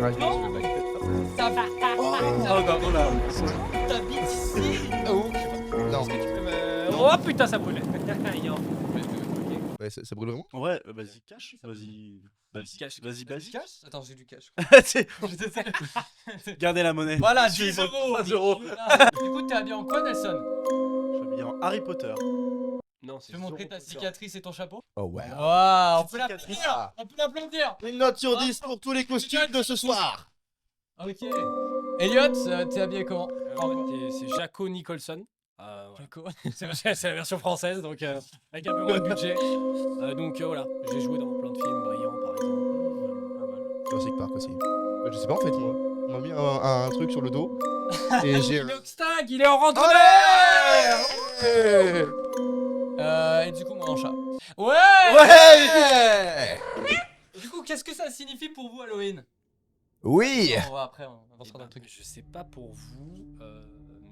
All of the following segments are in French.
Ouais, je Non. me blague. Ça va. Oh non, on l'a. T'habites ici. Oh, non. Est-ce que tu peux me... Oh putain, ça brûle. Yo. Ouais, ça brûle vraiment? Ouais, vas-y, cache. Vas-y. Cash. Vas-y, vas-y. Cash. Attends, j'ai du cash. Gardez la monnaie. Voilà, Je suis 10 euros. 3 euros. Du coup, t'es habillé en quoi, Nelson? Je suis habillé en Harry Potter. Non, tu peux montrer ta cicatrice et ton chapeau? Oh, wow. Waouh, on peut Petite l'applaudir. cicatrice. On peut l'applaudir. Une note sur 10 pour tous les costumes de ce soir. Ok. Elliot, t'es habillé comment? C'est Jaco Nicholson. Voilà. Jaco. C'est la version française, donc avec un peu moins de budget. Donc voilà, j'ai joué dans plein de films brillants, par exemple. Pas mal. Jurassic Park aussi. Je sais pas en fait, moi. On m'a mis un truc sur le dos. Et j'ai. Il est extinct, il est en rentrée. Allez. Et du coup, moi en chat. Ouais. Ouais. Du coup, qu'est-ce que ça signifie pour vous Halloween? Oui. On va après, on avancera Eh dans ben, le truc. je sais pas pour vous,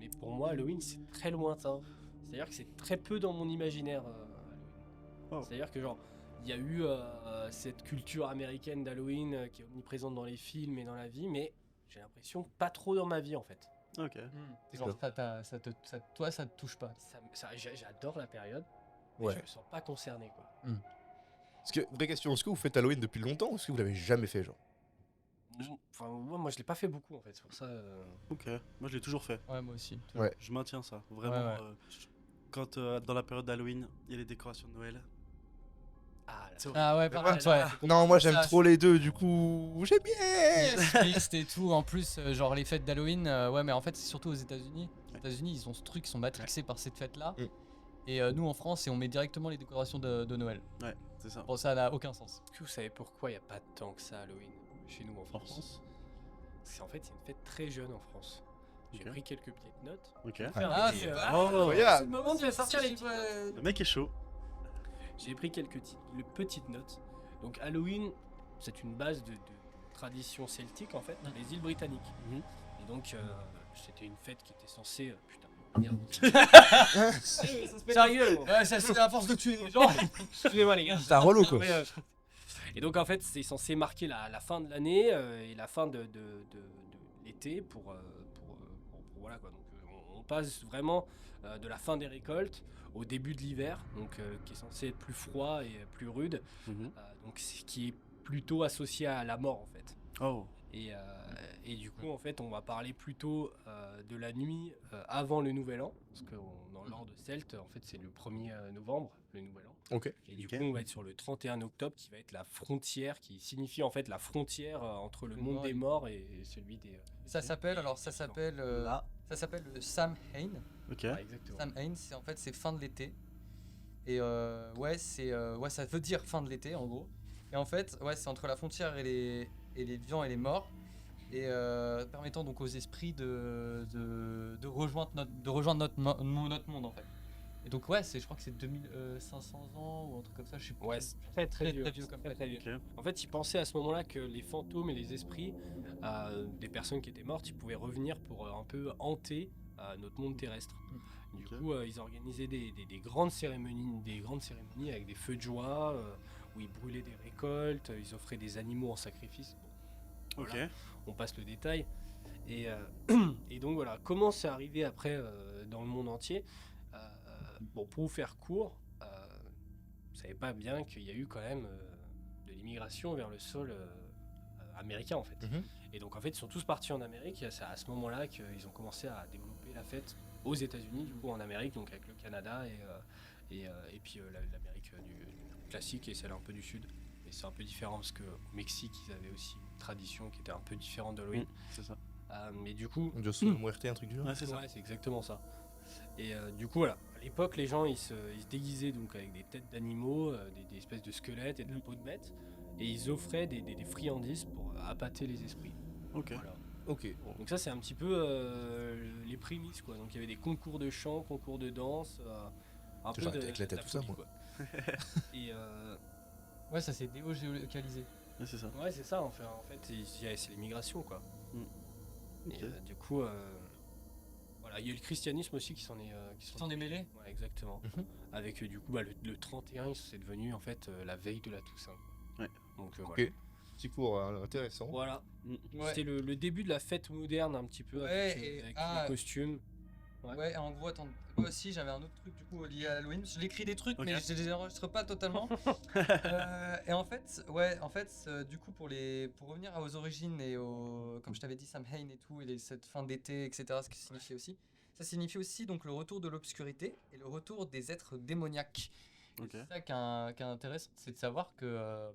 mais pour moi, Halloween, c'est très lointain. C'est-à-dire que c'est très peu dans mon imaginaire. Halloween. Oh. C'est-à-dire que genre, il y a eu cette culture américaine d'Halloween qui est omniprésente dans les films et dans la vie, mais j'ai l'impression que pas trop dans ma vie en fait. Ok. Genre, toi, ça te touche pas. J'adore la période, mais Ouais. je me sens pas concerné quoi. Parce que, vraie question, est-ce que vous faites Halloween depuis longtemps ou est-ce que vous l'avez jamais fait, genre? Enfin, moi je l'ai pas fait beaucoup en fait, c'est pour ça. Ok. Moi, je l'ai toujours fait. Ouais, moi aussi. Ouais. Je maintiens ça. Vraiment. Ouais. Quand dans la période d'Halloween, il y a les décorations de Noël. Ah, C'est Ah ouais, par Ouais. contre, ouais. Non, moi j'aime Ça, trop les deux, du coup, j'aime bien. Triste et tout. En plus, genre les fêtes d'Halloween, ouais, mais en fait, c'est surtout aux États-Unis. Les États-Unis, ils ont ce truc, ils sont matrixés par cette fête-là. Mm. Et nous, en France, on met directement les décorations de Noël. Ouais, c'est ça. Bon, ça n'a aucun sens. Est-ce que vous savez pourquoi il n'y a pas tant que ça Halloween chez nous en France? Parce qu'en fait, c'est une fête très jeune en France. J'ai Ok. pris quelques petites notes. Ok. Ah, Et, c'est vrai. Oh, C'est Regarde. le moment où tu vas sortir les petites le mec est chaud. J'ai pris quelques petites notes. Donc Halloween, c'est une base de tradition celtique en fait, dans les îles britanniques. Mhm. Et donc c'était une fête qui était censée... putain, merde. Sérieux Ouais, ça c'est à force de tuer les gens. Excusez-moi les gars. C'est un relou, quoi. Mais, et donc en fait c'est censé marquer la fin de l'année et la fin de l'été pour voilà quoi. Donc on passe vraiment de la fin des récoltes au début de l'hiver, donc qui est censé être plus froid et plus rude, donc qui est plutôt associé à la mort en fait. Oh. Et du coup en fait on va parler plutôt de la nuit avant le nouvel an, parce que dans l'ordre celte en fait c'est le 1er novembre le nouvel an. Ok. Et du Ok. coup, on va être sur le 31 octobre, qui va être la frontière, qui signifie en fait la frontière entre le monde des morts et celui des. Ça s'appelle le Samhain. Ok. Ah, exactement. Samhain, c'est en fait c'est fin de l'été. Et ouais, ça veut dire fin de l'été en gros. Et en fait, ouais, c'est entre la frontière et les vivants et les morts. Et permettant donc aux esprits de rejoindre notre monde en fait. Et donc ouais, je crois que c'est 2500 ans ou un truc comme ça, je sais pas. Ouais, c'est très très vieux. vieux comme Très vieux. Ok. En fait, ils pensaient à ce moment-là que les fantômes et les esprits des personnes qui étaient mortes, ils pouvaient revenir pour un peu hanter notre monde terrestre. Du Ok. coup, ils organisaient des grandes cérémonies avec des feux de joie, où ils brûlaient des récoltes, ils offraient des animaux en sacrifice. Bon, Ok. voilà. On passe le détail. Et, et donc voilà, comment c'est arrivé après dans le monde entier. Bon, pour vous faire court, vous savez pas bien qu'il y a eu quand même de l'immigration vers le sol américain en fait. Mhm. Et donc en fait, ils sont tous partis en Amérique. C'est à ce moment-là qu'ils ont commencé à développer la fête aux États-Unis, du coup en Amérique, donc avec le Canada et puis l'Amérique du classique et celle un peu du Sud. Et c'est un peu différent parce qu'au Mexique, ils avaient aussi une tradition qui était un peu différente d'Halloween. C'est ça. Mais du coup, Dios muerte, un truc du genre. Ouais, c'est ça. ouais, c'est exactement ça. Et du coup, voilà, à l'époque, les gens ils se déguisaient donc avec des têtes d'animaux, des espèces de squelettes et de la peau de bête, et ils offraient des friandises pour appâter les esprits. Ok. Voilà. Ok. Donc ça, c'est un petit peu les prémices, quoi. Donc il y avait des concours de chant, concours de danse, un peu J'aurais de éclaté la tout ça, folie, moi. quoi. Et Ouais, ça c'est déo-géolocalisé. Ouais, c'est ça. ouais, c'est ça. En fait, c'est l'immigration, quoi. Ok. Et du coup, voilà, il y a eu le christianisme aussi qui s'en est mêlé. Ouais, exactement. Mhm. Avec du coup le 31, c'est devenu en fait la veille de la Toussaint. Ouais. Donc Ok. voilà. Petit cours intéressant. Voilà. Ouais. C'était le début de la fête moderne un petit peu Ouais, avec, et- avec ah. les costumes. Ouais. Ouais, en gros, attends, moi aussi j'avais un autre truc du coup lié à Halloween. Je l'écris des trucs, Ok. mais je les enregistre pas totalement. Et en fait, du coup, pour revenir aux origines et comme je t'avais dit, Samhain et tout, cette fin d'été, etc., ce que ça signifie aussi. Ça signifie aussi donc le retour de l'obscurité et le retour des êtres démoniaques. Et Ok. c'est ça qui est intéressant, c'est de savoir que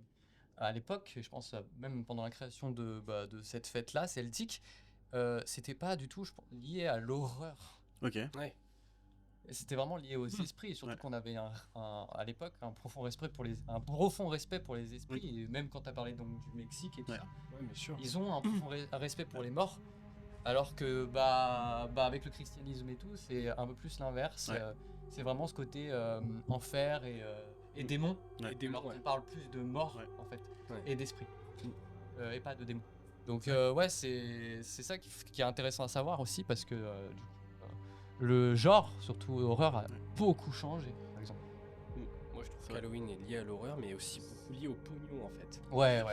à l'époque, je pense même pendant la création de cette fête-là, celtique, c'était pas du tout lié à l'horreur. Ok. Ouais. Et c'était vraiment lié aux esprits, surtout Ouais. qu'on avait à l'époque un profond respect pour les esprits, et même quand tu as parlé donc, du Mexique et tout Ouais. ça, Ouais, bien sûr. ils ont un profond respect pour les morts, alors que avec le christianisme et tout, c'est un peu plus l'inverse. Ouais. C'est vraiment ce côté enfer et démons. Ouais. Et démons, Alors ouais. qu'on parle plus de morts Ouais. en fait, Ouais. et d'esprit, et pas de démons. Donc ouais, c'est ça qui est intéressant à savoir aussi, parce que du coup, le genre, surtout horreur, a beaucoup changé, par exemple. Moi, je trouve C'est vrai. qu'Halloween est lié à l'horreur, mais aussi beaucoup lié au pognon en fait. Ouais.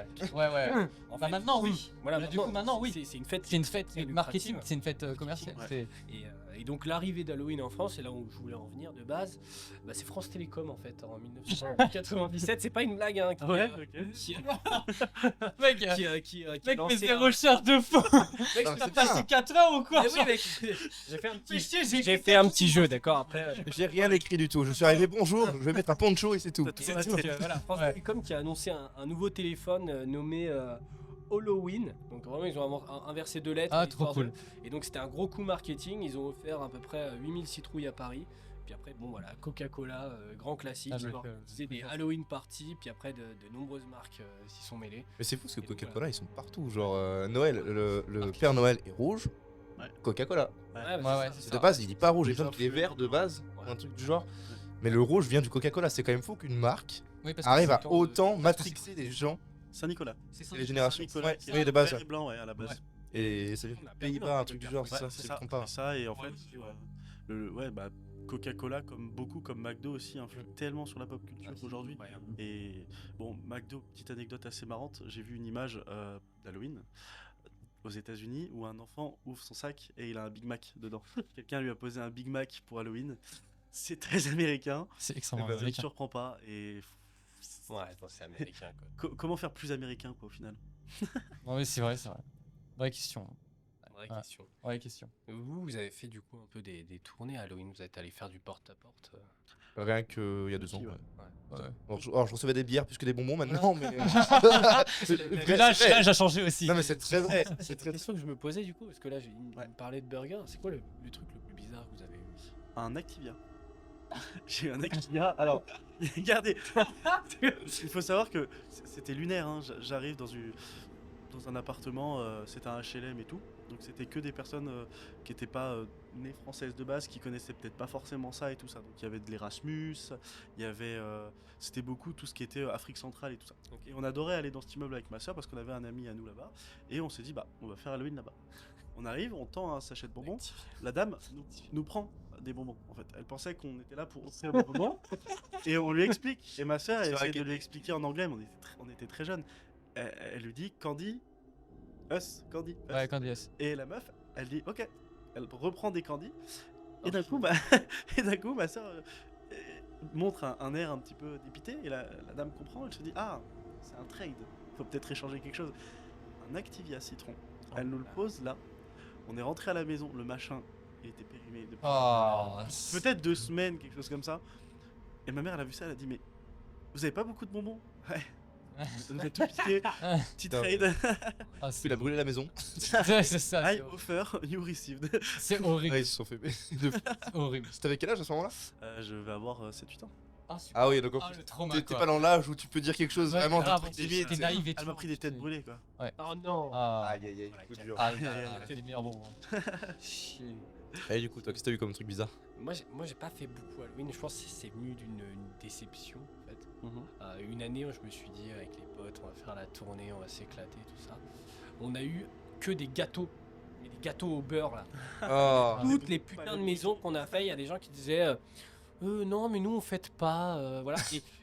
En Bah fait, maintenant, oui. Voilà, Bah, du coup, maintenant, oui. C'est une fête. C'est une fête très marketing, lucrative. c'est une fête commerciale. Ouais. c'est- Et donc l'arrivée d'Halloween en France, c'est là où je voulais en venir de base, c'est France Télécom en fait, en 1997. C'est pas une blague, hein, qui Mec, a lancé un- recherches de fou. Non, Mec, mais t'as c'est passé bien. 4 heures ou quoi Mais oui, mec, j'ai fait un petit, Chier, j'ai fait un petit jeu, d'accord. Après, J'ai rien écrit du tout. Je suis arrivé, bonjour, je vais mettre un poncho et c'est tout. C'est tout. donc, voilà, France Ouais. Télécom qui a annoncé un nouveau téléphone nommé Halloween. Donc vraiment, ils ont inversé 2 lettres. Ah, histoire trop de- cool. Et donc c'était un gros coup marketing. Ils ont offert à peu près 8000 citrouilles à Paris. Puis après, bon voilà, Coca-Cola, grand classique. Ah, ils je ont l'ai fait, organisé des Halloween parties. Puis après, de nombreuses marques s'y sont mêlées. Mais c'est fou parce que Et donc, Coca-Cola ils sont partout. Genre Noël, le Père Noël est rouge. Ouais. Coca-Cola. Ouais, ouais, c'est De ça. base, il dit pas rouge, il Les me semble qu'il est vert de base, Ouais. ou un truc du genre. Mais le rouge vient du Coca-Cola. C'est quand même fou qu'une marque Oui, parce que arrive c'est à le temps de- autant parce que matrixer les gens Saint-Nicolas. C'est ça. et les générations. Saint-Nicolas Ouais, qui oui, est de base. vert et blanc, ouais, à la base. Ouais. Et ça vient On a des perdu Pays-Bas, dans un truc du genre, Ouais, c'est ça, c'est si je ça. me trompe pas. C'est ça, et en Ouais, fait, Coca-Cola, comme McDo aussi, influe tellement sur la pop culture aujourd'hui. Ouais. Et bon, McDo, petite anecdote assez marrante, j'ai vu une image d'Halloween aux États-Unis où un enfant ouvre son sac et il a un Big Mac dedans. Quelqu'un lui a posé un Big Mac pour Halloween. C'est très américain, C'est Eh extrêmement ben, ça ne me américain. surprend pas. Et Ouais, bon, c'est américain quoi. comment faire plus américain quoi au final? Non, mais c'est vrai. Vraie question. Vraie Ouais. question. Vraie question. Vous avez fait du coup un peu des tournées à Halloween. Vous êtes allé faire du porte-à-porte. Rien qu'il y a 2 ans. Ouais. Ouais. Ouais. Alors, je recevais des bières plus que des bonbons maintenant, mais. L'âge a changé aussi. Non, mais c'est très vrai. C'est C'est une très question que je me posais du coup, parce que là, il Ouais. me parlait de burger. C'est quoi le truc le plus bizarre que vous avez eu? Un Activia. J'ai eu un Activia. Alors, regardez. Il faut savoir que c'était lunaire. Hein. J'arrive dans un appartement, c'était un HLM et tout. Donc c'était que des personnes qui n'étaient pas nées françaises de base, qui connaissaient peut-être pas forcément ça et tout ça. Donc il y avait de l'Erasmus, il y avait, c'était beaucoup tout ce qui était Afrique centrale et tout ça. Et on adorait aller dans cet immeuble avec ma soeur parce qu'on avait un ami à nous là-bas. Et on s'est dit, bah, on va faire Halloween là-bas. On arrive, on tend un sachet de bonbons. La dame nous prend des bonbons en fait. Elle pensait qu'on était là pour offrir des bonbons. Et on lui explique. Et ma soeur, elle C'est vrai essayait de qu'elle- lui expliquer en anglais, mais on était très jeunes. Elle lui dit Candy, Candy. Us. Ouais, quand yes. Et la meuf, elle dit ok. Elle reprend des candies. Et d'un coup, ma soeur montre un air un petit peu dépité. Et la dame comprend. Elle se dit ah, c'est un trade. Faut peut-être échanger quelque chose. Un Activia citron. Elle nous le pose là. On est rentré à la maison. Le machin, il était périmé depuis Oh, peut-être 2 semaines, quelque chose comme ça. Et ma mère, elle a vu ça. Elle a dit mais vous avez pas beaucoup de bonbons? Ouais. Vous êtes tout piqué. Petit Putain. trade. Ah, Il a brûlé la maison. c'est ça. I offer, you received. C'est horrible. Ouais, ils se sont fait. de fou. Horrible. C'était avec quel âge à ce moment-là? Je vais avoir 7-8 ans. Ah, super. Ah oui, donc en Ah, plus, le trauma, t'es quoi. pas dans l'âge où tu peux dire quelque chose Ouais, vraiment de grave, truc t'es limite. naïf et Elle tout. m'a pris des têtes brûlées quoi. Oh non. Ah, Aïe aïe aïe, coup dur. ah, c'est les meilleurs bonbons. Chier. Et du coup, toi, qu'est-ce que t'as eu comme truc bizarre? Moi, j'ai pas fait beaucoup Halloween. Je pense que c'est venu d'une déception en fait. Une année, je me suis dit avec les potes, on va faire la tournée, on va s'éclater, tout ça. On a eu que des gâteaux, mais des gâteaux au beurre là. Oh. Toutes les putains de maisons qu'on a fait, il y a des gens qui disaient non, mais nous on fête pas, voilà.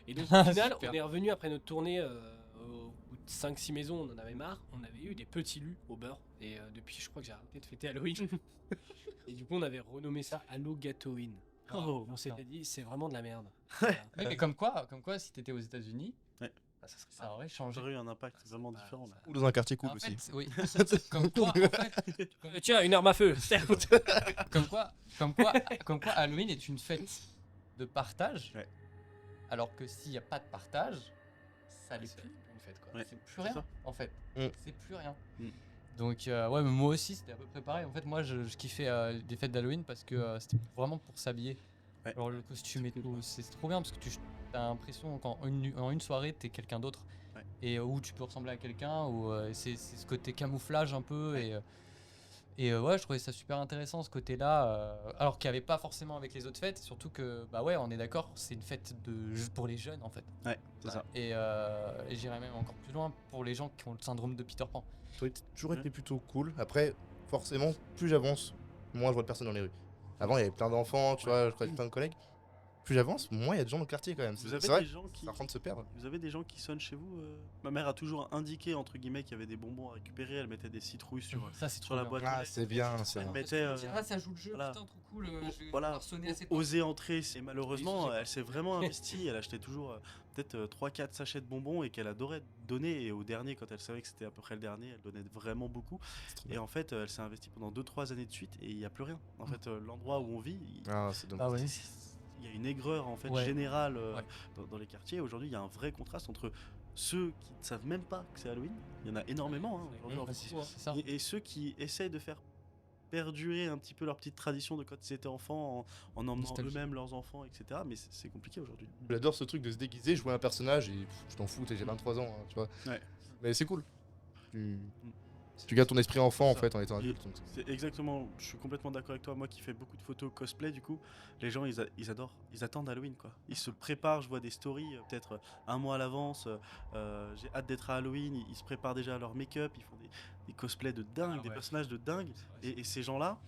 Et donc au final, Super. on est revenu après notre tournée au bout de 5-6 maisons, on en avait marre. On avait eu des petits lus au beurre. Et depuis, je crois que j'ai arrêté de fêter Halloween. Et du coup, on avait renommé ça Halo Gatoin. Oh, On s'était dit, c'est vraiment de la merde. Ouais, mais comme quoi, si t'étais aux États-Unis, Ouais. bah, ça aurait changé. J'aurais eu un impact vraiment différent là. Ou dans un quartier cool En aussi. fait, oui. Comme quoi, en fait, Tiens, une arme à feu. comme quoi, Halloween est une fête de partage. Ouais. Alors que s'il n'y a pas de partage, ça n'est c'est plus une fête, quoi. Ouais, c'est plus c'est rien ça. en fait. Mm. C'est plus rien. Mm. Donc ouais, mais moi aussi c'était à peu près pareil. En fait, moi je kiffais des fêtes d'Halloween parce que c'était vraiment pour s'habiller. Ouais. Alors le costume et tout, c'est trop bien parce que tu as l'impression qu'en une soirée t'es quelqu'un d'autre. Ouais. Et où tu peux ressembler à quelqu'un, ou c'est ce côté camouflage un peu. Ouais. Et ouais, je trouvais ça super intéressant ce côté-là, alors qu'il n'y avait pas forcément avec les autres fêtes, surtout que, bah ouais, on est d'accord, c'est une fête pour les jeunes en fait. Ouais, c'est ça. Et j'irais même encore plus loin pour les gens qui ont le syndrome de Peter Pan. Ça a toujours été plutôt cool. Après, forcément, plus j'avance, moins je vois de personnes dans les rues. Avant, il y avait plein d'enfants, tu vois, je crois plein de collègues. Plus j'avance, moins il y a de gens dans le quartier quand même. Vous C'est avez vrai, des gens qui c'est en train de se perdre. Vous avez des gens qui sonnent chez vous Ma mère a toujours indiqué entre guillemets qu'il y avait des bonbons à récupérer, elle mettait des citrouilles sur Ça, c'est sur trop la bien. boîte. Ah, c'est bien, c'est Elle vrai. mettait Ah, ça joue le jeu, voilà. putain, trop cool. Je vais Voilà, pouvoir sonner assez oser entrer. Et malheureusement, Oui, elle s'est vraiment investie. Elle achetait toujours peut-être 3-4 sachets de bonbons et qu'elle adorait donner. Et au dernier, quand elle savait que c'était à peu près le dernier, elle donnait vraiment beaucoup. C'est trop Et bien. en fait, elle s'est investie pendant 2-3 années de suite et il n'y a plus rien. En fait, l'endroit où on vit, Ah, c'est dommage. Ah ouais. il y a une aigreur en fait Ouais. générale Ouais. dans les quartiers. Aujourd'hui, il y a un vrai contraste entre ceux qui ne savent même pas que c'est Halloween. Il y en a énormément hein, aujourd'hui en Ouais, France. c'est ça. Et ceux qui essayent de faire perdurer un petit peu leur petite tradition de quand ils étaient enfants en emmenant Nostalgie. eux-mêmes leurs enfants, etc. Mais c'est compliqué aujourd'hui. J'adore ce truc de se déguiser, jouer un personnage et pff, je t'en fous, j'ai 23 ans, hein, tu vois. Ouais. Mais c'est cool. Tu gardes ton esprit enfant en Ça. fait en étant Et adulte. donc C'est exactement, je suis complètement d'accord avec toi. Moi qui fais beaucoup de photos cosplay, du coup, les gens ils adorent, ils attendent Halloween quoi. Ils se préparent, je vois des stories peut-être un mois à l'avance. J'ai hâte d'être à Halloween, ils se préparent déjà à leur make-up, ils font des cosplays de dingue, Ah des ouais. personnages de dingue. Et ces gens-là,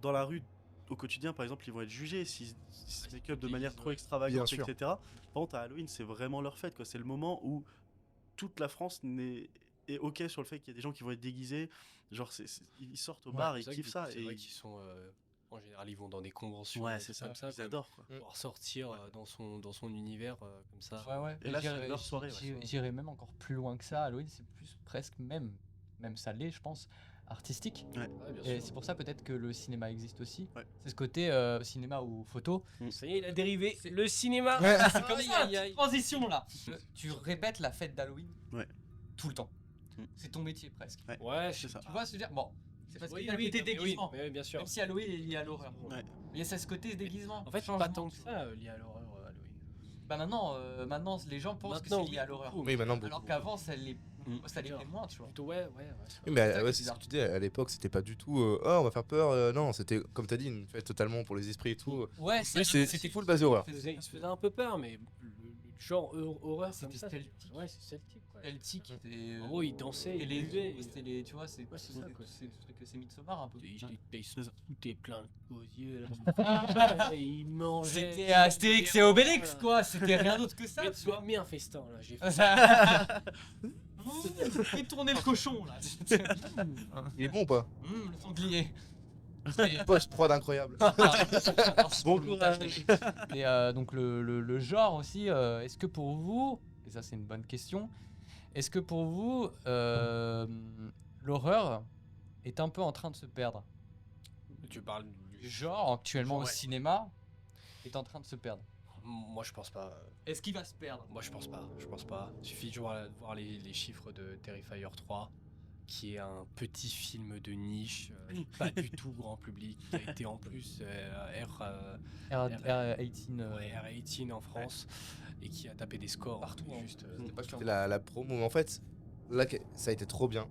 dans la rue, au quotidien par exemple, ils vont être jugés s'ils se make-up de manière trop Bien extravagante, sûr. etc. Par contre, à Halloween, c'est vraiment leur fête quoi. C'est le moment où toute la France est ok sur le fait qu'il y a des gens qui vont être déguisés. Genre, ils sortent au bar, ils kiffent ça. C'est Et vrai qu'ils sont. En général, ils vont dans des conventions. ouais, des c'est trucs ça, comme ça. ils quoi. adorent quoi. Pouvoir sortir dans son univers comme ça. Ouais, ouais. Et là, J'irais- c'est leur soirée, ouais. J'irais même encore plus loin que ça. Halloween, c'est plus presque même ça l'est, je pense, artistique. Ouais, bien Et sûr. c'est pour ça peut-être que le cinéma existe aussi. Ouais. C'est ce côté cinéma ou photo. Ça y est, il a dérivé. C'est- Le cinéma. Ouais. C'est comme Aïe, ça, aïe, aïe. petite transition là. Tu répètes la fête d'Halloween Ouais. tout le temps. Mm. C'est ton métier presque. Ouais. Ouais, C'est ça. Tu vois, se dire, bon, c'est parce Oui, que t'as le oui, côté non, mais oui, déguisement. mais oui, bien sûr. Même si Halloween est lié à l'horreur. Ouais. Mais il y a ce côté déguisement. En fait, changement, pas tant que tu vois. ça lié à l'horreur Halloween. Bah maintenant les gens pensent Maintenant, que c'est lié à l'horreur. beaucoup. Oui, maintenant beaucoup. Alors qu'avant ça l'était D'accord. moins, tu vois. Plutôt, ouais. Oui, mais C'est ça qui est ouais, c'est ce bizarre. que tu dis, à l'époque c'était pas du tout oh on va faire peur, non, c'était comme t'as dit une fête totalement pour les esprits et tout. Ouais, Oui, c'était full basé horreur. Il se faisait un peu peur, mais le genre horreur, C'était comme ça, celtique. Ouais, c'est celtique. Quoi. celtique. En gros, ils dansaient, Et ils les buvaient. c'était les, tu vois, c'est Ouais, c'est ça, quoi. c'est le truc que c'est Midsommar un peu. Ils se foutaient plein aux yeux. Là. Et ils mangeaient. C'était Astérix et Obélix quoi, c'était rien d'autre que ça. Mais tu tu vois. as mis un festin là, j'ai fait. Fais tourner le cochon là. Il est bon ou pas? Le sanglier. Post-prod incroyable. Bon courage. Et donc le genre aussi, est-ce que pour vous, et ça c'est une bonne question, est-ce que pour vous l'horreur est un peu en train de se perdre? Tu parles Le genre actuellement Genre, au ouais. cinéma est en train de se perdre. Moi, je pense pas. Est-ce qu'il va se perdre? Moi, je pense pas. Il suffit de voir les chiffres de Terrifier 3, qui est un petit film de niche, pas du tout grand public, qui a été en plus R18 en France, et qui a tapé des scores Partout, hein. Juste, C'était pas C'était la promo. Mais en fait, là, ça a été trop bien.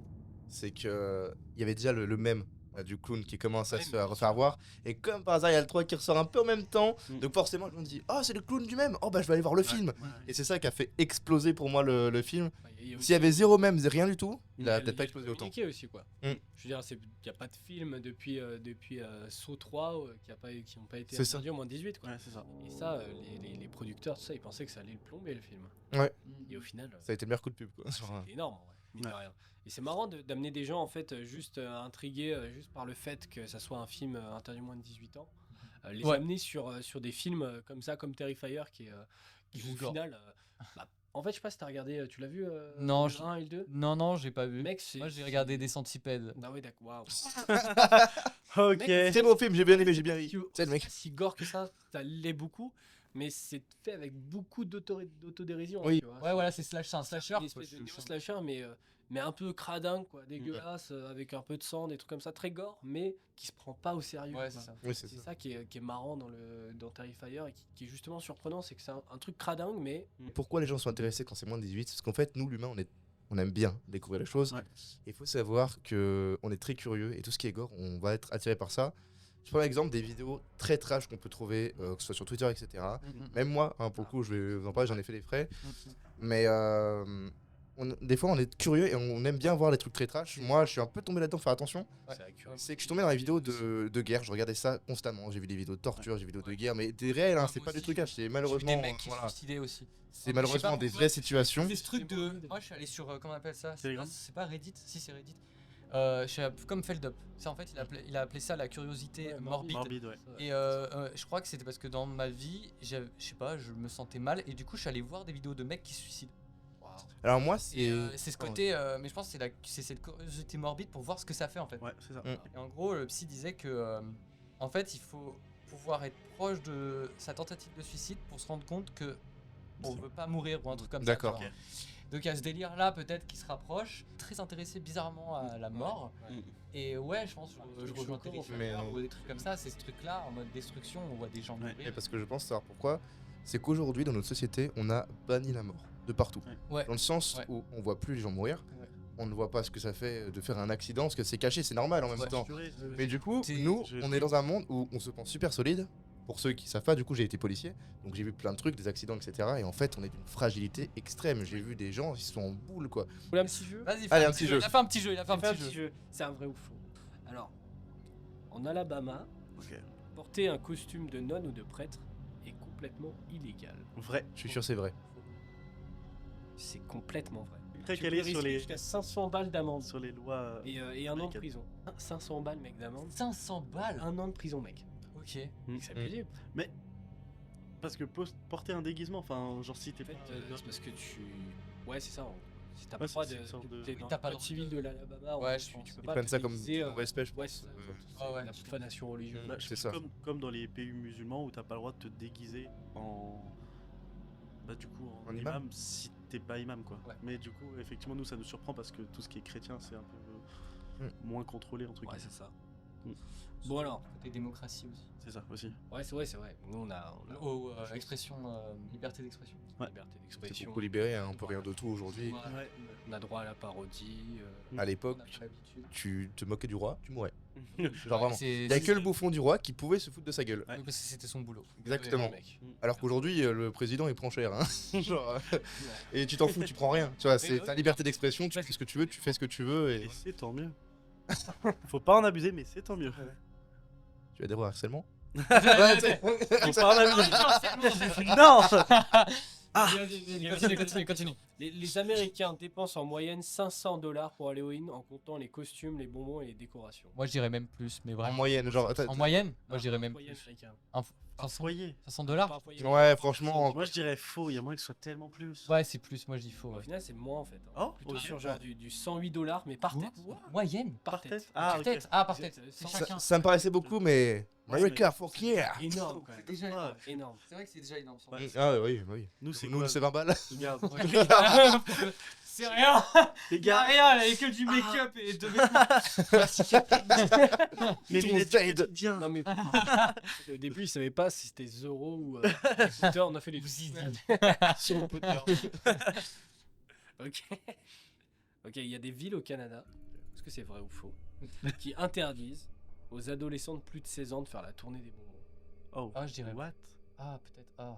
C'est que il y avait déjà le même du clown qui commence à se refaire voir. Et comme par hasard, il y a le 3 qui ressort un peu en même temps. Donc forcément, je me dis, oh, c'est le clown du même. Oh, bah je vais aller voir le film. Et c'est ça qui a fait exploser pour moi le film. S'il y avait zéro même, rien du tout, il a peut-être pas explosé autant. Aussi, quoi. Mm. Je veux dire, il n'y a pas de film depuis Saw 3 qui n'ont pas été C'est ça. interdits au moins de 18, quoi. Ouais, c'est ça. Et ça, les producteurs, tout ça, ils pensaient que ça allait le plomber, le film. Ouais. Et au final, Ça a été le meilleur coup de pub, quoi. c'est énorme, ouais, mine de Ouais. rien. Et c'est marrant d'amener des gens, en fait, juste intrigués juste par le fait que ça soit un film interdit aux moins de 18 ans. Les Ouais. amener sur des films comme ça, comme Terrifier, qui Qui au gore. final... en fait, je sais pas si t'as regardé, tu l'as vu Non, le je- 1 et le 2 Non, j'ai pas vu. Mec, c'est... Moi, j'ai regardé des centipèdes. Ah ouais, d'accord, waouh. Ok. C'est beau film, j'ai bien aimé, j'ai bien ri. C'est le mec. pas si gore que ça l'est beaucoup, mais c'est fait avec beaucoup d'autodérision. Oui. Tu vois. Ouais, voilà, c'est un slasher. Une espèce de néo-slasher, mais un peu cradin, quoi, dégueulasse, avec un peu de sang, des trucs comme ça, très gore, mais qui se prend pas au sérieux. Ouais, quoi. c'est ça. Oui, c'est C'est ça. ça qui est marrant dans Terrifier et qui est justement surprenant, c'est que c'est un truc cradingue, mais Pourquoi les gens sont intéressés quand c'est moins de 18? Parce qu'en fait, nous, l'humain, on aime bien découvrir les choses. Ouais. Il faut savoir qu'on est très curieux et tout ce qui est gore, on va être attiré par ça. Je prends l'exemple des vidéos très trash qu'on peut trouver, que ce soit sur Twitter, etc. Même moi, hein, pour le coup, je vais vous en parler, j'en ai fait les frais. Mais des fois, on est curieux et on aime bien voir les trucs très trash. Moi, je suis un peu tombé là-dedans, faire attention. c'est accurate. C'est que je suis tombé dans les vidéos de guerre, je regardais ça constamment. J'ai vu des vidéos de torture, j'ai vu des vidéos de guerre, mais des réels, hein, c'est Moi pas du aussi. trucage, c'est J'ai vu malheureusement. des mecs qui se Voilà. suicidaient aussi. C'est malheureusement des vraies situations. C'est ce truc de. Moi, je suis allé sur. Comment on appelle ça? Telegram. C'est pas Reddit? Si, c'est Reddit. Je suis comme Feldup. C'est en fait, il a appelé ça la curiosité Ouais, morbide. Morbide, ouais. Et je crois que c'était parce que dans ma vie, je sais pas, je me sentais mal et du coup, je suis allé voir des vidéos de mecs qui se suicident. Alors moi, Et c'est. c'est ce côté, mais je pense que c'est cette curiosité morbide pour voir ce que ça fait en fait. Ouais, c'est ça. Et en gros, le psy disait que, en fait, il faut pouvoir être proche de sa tentative de suicide pour se rendre compte que on veut pas mourir ou un truc comme ça. D'accord. tu vois. Donc il y a ce délire là peut-être qui se rapproche, très intéressé bizarrement à la mort. Et ouais, je pense je rejoins tes Mais ou des trucs comme ça, c'est ce truc là en mode destruction, on voit des gens Ouais. Et mourir. parce que je pense savoir pourquoi, c'est qu'aujourd'hui dans notre société, on a banni la mort de partout. Ouais. Dans le sens Ouais. où on voit plus les gens mourir, Ouais. on ne voit pas ce que ça fait de faire un accident, parce que c'est caché, c'est normal en même temps. Purée, Mais du coup, C'est- nous, je- on est dans un monde où on se pense super solide. Pour ceux qui savent pas, du coup, j'ai été policier, donc j'ai vu plein de trucs, des accidents, etc. Et en fait, on est d'une fragilité extrême. J'ai vu des gens, ils sont en boule, quoi. Vous voulez un petit jeu Vas-y, Allez, fais un petit jeu. Il a fait un petit jeu, il a fait un Fais petit jeu. C'est un vrai ou faux. Alors, en Alabama, Ok. porter un costume de nonne ou de prêtre est complètement illégal. Vrai. Je suis sûr, c'est vrai. C'est complètement vrai. Très Tu calé peux sur risquer les, jusqu'à 500 balles d'amende. sur les lois. Et un an de américaines. prison. 500 balles, mec, d'amende. 500 balles. Un an de prison, mec. Ok. C'est abusé. Parce que porter un déguisement, enfin, genre si t'es En fait, pas. c'est parce que tu. Ouais, c'est ça. Si t'as Ouais, pas le droit c'est de. une sorte de- T'es dans T'as le pas le code droit civil de l'Alabama. en Ouais, fait, je pense. tu peux Ils pas prennent te ça comme déguiser, mauvais respect, je ouais, pense. c'est ça. Ah ouais. La profanation religieuse. Bah, c'est ça. Comme dans les pays musulmans où t'as pas le droit de te déguiser en. Bah, du coup, en En imam. imam si t'es pas imam, quoi. Ouais. Mais du coup, effectivement, nous ça nous surprend parce que tout ce qui est chrétien, c'est un peu moins contrôlé, entre Ouais, guillemets. c'est ça. Mm. Bon, alors. Côté démocratie aussi. C'est ça aussi. Ouais, c'est vrai. Nous, on a Oh, expression, liberté d'expression. Ouais. liberté C'est d'expression. beaucoup libéré, hein, on peut rien de tout aujourd'hui. Ouais. On a droit à la parodie. À l'époque, On a pas l'habitude. tu te moquais du roi, tu mourais. Genre vraiment. C'est- Il y a que le bouffon du roi qui pouvait se foutre de sa gueule. Ouais. Oui, parce que c'était son boulot. Exactement. Ouais, mec. Alors qu'aujourd'hui, le président il prend cher. Hein. Genre, et tu t'en fous, tu prends rien. Tu vois, c'est ouais. ta liberté d'expression, tu fais ce que tu veux, tu fais ce que tu veux. Et Et c'est tant mieux. Faut pas en abuser, mais c'est tant mieux. tu as des harcèlement. Faut pas en abuser. Non. Continue. Les Américains dépensent en moyenne 500 $ pour Halloween en comptant les costumes, les bonbons et les décorations. Moi, je dirais même plus, mais En vraiment. moyenne, genre. En moyenne, moi, je dirais En même moyenne plus. américain. Par 500 foyer. 500 $. Par foyer. Ouais, franchement. Moi je dirais faux, il y a moyen que ce soit tellement plus. Ouais, c'est plus. Moi, je dis faux. Au Ouais. final, c'est moins en fait. Oh, Plutôt ok. sur genre du 108 $, mais par tête. Moyenne. Par tête. tête. Ah, Par ok. tête. Ah, par tête. C'est C'est chacun. Ça me paraissait beaucoup, mais. Ouais, America, fuck yeah! Énorme quand même. Déjà énorme. Énorme. C'est vrai que c'est déjà énorme. Ouais. Ah oui, oui. Nous c'est Nous, quoi c'est 20 balles. Regarde. C'est rien. Les Y'a gars, rien, il y a que du make-up et de vêtements. les Ton lunettes Zed. bien. Non mais au début, ils savaient pas si c'était Zoro ou Twitter, on a fait les deux. Sur le Potter. Ok. Ok, il y a des villes au Canada. Est-ce que c'est vrai ou faux? qui interdisent aux adolescents de plus de 16 ans de faire la tournée des bonbons. Oh, Ah, je dirais. what? Ah, peut-être. Ah.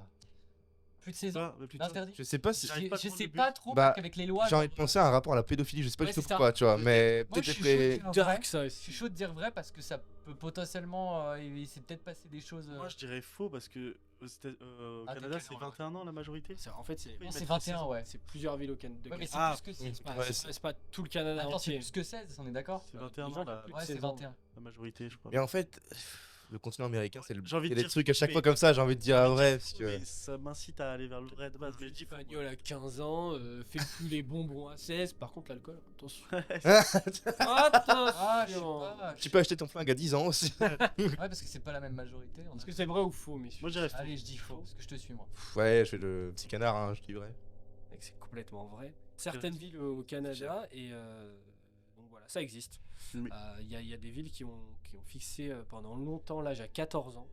Plus de 16 ans. Ça, mais putain, Interdit. Je sais pas si. J'arrive pas à Je prendre sais le but. pas trop Bah, parce qu'avec les lois. J'ai envie de penser à un rapport à la pédophilie, je sais pas Ouais, du tout c'est ça. pourquoi, tu vois, mais Moi, je peut-être suis les. chaud de dire vrai. Dark ça Je aussi. suis chaud de dire vrai parce que ça peut potentiellement. Il s'est peut-être passé des choses. Moi, je dirais faux parce que au Ah, Canada, t'es c'est quel, 21 ans la majorité. En fait, c'est Non, c'est 21, ouais. c'est plusieurs villes au Canada. Ouais, mais c'est Ah, plus que mm. 16. Ouais, C'est pas tout le Canada Attends, c'est entier. plus que 16, on est d'accord? C'est 21 les gens ans qui ont la, plus de Ouais, c'est 16 ans. 21. la majorité, je crois. Mais en fait, le continent américain, c'est le. J'ai envie Il y a de des dire trucs à chaque mais- fois comme ça, j'ai envie de dire J'ai ah envie de vrai, dire parce faux, que. mais ça m'incite à aller vers le vrai de base. Mais je dis faux. Pagnol à 15 ans, fait plus les bonbons à 16. Par contre, l'alcool, attention. Ah, je sais Attention. pas. Tu peux acheter ton flingue à 10 ans aussi. Ouais, parce que c'est pas la même majorité. Est-ce que c'est vrai ou faux, messieurs? Moi, je dirais faux. Allez, je dis faux, parce que je te suis, moi. Ouais, je fais le petit canard, hein, je dis vrai. Mec, c'est complètement vrai. Certaines villes au Canada, et donc voilà, ça existe. Il Mais- y a des villes qui ont fixé pendant longtemps l'âge à 14 ans,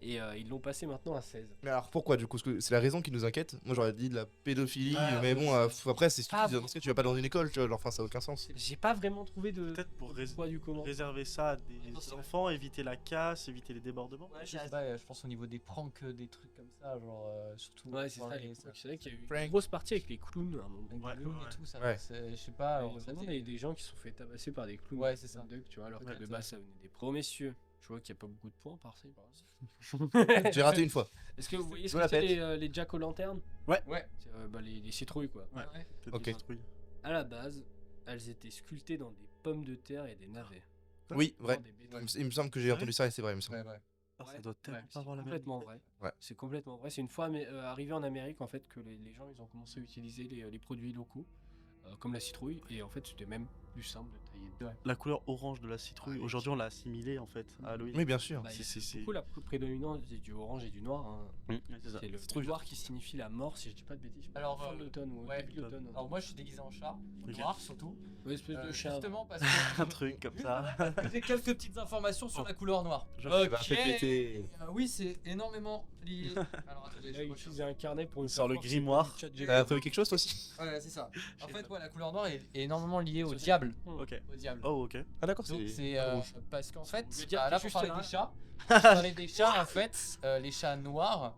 et ils l'ont passé maintenant à 16. Mais alors pourquoi du coup? Parce que c'est la raison qui nous inquiète. Moi j'aurais dit de la pédophilie, Ah, mais bon, après c'est Ah, stupide. Dans ce cas, tu vas pas dans une école, tu vois, genre, enfin ça a aucun sens. J'ai pas vraiment trouvé de Peut-être pour poids du comment. réserver ça à des c'est vrai. enfants, éviter la casse, éviter les débordements. Ouais, je sais pas, je pense au niveau des pranks, des trucs comme ça, genre surtout. Ouais, c'est dans ça. les- C'est vrai qu'il y a eu Prank. une grosse partie avec les clowns à un moment. Avec Ouais, les clowns ouais. et tout, ça. Ouais. Je sais pas. Il y a vraiment des gens qui se sont fait tabasser par des clowns. Ouais, c'est ça. Tu vois, alors que Ouais, de c'est base ça venait des pros messieurs. Je vois qu'il n'y a pas beaucoup de points par-ci. J'ai raté une fois. Est-ce que vous voyez ce Je que la c'est pète. les jack o' lantern? Ouais. C'est, les citrouilles quoi. Ouais. Ouais. Peut-être Ok. des citrouilles. À la base, elles étaient sculptées dans des pommes de terre et des navets. Oui, vrai. Dans des bétons. Il me semble que j'ai entendu ça et c'est vrai, il me semble. Ouais, ouais. Ah, ça Ouais. doit tellement Ouais, pas avoir la même. complètement vrai. Ouais. C'est complètement vrai. C'est une fois arrivé en Amérique en fait que les gens ils ont commencé à utiliser les produits locaux comme la citrouille et en fait c'était même plus simple de tailler dedans. La couleur orange de la citrouille, Ouais. aujourd'hui on l'a assimilée en fait à Halloween. Oui, bien sûr. Bah, il y a c'est- beaucoup la prédominance du orange et du noir. Hein. Ouais, c'est ça. C'est le Citrouille. noir qui signifie la mort si je dis pas de bêtises. Je sais pas, Alors, fin de l'automne ou ouais, début de l'automne. Alors moi je suis déguisé en chat, Ok. noir surtout. Ouais, espèce de chat. Justement parce que Un truc comme ça. j'ai quelques petites informations sur la couleur noire. Je- Bah, fais péter. Oui, c'est énormément lié. Alors attendez, Là, il je utilise un carnet pour nous Sors faire le croire que c'est grimoire. pas du chat GPT. T'as trouvé quelque chose toi aussi? Ouais, c'est ça. En fait, ouais, la couleur noire est énormément liée au diable. Ok. Au diable. Oh, ok. Ah d'accord, Donc c'est parce qu'en fait, Je veux dire là quelque pour chose, parler c'est des chats, pour parler des chats en fait, les chats noirs,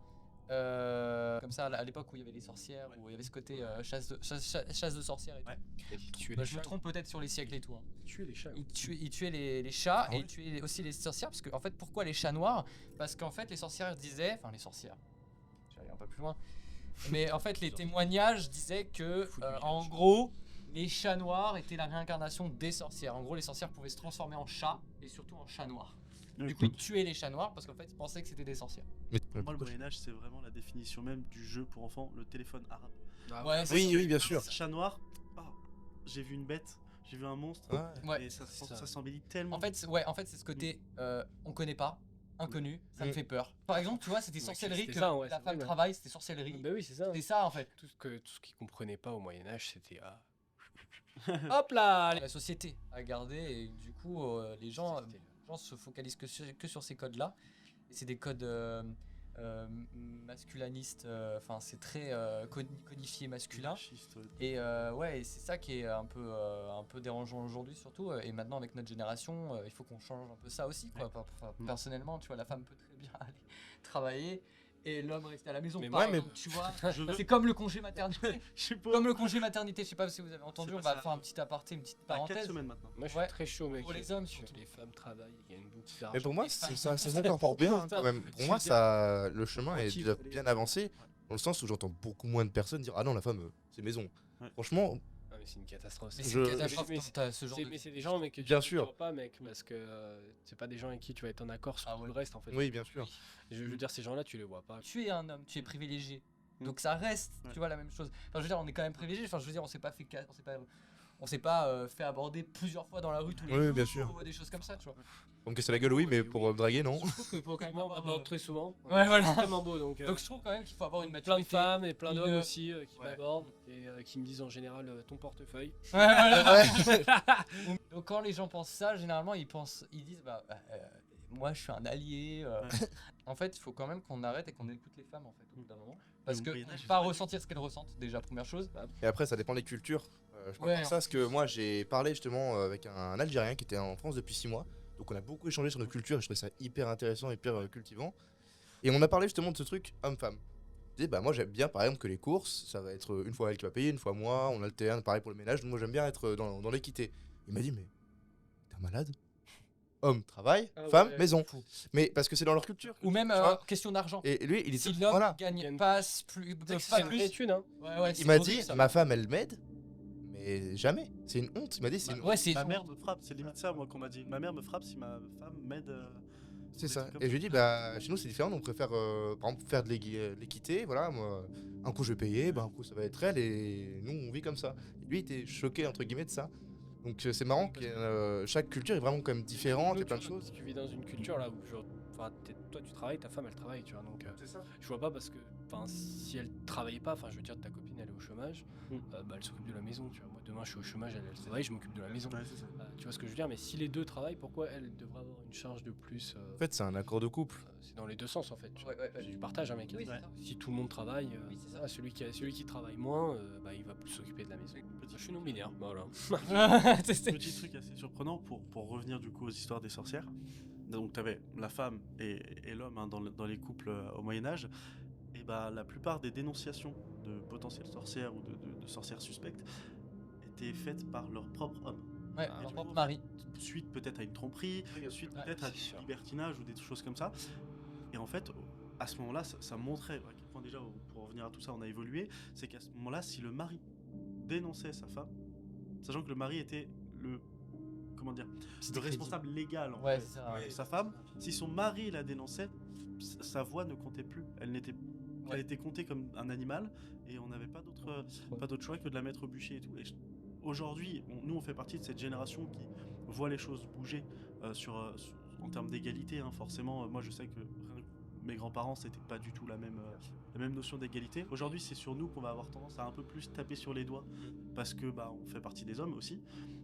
comme ça à l'époque où il y avait les sorcières, où il y avait ce côté chasse de sorcières et tout. Ouais. Tuer Bah, les je me chats. trompe peut-être sur les siècles et tout. Hein. Tuer les chats. Ils tuaient les chats Ah et ouais. ils tuaient aussi les sorcières parce que en fait pourquoi les chats noirs? Parce qu'en fait les sorcières disaient, enfin les sorcières, je vais aller un peu plus loin, mais en fait les témoignages disaient que Fou du en village. gros les chats noirs étaient la réincarnation des sorcières. En gros les sorcières pouvaient se transformer en chats et surtout en chats noirs. Du coup ils tuaient les chats noirs parce qu'en fait ils pensaient que c'était des sorcières. Mais Pour moi, le Moyen-Âge, c'est vraiment la définition même du jeu pour enfants, le téléphone arabe. Ouais, c'est Oui, ça. oui, bien sûr. Chat noir, ah, j'ai vu une bête, j'ai vu un monstre. Ouais. Ouais. Et ça, c'est ça. ça s'embellit tellement. En fait, c'est ce côté on connaît pas, inconnu, ça me Mm. fait peur. Par exemple, tu vois, c'était Ouais, sorcellerie c'était que ça, ouais, la c'est femme vrai, ouais. travaille, c'était sorcellerie. Bah oui, c'est ça. C'est ça en fait. Tout ce qu'ils comprenaient pas au Moyen-Âge, c'était. Hop là allez. La société a gardé et du coup les gens se focalisent que sur ces codes-là. Et c'est des codes masculanistes, enfin c'est très codifié masculin. Machiste, ouais. Et ouais, et c'est ça qui est un peu dérangeant aujourd'hui surtout. Et maintenant avec notre génération, il faut qu'on change un peu ça aussi. Quoi. Enfin, personnellement, tu vois, la femme peut très bien aller travailler et l'homme rester à la maison. Mais Pareil, ouais, mais- donc, tu vois, Je veux- c'est comme le congé maternité. Je sais pas. Comme le congé maternité, je sais pas si vous avez entendu, C'est on pas va ça. faire un petit aparté, une petite À 4 parenthèse. semaines maintenant. Moi je suis Ouais. très chaud, mec. Pour les hommes, Que surtout. les femmes travaillent, ils gagnent beaucoup d'argent. Mais pour moi, les c'est femmes. ça encore bien hein, quand même. Tu Pour moi, veux dire- ça, le chemin est Motive déjà les- bien avancé, dans le sens où j'entends beaucoup moins de personnes dire ah non la femme c'est maison. Ouais. Franchement, Ah, mais c'est une catastrophe. Mais c'est- c'est Je- une catastrophe mais quand t'as ce genre de. mais c'est des gens mais que tu Bien ne sûr. vois pas mec parce que c'est pas des gens avec qui tu vas être en accord sur Ah tout ouais. le reste en fait. oui bien sûr. Je veux dire ces gens-là tu les vois pas. Tu es un homme, tu es privilégié. Mm. Donc ça reste, Ouais. tu vois, la même chose. Enfin, je veux dire, on est quand même privilégié. Enfin, je veux dire, on s'est pas fait aborder plusieurs fois dans la rue tous les Oui, jours bien sûr. ou des choses comme ça, tu vois. Pour me casser la gueule oui, mais pour draguer non. Je trouve qu'il faut quand même Moi, on avoir, m'aborde très souvent. Ouais, voilà. C'est extrêmement beau donc. Donc je trouve quand même qu'il faut avoir une plein maturité. de femmes et plein d'hommes une- aussi qui Ouais. m'abordent et qui me disent en général ton portefeuille. Ouais, voilà. Donc quand les gens pensent ça, généralement ils disent moi je suis un allié. En fait, il faut quand même qu'on arrête et qu'on écoute les femmes en fait au bout d'un moment. Parce Le que Moyen-Âge, pas ressentir ce qu'elles ressentent, déjà, première chose. Et après, ça dépend des cultures. Je parle Ouais, de ça parce que moi, j'ai parlé justement avec un Algérien qui était en France depuis 6 mois. Donc, on a beaucoup échangé sur nos cultures et je trouvais ça hyper intéressant, hyper cultivant. Et on a parlé justement de ce truc homme-femme. Je dis, bah, moi, j'aime bien par exemple que les courses, ça va être une fois elle qui va payer, une fois moi, on alterne, pareil pour le ménage. Donc, moi, j'aime bien être dans l'équité. Il m'a dit, mais t'es un malade? Homme, travail, Ah femme, ouais. maison. Mais parce que c'est dans leur culture. Ou même Tu vois. question d'argent. Et lui, il Si était. l'homme Voilà. gagne pas plus, C'est une plus. étude, hein. Ouais, Il c'est m'a horrible, dit, ça. ma femme, elle m'aide, mais jamais. C'est une honte. Il m'a dit, c'est une honte. Ouais, c'est Ma mère me frappe, c'est limite ça moi qu'on m'a dit. Ma mère me frappe si ma femme m'aide. C'est des ça. trucs comme Et je lui ai dit, bah, chez nous, c'est différent. On préfère, par exemple, faire de l'équité. Voilà, moi, un coup, je vais payer, bah, un coup, ça va être elle. Et nous, on vit comme ça. Et lui, il était choqué, entre guillemets, de ça. Donc, c'est marrant que chaque culture est vraiment quand même différente. Il y a plein de choses. Tu vis dans une culture là où toi tu travailles, ta femme elle travaille, tu vois. Donc C'est ça. je vois pas parce que si elle travaillait pas, enfin je veux dire ta copine elle est au chômage, bah elle s'occupe de la maison, tu vois. Moi demain je suis au chômage, elle travaille, je m'occupe de la maison. Ouais, c'est ça. Tu vois ce que je veux dire, mais si les deux travaillent, pourquoi elle devrait avoir une charge de plus En fait, c'est un accord de couple. C'est dans les deux sens en fait. Tu vois. Ouais. C'est du partage, hein, mec. Oui, c'est Ouais. ça. Si tout le monde travaille, Oui, c'est ça. voilà, celui qui travaille moins, bah, il va plus s'occuper de la maison. Je suis non binaire, voilà. Petit truc assez surprenant pour revenir du coup aux histoires des sorcières. Donc tu avais la femme et l'homme hein, dans les couples au Moyen-Âge. Et bah la plupart des dénonciations de potentielles sorcières ou de sorcières suspectes étaient faites par leur propre homme. Ouais, Ah, leur tu propre vois. mari. Suite peut-être à une tromperie, suite Ouais, peut-être à c'est du sûr. libertinage ou des choses comme ça. Et en fait, à ce moment-là, ça montrait à quel point déjà, pour revenir à tout ça, on a évolué. C'est qu'à ce moment-là, si le mari dénonçait sa femme, sachant que le mari était le responsable légal en Ouais, fait, c'est ça. de sa femme, si son mari la dénonçait, sa voix ne comptait plus. Elle était comptée comme un animal et on n'avait pas d'autre choix que de la mettre au bûcher et tout. Et aujourd'hui, nous on fait partie de cette génération qui voit les choses bouger en termes d'égalité. Hein. Forcément, moi je sais que mes grands-parents c'était pas du tout la même notion d'égalité. Aujourd'hui, c'est sur nous qu'on va avoir tendance à un peu plus taper sur les doigts parce que bah on fait partie des hommes aussi,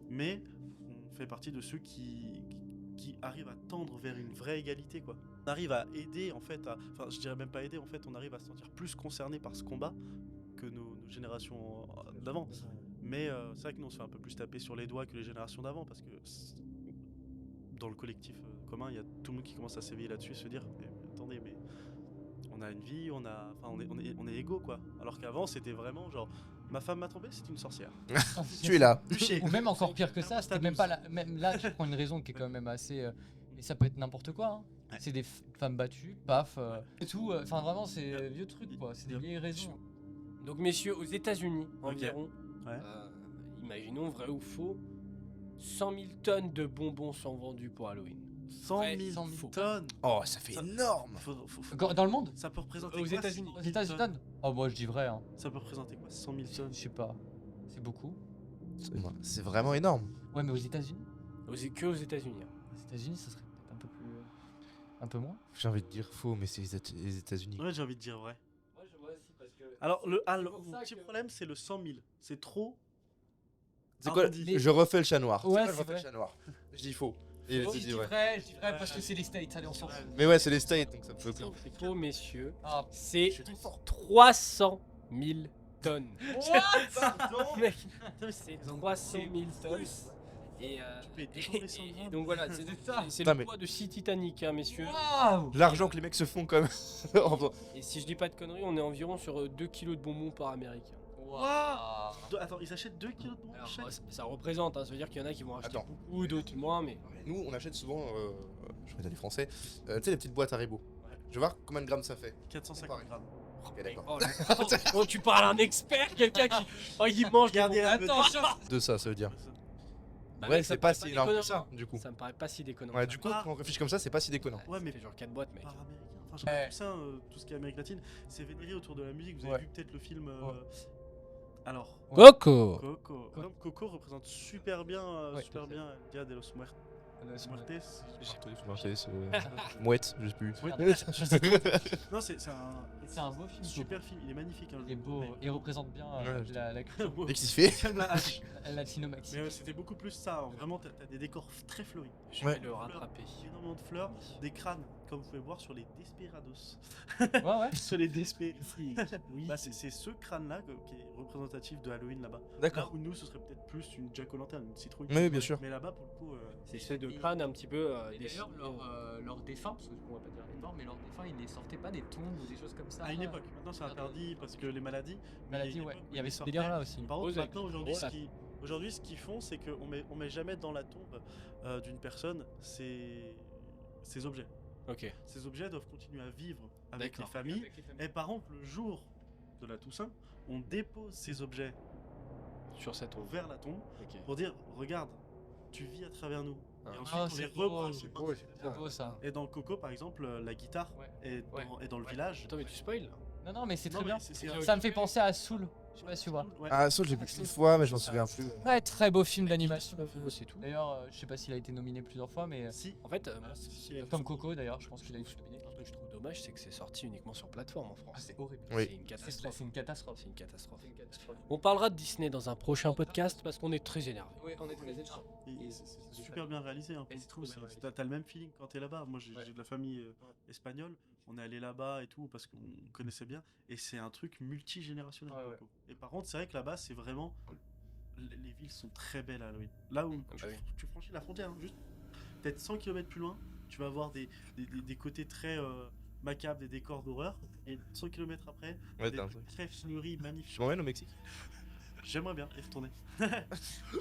mais on fait partie de ceux qui arrivent à tendre vers une vraie égalité quoi. On arrive à aider en fait, enfin je dirais même pas aider en fait, on arrive à se sentir plus concerné par ce combat que nos générations d'avant. Mais c'est vrai que nous on se fait un peu plus taper sur les doigts que les générations d'avant parce que dans le collectif commun, il y a tout le monde qui commence à s'éveiller là-dessus et se dire mais, attendez mais on a une vie, on est égaux quoi. Alors qu'avant c'était vraiment genre ma femme m'a trompé, c'est une sorcière. Tu es là. Ou même encore pire que ça, c'était même pas même là tu prends une raison qui est quand même assez et ça peut être n'importe quoi hein. Ouais. C'est des femmes battues, paf et tout, enfin vraiment c'est vieux trucs quoi, c'est des vieilles raisons. Donc messieurs, aux États-Unis environ, Ouais. imaginons vrai ou faux, 100 000 tonnes de bonbons sont vendus pour Halloween. 100 Ouais, 000 100 000 tonnes. Oh, ça fait Ça- énorme. Dans le monde? Ça peut représenter Aux quoi, États-Unis. 100 Aux 000 États-Unis? tonnes Oh moi je dis vrai hein. Ça peut représenter quoi 100 000 tonnes. Je sais pas. C'est beaucoup. C'est vraiment énorme. Ouais mais aux États-Unis? Que aux États-Unis. hein. Aux États-Unis ça serait peut-être un peu plus un peu moins. J'ai envie de dire faux, mais c'est les États-Unis. Ouais, j'ai envie de dire vrai. Moi je vois aussi parce que. Alors pour mon ça petit que- problème c'est le 100 000. C'est trop. C'est quoi arrondi. Je refais le chat noir. Ouais, C'est quoi, je c'est refais le vrai. chat noir. Je dis faux. Et Oh, tu je dis dis vrai. vrai, je dis vrai parce que c'est les States, allez on s'en fout. Mais ouais, c'est les States, donc ça peut. C'est faux, messieurs. Ah, C'est Je suis trop fort. 300 000 tonnes. Pardon. Mec, c'est 300 000 tonnes. Et, peux descendre les 120. et donc voilà, c'est Putain, le mais- poids de 6 Titanic, hein, messieurs. Waouh! L'argent que les mecs se font quand même. En faisant- Et si je dis pas de conneries, on est environ sur 2 kilos de bonbons par américain. Waouh! Attends, ils achètent 2 kilos de bonbons Alors, chaque. ça représente, hein, ça veut dire qu'il y en a qui vont acheter Attends. beaucoup, d'autres moins, mais. Nous, on achète souvent, je vais dire les Français, tu sais, les petites boîtes Haribo. Je vais voir combien de grammes ça fait. 450 grammes. Ok, d'accord. Oh, là. Oh, tu parles à un expert, quelqu'un qui. Oh, il mange des Gardez la bonbons. Attention! De ça veut dire. Bah, Ouais, mec, ça c'est me pas paraît si énorme que déconnant. ça, du coup. Ça me paraît pas si déconnant. Ouais, du coup, quand on réfléchit comme ça, c'est pas si déconnant. Ouais, mais Ça fait genre 4 boîtes, mec. par américain. Enfin, j'ai l'impression que ça, tout ce qui est Amérique latine, c'est vénéré autour de la musique. Vous avez Ouais. vu peut-être le film. Ouais. Alors, Coco! Coco. Comme Coco représente super bien, Ouais, super tout à fait. bien Dia de los Muertos. Mouette, je sais plus. Non, c'est un C'est un beau film. super film. Il est magnifique. Hein, Il est beau, il représente bien Ouais, la culture Et qui se fait Calme la hache. latino-mexicaine. Mais c'était beaucoup plus ça. Hein. Vraiment, t'as des décors très fleuris. Je Ouais. vais le rattraper. Énormément de fleurs, des crânes. comme vous pouvez voir sur les Desperados. Ouais. Sur les Desperados. Oui. Bah, c'est ce crâne-là qui est représentatif de Halloween là-bas. Là D'accord. où nous, ce serait peut-être plus une Jack-o'-lantern, une citrouille. Oui, bien sûr. Mais là-bas, pour le coup, C'est ceux de crâne un petit peu. Et d'ailleurs, leurs défunts, parce qu'on va pas dire les morts, mais leurs défunts, ils les sortaient pas des tombes ou des choses comme ça. à une époque. Maintenant, c'est interdit parce que les maladies. mais Maladie, il y a une ouais. époque où Il y avait ils ce sortaient. délire là aussi. Par contre, Rose avec maintenant, une aujourd'hui, ce qu'ils font, c'est qu'on met jamais dans la tombe d'une personne ces objets. Ok. Ces objets doivent continuer à vivre avec les D'accord. familles. Et par contre, le jour de la Toussaint, on dépose ces objets Sur cette tombe. vers la tombe Ok. pour dire regarde, tu vis à travers nous. Ah. Et ensuite, Ah, on c'est les beau, rebranche. C'est beau ça. Et dans Coco, par exemple, la guitare Ouais. est dans le village. Attends, mais tu spoil là. Non, mais c'est Non, très mais bien. c'est- Ça me fait penser à Soul. Je sais pas si tu vois. Ouais. Ah, Soul, j'ai vu une fois, mais je m'en souviens plus. Très beau film d'animation. C'est tout. D'ailleurs, je sais pas s'il a été nominé plusieurs fois, mais Si, En fait, comme Coco d'ailleurs, je pense qu'il a été nominé. un truc que je trouve dommage, c'est que c'est sorti uniquement sur plateforme en France. Ah, c'est horrible. Oui. C'est une catastrophe. C'est une catastrophe. C'est une catastrophe. On parlera de Disney dans un prochain podcast parce qu'on est très énervé. Oui, on est très énervés. c'est super bien réalisé. Hein, pour Et le c'est coup, trop bien réalisé. t'as le même feeling quand t'es là-bas. Moi, j'ai Ouais. de la famille espagnole. On est allé là-bas et tout parce qu'on connaissait bien. Et c'est un truc multigénérationnel. Ouais, pour le ouais. coup. Et par contre, c'est vrai que là-bas, c'est vraiment. Les villes sont très belles à Halloween. Là où Ah bah oui. tu franchis la frontière, hein, juste peut-être 100 km plus loin, tu vas avoir des côtés très macabres, des décors d'horreur. Et 100 km après, Ouais, des t'as un trucs très fleuris, magnifiques. Je m'emmène au Mexique. J'aimerais bien y retourner.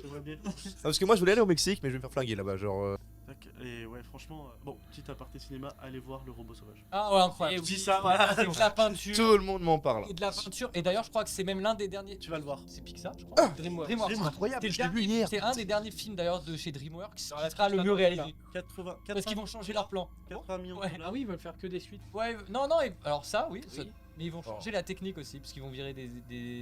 J'aimerais bien. Ah, parce que moi, je voulais aller au Mexique, mais je vais me faire flinguer là-bas. Genre, Tac, et ouais, franchement, bon, petit aparté cinéma, allez voir Le Robot Sauvage. Ah ouais, incroyable. Et Je dis oui, ça, voilà. C'est de la peinture. tout le monde m'en parle. Et de la peinture. Et d'ailleurs, je crois que c'est même l'un des derniers. Tu vas le voir. C'est Pixar, je crois. DreamWorks. DreamWorks. Incroyable, C'est je l'ai vu hier. C'est un des derniers films d'ailleurs de chez DreamWorks qui la sera le mieux réalisé. 80 Parce qu'ils vont changer leur plan. 80 millions. Ouais. de dollars. Ah oui, ils veulent faire que des suites. Ouais, non, alors ça, oui. Oui. Mais ils vont changer la technique aussi, parce qu'ils vont virer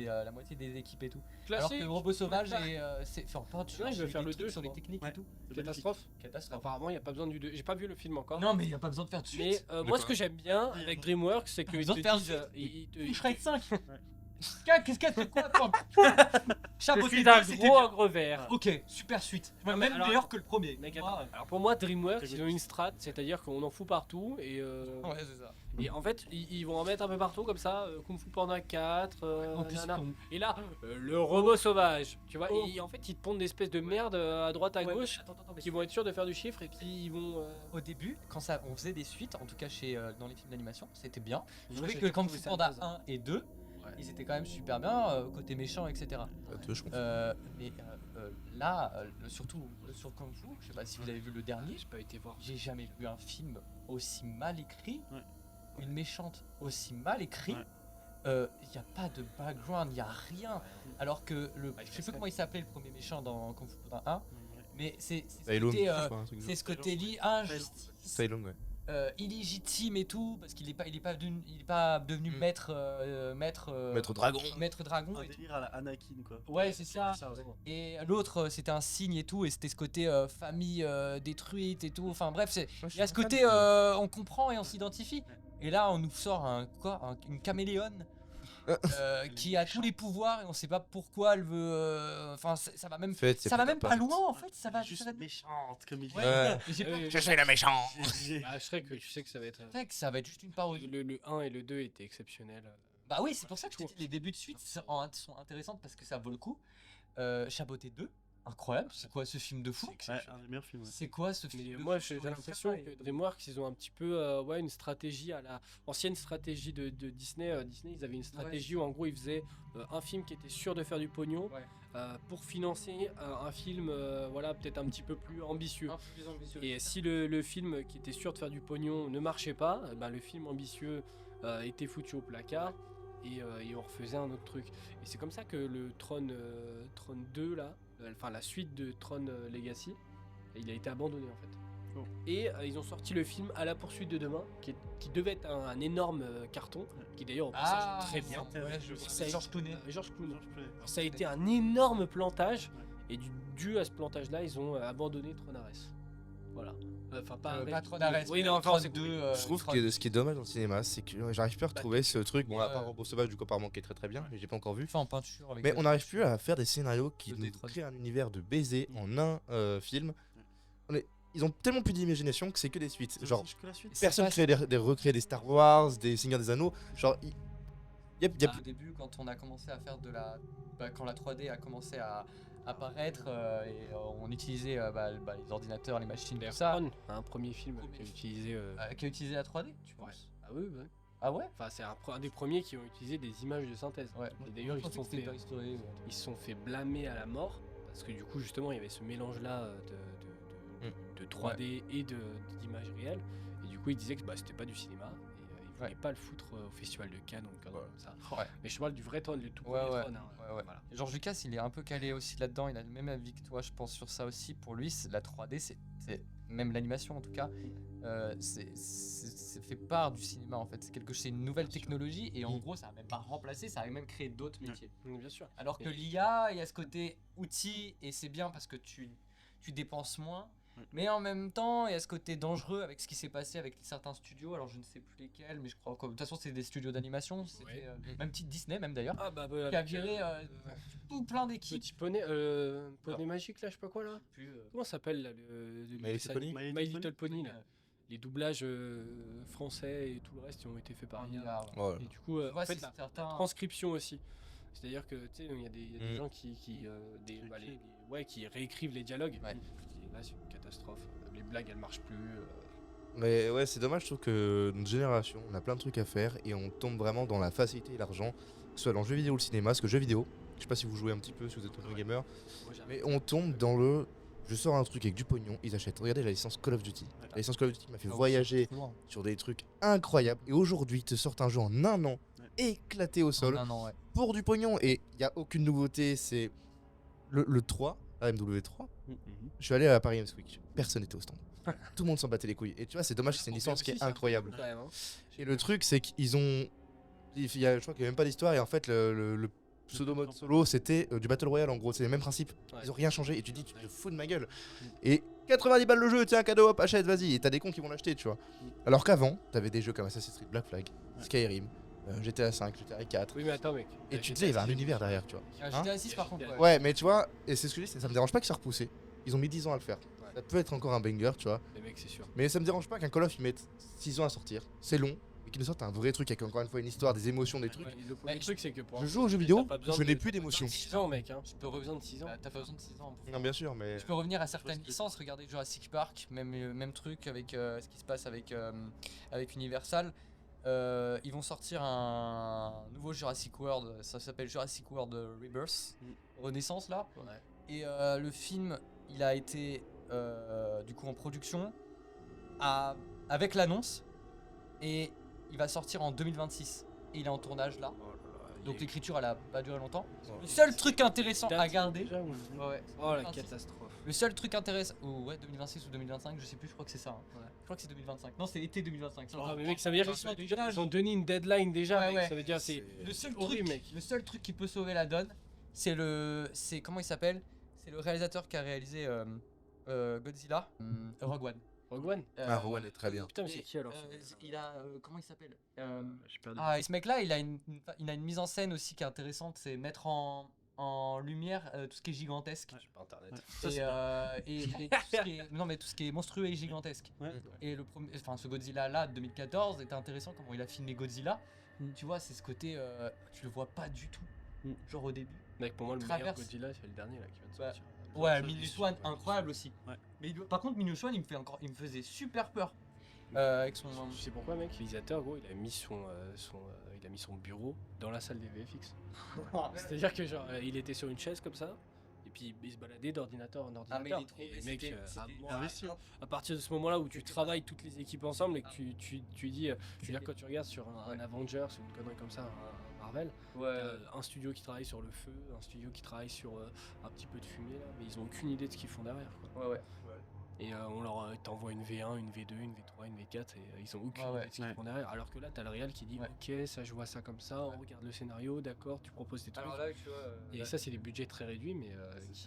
la moitié des équipes et tout. Alors que Classique. le robot sauvage c'est fait en peinture. Ouais, ils veulent j'ai faire des le trucs 2, sur je les crois. techniques Ouais. et tout. Catastrophe. Catastrophe. Apparemment, il n'y a pas besoin du 2. J'ai pas vu le film encore. Non, mais il n'y a pas besoin de faire de suite. Mais moi, ce que j'aime bien avec DreamWorks, c'est qu'ils besoin te de faire disent. Je serais 5. Qu'est-ce qu'elle fait quoi toi Chapeau C'est un gros ogre vert. Ok, super suite. Ouais, Même alors- meilleur que le premier. Mec, Moi, attends. Alors pour moi, DreamWorks, ils ont une strat, c'est-à-dire qu'on en fout partout Ouais, c'est ça. et en fait, ils vont en mettre un peu partout comme ça. Kung Fu Panda 4. En plus, nanana. on- Et là, le robot sauvage, tu vois, Oh. et en fait, ils te pondent des espèces de merde à droite, à Ouais, gauche, attends, mais qui vont être sûrs de faire du chiffre et puis ils vont. au début, quand on faisait des suites, en tout cas dans les films d'animation, c'était bien. Je Moi, trouvais j'ai que quand trouvé Fu ça Panda naze. 1 et 2, ils étaient quand même super bien, côté méchant, etc. Je comprends. Mais là, surtout sur Kung Fu, je sais pas si vous avez vu le dernier, J'ai pas été voir. j'ai jamais vu un film aussi mal écrit, Ouais. une méchante aussi mal écrit. Ouais. Il n'y a pas de background, il n'y a rien. Alors que je sais plus comment il s'appelait le premier méchant dans Kung Fu Panda 1, mais c'est ce Tai Lung, côté, je crois, un truc du c'est genre. ce côté injustice, Tai Lung, ouais. illégitime et tout, parce qu'il est pas devenu maître Dragon. maître dragon Un et tout. délire à la Anakin, quoi. Ouais, c'est ça. vraiment. Et l'autre, c'était un signe et tout, et c'était ce côté famille détruite et tout. Enfin bref, il y a ce côté on comprend et on s'identifie. Et là, on nous sort une caméléone qui a tous les pouvoirs et on sait pas pourquoi elle veut. Enfin, ça va même, ça va même pas loin en fait. Ça va juste ça va- méchante, comme il dit. Ouais. Mais j'ai Ouais. Je suis la méchante. Ah, je serais que tu sais que ça va être. peur que ça va être juste une parodie. Le 1 et le 2 étaient exceptionnels. Bah oui, c'est pour ça que je te dis, les débuts de suite sont intéressantes parce que ça vaut le coup. Chaboté 2, incroyable. C'est quoi ce film de fou? Ouais, un des meilleurs films. Ouais. C'est quoi ce film Mais de moi, fou? j'ai l'impression que DreamWorks, ils ont un petit peu une stratégie à la ancienne stratégie de Disney. Disney, ils avaient une stratégie où en gros, ils faisaient un film qui était sûr de faire du pognon Ouais. pour financer un film voilà, peut-être un petit peu plus ambitieux. Un peu plus ambitieux. Et si le film qui était sûr de faire du pognon ne marchait pas, le film ambitieux était foutu au placard. Et on refaisait un autre truc. Et c'est comme ça que le Tron 2 là, enfin la suite de Tron Legacy, il a été abandonné en fait. Oh. Et ils ont sorti le film À la poursuite de demain, qui devait être un énorme carton, qui d'ailleurs au passage est très bien. Ouais, je Ça a- Georges Clooney. Georges Clooney. George Clooney. Ça a été un énorme plantage, et dû à ce plantage-là, ils ont abandonné Tron Ares. Voilà. Enfin, Pas trop d'arrêt. Oui, non, enfin, c'est Je trouve que ce qui est dommage dans le cinéma, c'est que j'arrive plus à retrouver ce truc. Bon, à part Robot Sauvage, du coup, apparemment, qui est très très bien, mais j'ai pas encore vu. fait en peinture. Avec Mais on n'arrive plus à faire des scénarios qui Le nous Détroit. créent un univers de baiser en un film. ils ont tellement plus d'imagination que c'est que des suites. C'est Genre, aussi que la suite. personne ne fait recréer des Star Wars, des Seigneurs des Anneaux. Genre, y a Au début, quand on a commencé à faire de la. Quand la 3D a commencé à apparaître on utilisait les ordinateurs, les machines, tout ça. Tron, un premier film qui a utilisé. Qui a utilisé la 3D, tu penses? Ah oui, ouais. Ah ouais? Enfin, c'est un des premiers qui ont utilisé des images de synthèse. Ouais. Et d'ailleurs, Je pensais que c'était Toy Story, ouais. ils se sont fait blâmer à la mort parce que du coup, justement, il y avait ce mélange-là de 3D et d'images réelles. Et du coup, ils disaient que c'était pas du cinéma. Et ils voulaient pas le foutre au festival de Cannes ou comme ça. Ouais. Mais je parle du vrai Tron, le tout Ouais, premier ouais. Tron. Hein. Ouais. Voilà. George Lucas, il est un peu calé aussi là-dedans. Il a le même avis que toi, je pense, sur ça aussi. Pour lui, la 3D, c'est même l'animation en tout cas, c'est fait part du cinéma en fait. C'est une nouvelle technologie et en gros, ça a même pas remplacé, ça a même créé d'autres métiers. Bien sûr. Alors que l'IA, il y a ce côté outil et c'est bien parce que tu dépenses moins. Mais en même temps, il y a ce côté dangereux avec ce qui s'est passé avec certains studios. Alors je ne sais plus lesquels, mais je crois que de toute façon c'est des studios d'animation. C'était même petite Disney même d'ailleurs. Ah bah qui a viré tout plein d'équipes. Petit poney, poney magique là, je sais pas quoi là. Comment ça s'appelle là My Little Pony. My Little Pony là. Les doublages français et tout le reste qui ont été faits par IA. Ouais. Et du coup, en fait, la certains... transcription aussi. C'est-à-dire que tu sais, il y a des gens qui réécrivent les dialogues. Ouais. Et là, c'est une catastrophe. Les blagues, elles marchent plus. Mais ouais, c'est dommage, je trouve que notre génération, on a plein de trucs à faire et on tombe vraiment dans la facilité et l'argent, que ce soit dans le jeu vidéo ou le cinéma, parce que jeu vidéo, je sais pas si vous jouez un petit peu, si vous êtes un gamer, mais on tombe dans le... Je sors un truc avec du pognon, ils achètent. Regardez la licence Call of Duty. La licence Call of Duty m'a fait voyager sur des trucs incroyables. Et aujourd'hui, ils te sortent un jeu en un an, éclaté au sol, pour du pognon. Et il n'y a aucune nouveauté, c'est le 3, AMW 3. Je suis allé à la Paris Games Week, personne n'était au stand. Tout le monde s'en battait les couilles. Et tu vois, c'est dommage que c'est une licence qui est incroyable. Et le truc, c'est qu'ils ont... je crois qu'il n'y a même pas d'histoire. Et en fait, le pseudo mode solo, c'était du Battle Royale en gros, c'est les mêmes principes. Ils ont rien changé et tu te dis, tu te fous de ma gueule. Et 90 balles le jeu, tiens, cadeau, hop, achète, vas-y. Et t'as des cons qui vont l'acheter, tu vois. Alors qu'avant, t'avais des jeux comme Assassin's Creed Black Flag, Skyrim, GTA 5, GTA 4. Oui, mais attends, mec. Et tu te disais, il y avait un univers derrière, tu vois. GTA 6 par contre. Ouais, mais tu vois, et c'est ce que je dis, ça me dérange pas qu'ils soient repoussés. Ils ont mis 10 ans à le faire. Ça peut être encore un banger, tu vois. Les mecs, c'est sûr. Mais ça me dérange pas qu'un Call of ils mettent 6 ans à sortir. C'est long. Et qu'ils nous sortent un vrai truc avec encore une fois une histoire, des émotions, des trucs. Le truc, c'est que pour Je joue aux jeux vidéo, je n'ai plus d'émotions. 6 ans, mec. Hein. Je peux revenir de 6 ans. T'as pas besoin de 6 ans. Non, bien sûr, mais. Je peux revenir à certaines licences. Regardez Jurassic Park, même truc avec ce qui se passe avec Universal. Ils vont sortir un nouveau Jurassic World. Ça s'appelle Jurassic World Rebirth, Renaissance là. Et le film, il a été du coup en production avec l'annonce et il va sortir en 2026 et il est en tournage là. Donc l'écriture elle a pas duré longtemps. Le seul truc intéressant à garder. Oh la catastrophe. Le seul truc intéressant. 2026 ou 2025, je sais plus, je crois que c'est ça. Je crois que c'est 2025. Non, c'est été 2025. Mais mec, ça veut dire qu'ils ont donné une deadline déjà. Ça veut dire c'est le seul truc, mec. Le seul truc qui peut sauver la donne, c'est comment il s'appelle? C'est le réalisateur qui a réalisé Godzilla, Rogue One. Rogue One Rogue One est très bien. Putain, mais c'est qui alors? Il a comment il s'appelle? Et ce mec-là, il a une mise en scène aussi qui est intéressante, c'est mettre en lumière tout ce qui est gigantesque. J'ai pas internet. Tout ce qui est monstrueux et gigantesque. Et ce Godzilla là de 2014 était intéressant comment il a filmé Godzilla. Tu vois, c'est ce côté tu le vois pas du tout. Genre au début. Mec, pour moi le meilleur Godzilla c'est le dernier là qui vient de sortir. Ouais, Minus One, incroyable aussi. Mais par contre, Minus One, il me faisait super peur. Avec son. Je sais pourquoi, mec. Le réalisateur, gros, il a mis son bureau dans la salle des VFX. C'est-à-dire que genre, il était sur une chaise comme ça. Et puis il se baladait d'ordinateur en ordinateur. Et mec, à partir de ce moment-là où tu travailles toutes les équipes ensemble et que tu dis, je veux dire quand tu regardes sur un Avengers ou une connerie comme ça, un Marvel, un studio qui travaille sur le feu, un studio qui travaille sur un petit peu de fumée là, mais ils ont aucune idée de ce qu'ils font derrière. Quoi. Et on leur t'envoie une V1, une V2, une V3, une V4 et ils ont aucune idée de ce qu'ils font derrière. Alors que là t'as le réal qui dit ok, ça je vois ça comme ça, on regarde le scénario, d'accord, tu proposes des trucs. Alors là, tu vois, et ça c'est des budgets très réduits mais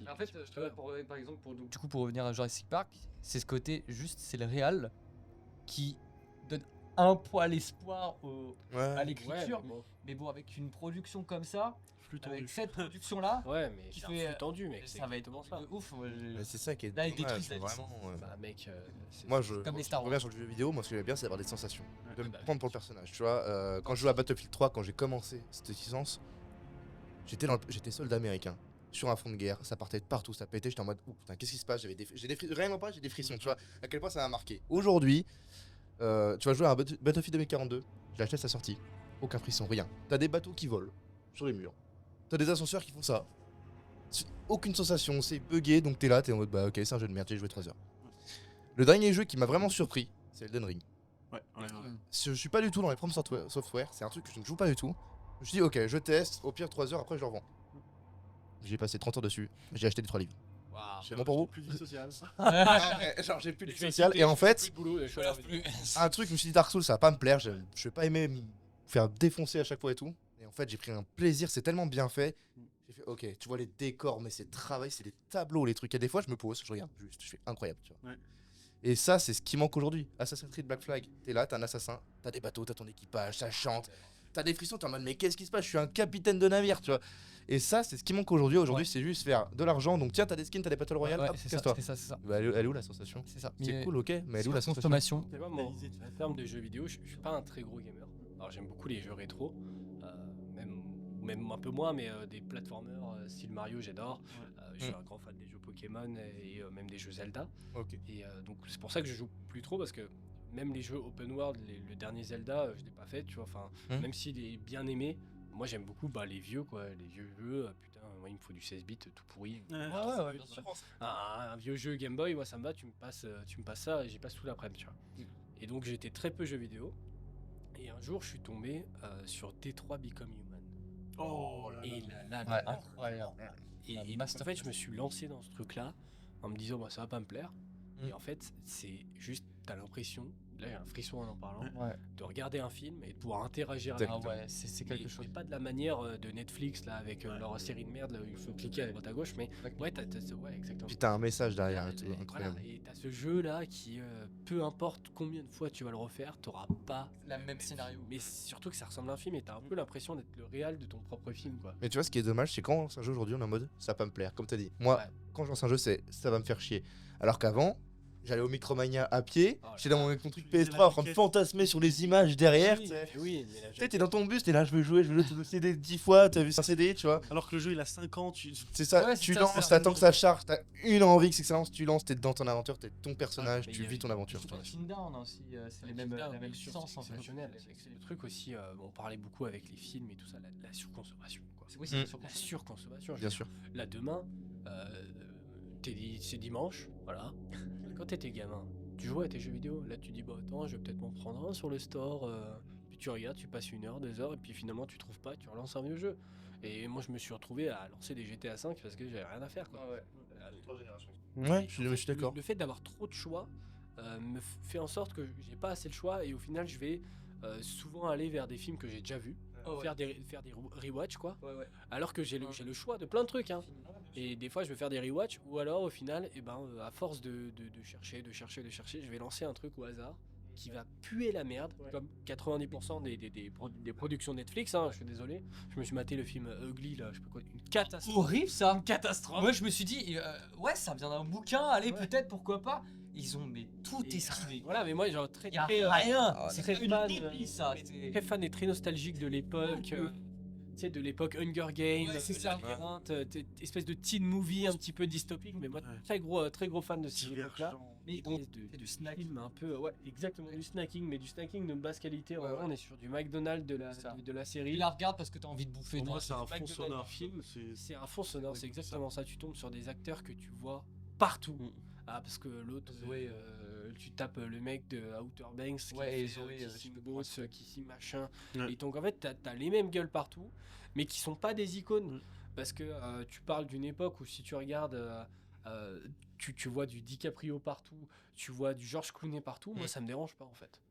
en fait, par exemple pour revenir à Jurassic Park, c'est ce côté juste, c'est le réal qui donne un poil espoir à Ouais. l'écriture. Ouais, bon. Mais bon, avec une production comme ça, Flux tendu. avec cette production-là, Ouais, mais Qui c'est fait, un flux tendu, mec. C'est ça va être exactement ça. de ouf. Moi, Mais c'est ça qui est Là, il dommage, détruit la licence. vraiment. Bah, mec, Moi, je comme les je Star Wars. reviens sur le jeu vidéo. Moi, ce que j'aime bien, c'est d'avoir des sensations, de me bah oui. prendre pour le personnage. Tu vois, quand je jouais à Battlefield 3, quand j'ai commencé cette licence, j'étais soldat américain sur un front de guerre. Ça partait de partout, ça pétait. J'étais en mode, ouh, putain, qu'est-ce qui se passe? Rien pas, j'ai des frissons. Tu vois, à quel point ça m'a marqué. Aujourd'hui, tu vas jouer à un Battlefield 2042. Je l'ai acheté à sa sortie. Aucun frisson, rien. T'as des bateaux qui volent sur les murs. T'as des ascenseurs qui font ça. Aucune sensation, c'est buggé, donc t'es là, t'es en mode bah ok, c'est un jeu de merde, j'ai joué 3 heures. Le dernier jeu qui m'a vraiment surpris, c'est Elden Ring. Ouais. Je suis pas du tout dans les From Software, c'est un truc que je ne joue pas du tout. Je me suis dit ok, je teste, au pire 3 heures, après je le revends. J'ai passé 30 heures dessus, j'ai acheté les 3 livres. Waouh. C'est bon pour vous? Plus de vie sociale. Genre j'ai plus de Je vais social, quitter, et en je fais fait, plus de boulot, je suis à la rue. un truc, je me suis dit Dark Souls ça va pas me plaire, je vais pas aimer me faire défoncer à chaque fois et tout. Et en fait j'ai pris un plaisir, c'est tellement bien fait. J'ai fait ok, tu vois les décors, mais c'est travail, c'est les tableaux, les trucs. Et des fois je me pose, je regarde juste, je fais incroyable, tu vois. Ouais. Et ça c'est ce qui manque aujourd'hui. Assassin's Creed Black Flag, t'es là, t'es un assassin, t'as des bateaux, t'as ton équipage, ça chante, t'as des frissons, t'es en mode mais qu'est-ce qui se passe? Je suis un capitaine de navire, tu vois. Et ça c'est ce qui manque aujourd'hui. Aujourd'hui Ouais. c'est juste faire de l'argent. Donc tiens, t'as des skins, t'as des Battle Royale, Ouais, hop, c'est ça, casse-toi. c'est ça. Bah, elle est où la sensation? C'est ça. C'est cool, ok, mais elle est où la sensation? Consommation. Tu vois, moi, en termes de jeux vidéo, je suis pas un très gros gamer. Alors j'aime beaucoup les jeux rétro, même un peu moins, mais des platformers style Mario, j'adore. Je suis un grand fan des jeux Pokémon et même des jeux Zelda. Ok. Et donc c'est pour ça que je joue plus trop parce que même les jeux open world, le dernier Zelda, je l'ai pas fait, tu vois. Enfin, même s'il est bien aimé, moi j'aime beaucoup les vieux, quoi, les vieux jeux. Putain, moi il me faut du 16 bits tout pourri. Ouais, bien sûr. Un vieux jeu Game Boy, moi ça me va, tu me passes ça et j'y passe tout l'après-midi, tu vois. Et donc j'étais très peu jeux vidéo. Et un jour je suis tombé sur Detroit Become Human. Oh là là. Et là, Ouais, incroyable. et en fait je me suis lancé dans ce truc-là en me disant bah ça va pas me plaire. Et en fait c'est juste, t'as l'impression, là j'ai un frisson en parlant, Ouais. de regarder un film et de pouvoir interagir Ah avec. ouais, c'est quelque chose. Mais pas de la manière de Netflix là avec leur série de merde là, où il faut cliquer à droite à gauche, mais ouais, ouais exactement. Puis t'as un message derrière, et tout, Voilà, incroyable. et t'as ce jeu là qui, peu importe combien de fois tu vas le refaire, t'auras pas La même scénario. mais surtout que ça ressemble à un film et t'as un peu l'impression d'être le réal de ton propre film, quoi. Mais tu vois, ce qui est dommage, c'est quand on lance un jeu aujourd'hui, on est en mode ça va pas me plaire. Comme t'as dit, moi, Ouais. quand je lance un jeu, c'est ça va me faire chier. Alors qu'avant, j'allais au Micromania à pied, Oh là j'étais dans mon truc Tu lisais PS3 la en train de piquette. fantasmer sur les images derrière. Oui, Tu sais. oui, mais là, Tu sais, t'es dans ton bus, t'es là, je veux jouer tout le CD 10 fois, t'as vu un CD, tu vois. Alors que le jeu il a 5 ans, C'est ça, Ouais, c'est tu ça, lances, c'est ça. t'attends que ça charge, t'as une envie que ça lance, tu lances, t'es dans ton aventure, t'es ton personnage, mais tu il y a- vis ton aventure. tu vois. Team Down aussi, c'est les mêmes, la même licence en fait. exceptionnel. C'est le truc aussi, on parlait beaucoup avec les films et tout ça, la surconsommation, quoi. Oui, c'est Mm. La surconsommation. Bien sûr. Là, demain, c'est dimanche, voilà. Quand t'étais gamin, tu jouais à tes jeux vidéo. Là, tu dis, bah attends, je vais peut-être m'en prendre un sur le store. Puis tu regardes, tu passes 1 heure, 2 heures, et puis finalement, tu trouves pas, tu relances un vieux jeu. Et moi, je me suis retrouvé à lancer des GTA 5 parce que j'avais rien à faire, quoi. Ouais, je suis d'accord. Le fait d'avoir trop de choix me fait en sorte que j'ai pas assez de choix et au final, je vais souvent aller vers des films que j'ai déjà vus. Faire des rewatch, quoi. Alors que j'ai le choix de plein de trucs, hein. Et des fois je vais faire des rewatch ou alors au final à force de chercher, je vais lancer un truc au hasard qui va puer la merde, comme 90% des productions Netflix, hein, je suis désolé. Je me suis maté le film Ugly là, je sais pas quoi, une catastrophe. Horrible ça. Une catastrophe. Moi je me suis dit, ouais, ça vient d'un bouquin, allez, Ouais. peut-être, pourquoi pas. Ils ont mais tout Et, esquivé. voilà, mais moi genre très Y a très, rien. Ah, C'est très une fan, débile ça. très fan et très nostalgique de l'époque. Tu sais, de l'époque Hunger Games, Ouais, c'est ça. labyrinthe, espèce de teen movie un petit peu dystopique, mais moi Ouais. très gros fan de ces époques-là. Mais du snack. film un peu, ouais, exactement, du snacking, mais du snacking de basse qualité. Ouais, On est sur du McDonald's Ça. de la Tu série. la regardes parce que t'as envie de bouffer. Pour moi toi, c'est un McDonald's fond sonore. film, C'est- C'est un fond sonore, c'est Ouais, exactement ça. Tu tombes sur des acteurs que tu vois partout. Ah, parce que l'autre, Zoé, tu tapes le mec de Outer Banks qui Ouais, et fait, Zoé, qui je signe peux Boss, pas. qui signe machin. Ouais. Et donc en fait, t'as les mêmes gueules partout, mais qui sont pas des icônes. Mm. Parce que tu parles d'une époque où si tu regardes, tu vois du DiCaprio partout, tu vois du George Clooney partout. Moi, ça me dérange pas en fait.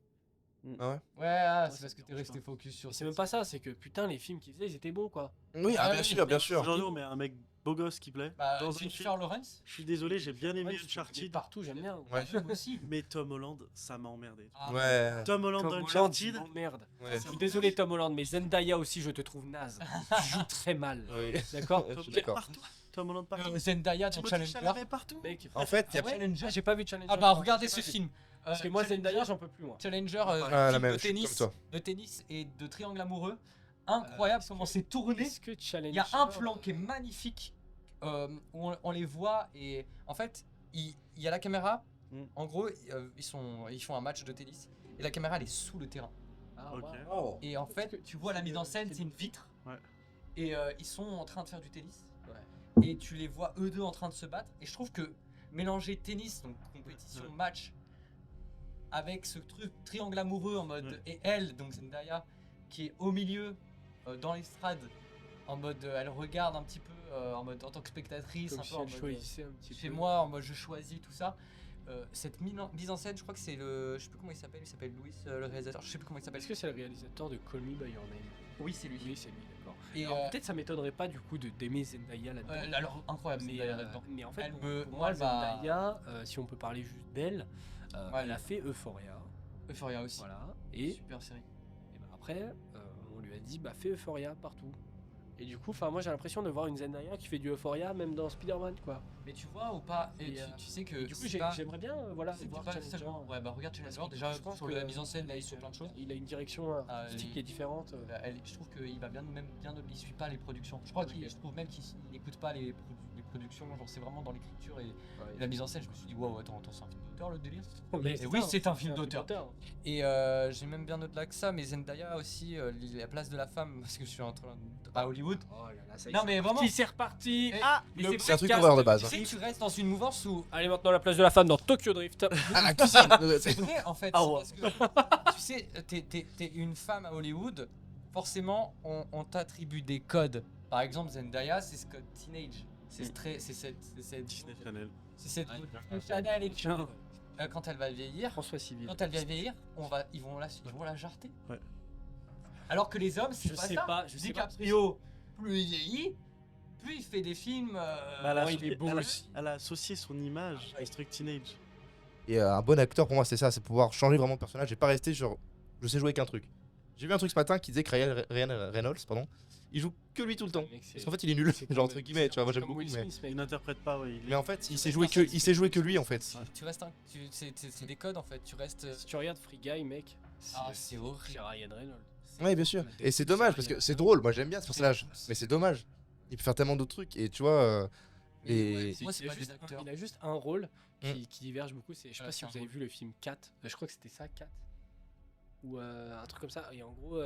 Ah ouais. Ouais, c'est parce que t'es resté focus sur. C'est même pas ça, c'est que putain, les films qu'ils faisaient, ils étaient bons quoi. Oui, Ah bien oui, sûr, bien sûr. Aujourd'hui, on met un mec beau gosse qui plaît. Bah, dans un Jennifer film. Lawrence. Je suis désolé, j'ai bien aimé Ouais, je Uncharted. partout, j'aime bien. Ouais. Moi aussi. Mais Tom Holland, ça m'a emmerdé. Ah, Ouais. Tom Holland Tom dans Holland, Uncharted. merde. Ouais. Je suis désolé Tom Holland, mais Zendaya aussi, je te trouve naze. Tu joues très mal. Oui. D'accord Je suis d'accord. Partout. Tom Holland partout. Zendaya dans Timothée Challenger. Chalamet partout. Mec, En fait, il y a Challenger. j'ai pas vu Challenger. Ah bah regardez ce film. Parce que moi Zendaya, j'en peux plus moi. Challenger, la film même, de je suis tennis, comme toi. de tennis et de triangle amoureux. Incroyable comment c'est tourné. Est-ce que Challenger Il y a un plan qui est magnifique où on les voit et en fait il y a la caméra. Mm. En gros, ils font un match de tennis et la caméra elle est sous le terrain. Ah, Ok. wow. Et en fait, tu vois la mise en scène, c'est une vitre. Ouais. Et ils sont en train de faire du tennis. Ouais. Et tu les vois eux deux en train de se battre. Et je trouve que mélanger tennis, donc compétition, Ouais. match, avec ce truc triangle amoureux en mode. Ouais. Et elle, donc Zendaya, qui est au milieu, dans l'estrade, en mode. Elle regarde un petit peu, en mode en tant que spectatrice, Comme un si peu en elle mode. choisissait un petit Chez peu. moi, en mode je choisis tout ça. Cette mise en scène, je crois que c'est le. Je sais plus comment il s'appelle Louis, le réalisateur, je sais plus comment il s'appelle. Est-ce que c'est le réalisateur de Call Me By Your Name? Oui, c'est lui. Oui, c'est lui, d'accord. Et Alors, peut-être ça m'étonnerait pas du coup d'aimer Zendaya là-dedans. alors, incroyable, mais, Zendaya là-dedans. mais en fait, Elle pour, me- pour moi, moi, elle m'a- Zendaya, si on peut parler juste d'elle, Ouais, elle a fait Euphoria. Euphoria aussi. Voilà. Et, Super série. et ben après, on lui a dit, bah fais Euphoria partout. Et du coup, moi j'ai l'impression de voir une Zendaya qui fait du Euphoria même dans Spider-Man quoi. Mais tu vois ou pas, et Et, tu sais que. Et du coup, c'est pas- j'aimerais bien voilà, c'est voir pas Challenger. seulement- Ouais, bah regarde Parce Challenger, que déjà je pense sur que la mise en scène, là, il sur plein de choses. Il a une direction artistique il- qui est différente. Je trouve qu'il va bien, il suit pas les productions. Je trouve même qu'il n'écoute pas les productions, genre c'est vraiment dans l'écriture et la mise en scène. Je me suis dit, waouh, attends, c'est un film d'auteur le délire. Mais Et oui, c'est un film d'auteur. d'auteur. Et j'ai même bien au-delà que ça, mais Zendaya aussi, la place de la femme, parce que je suis en train à Hollywood. Oh là là, ça y est, Non, mais vraiment. c'est reparti. Et- Ah, mais le C'est un truc podcast, d'horreur de base. Tu sais que tu restes dans une mouvance où. Allez maintenant la place de la femme dans Tokyo Drift. Ah, la cuisine. C'est vrai en fait, Ah c'est ouais. parce que tu sais, t'es une femme à Hollywood, forcément on t'attribue des codes. Par exemple, Zendaya, c'est ce code teenage. C'est cette Disney Channel. Chanel et tout. Quand elle va vieillir, François Civil. quand elle va vieillir, ils vont la jarter. Ouais. Alors que les hommes, c'est Je pas sais ça. pas, je sais pas. DiCaprio, plus il vieillit, plus il fait des films. Bah, il est beau aussi. Elle a associé son image à ce truc teenage. Et un bon acteur pour moi c'est ça, c'est pouvoir changer vraiment de personnage et pas rester genre je sais jouer qu'un truc. J'ai vu un truc ce matin qui disait que Ryan Reynolds, pardon, il joue que lui tout le temps. Mec, c'est- Parce qu'en fait il est nul, c'est genre comme- entre guillemets, tu vois, moi j'aime comme beaucoup Will mais... Smith, mec. Il n'interprète pas, ouais. Mais en fait il sait jouer que lui en fait. tu restes c'est des codes en fait. Tu restes. Si tu regardes Free Guy, mec, Ah, c'est horrible. c'est Ryan Reynolds. Ouais bien sûr. Et c'est dommage parce que c'est drôle, moi j'aime bien ce personnage, mais c'est dommage. Il peut faire tellement d'autres trucs et tu vois... Et Moi, c'est il, a pas des juste acteurs. il a juste un rôle qui diverge beaucoup. Je sais pas Ouais, si c'est vous un avez rôle. vu le film 4. Je crois que c'était ça, 4. Ou un truc comme ça. Et en gros,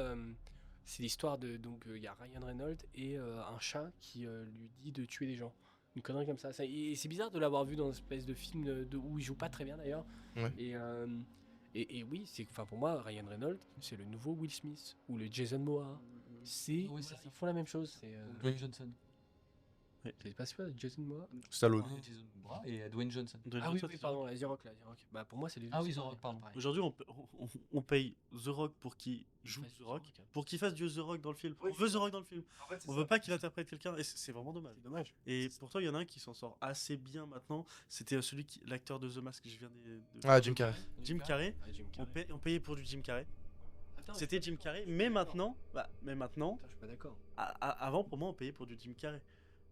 c'est l'histoire de. Donc, il y a Ryan Reynolds et un chat qui lui dit de tuer des gens. Une connerie comme ça. Et c'est bizarre de l'avoir vu dans une espèce de film où il joue pas très bien d'ailleurs. Ouais. Et oui, pour moi, Ryan Reynolds, c'est le nouveau Will Smith ou le Jason Momoa. C'est Oui, c'est ils font la même chose. Dwayne Johnson. C'est pas celui-là, Jason Momoa. Stallone. Jason Momoa et Dwayne Johnson. Dwayne Ah oui, Johnson, oui, pardon, la The Rock, là, The Rock. Bah pour moi, c'est les deux. Ah oui, c'est The Rock, pardon. pareil. Aujourd'hui, on paye The Rock pour qu'il joue fasse The du Rock, The Rock. pour qu'il fasse du The Rock dans le film. Oui. On veut The Rock dans le film. On veut pas qu'il interprète quelqu'un, et c'est vraiment dommage. C'est dommage. Et pourtant, il y en a un qui s'en sort assez bien maintenant. C'était l'acteur de The Mask que je viens de. Ah Jim Carrey. Jim Carrey. Ah, Jim Carrey. On payait pour du Jim Carrey. Attends, C'était je suis Jim pas Carrey, d'accord. mais maintenant, Putain, je suis pas d'accord. avant pour moi, on payait pour du Jim Carrey.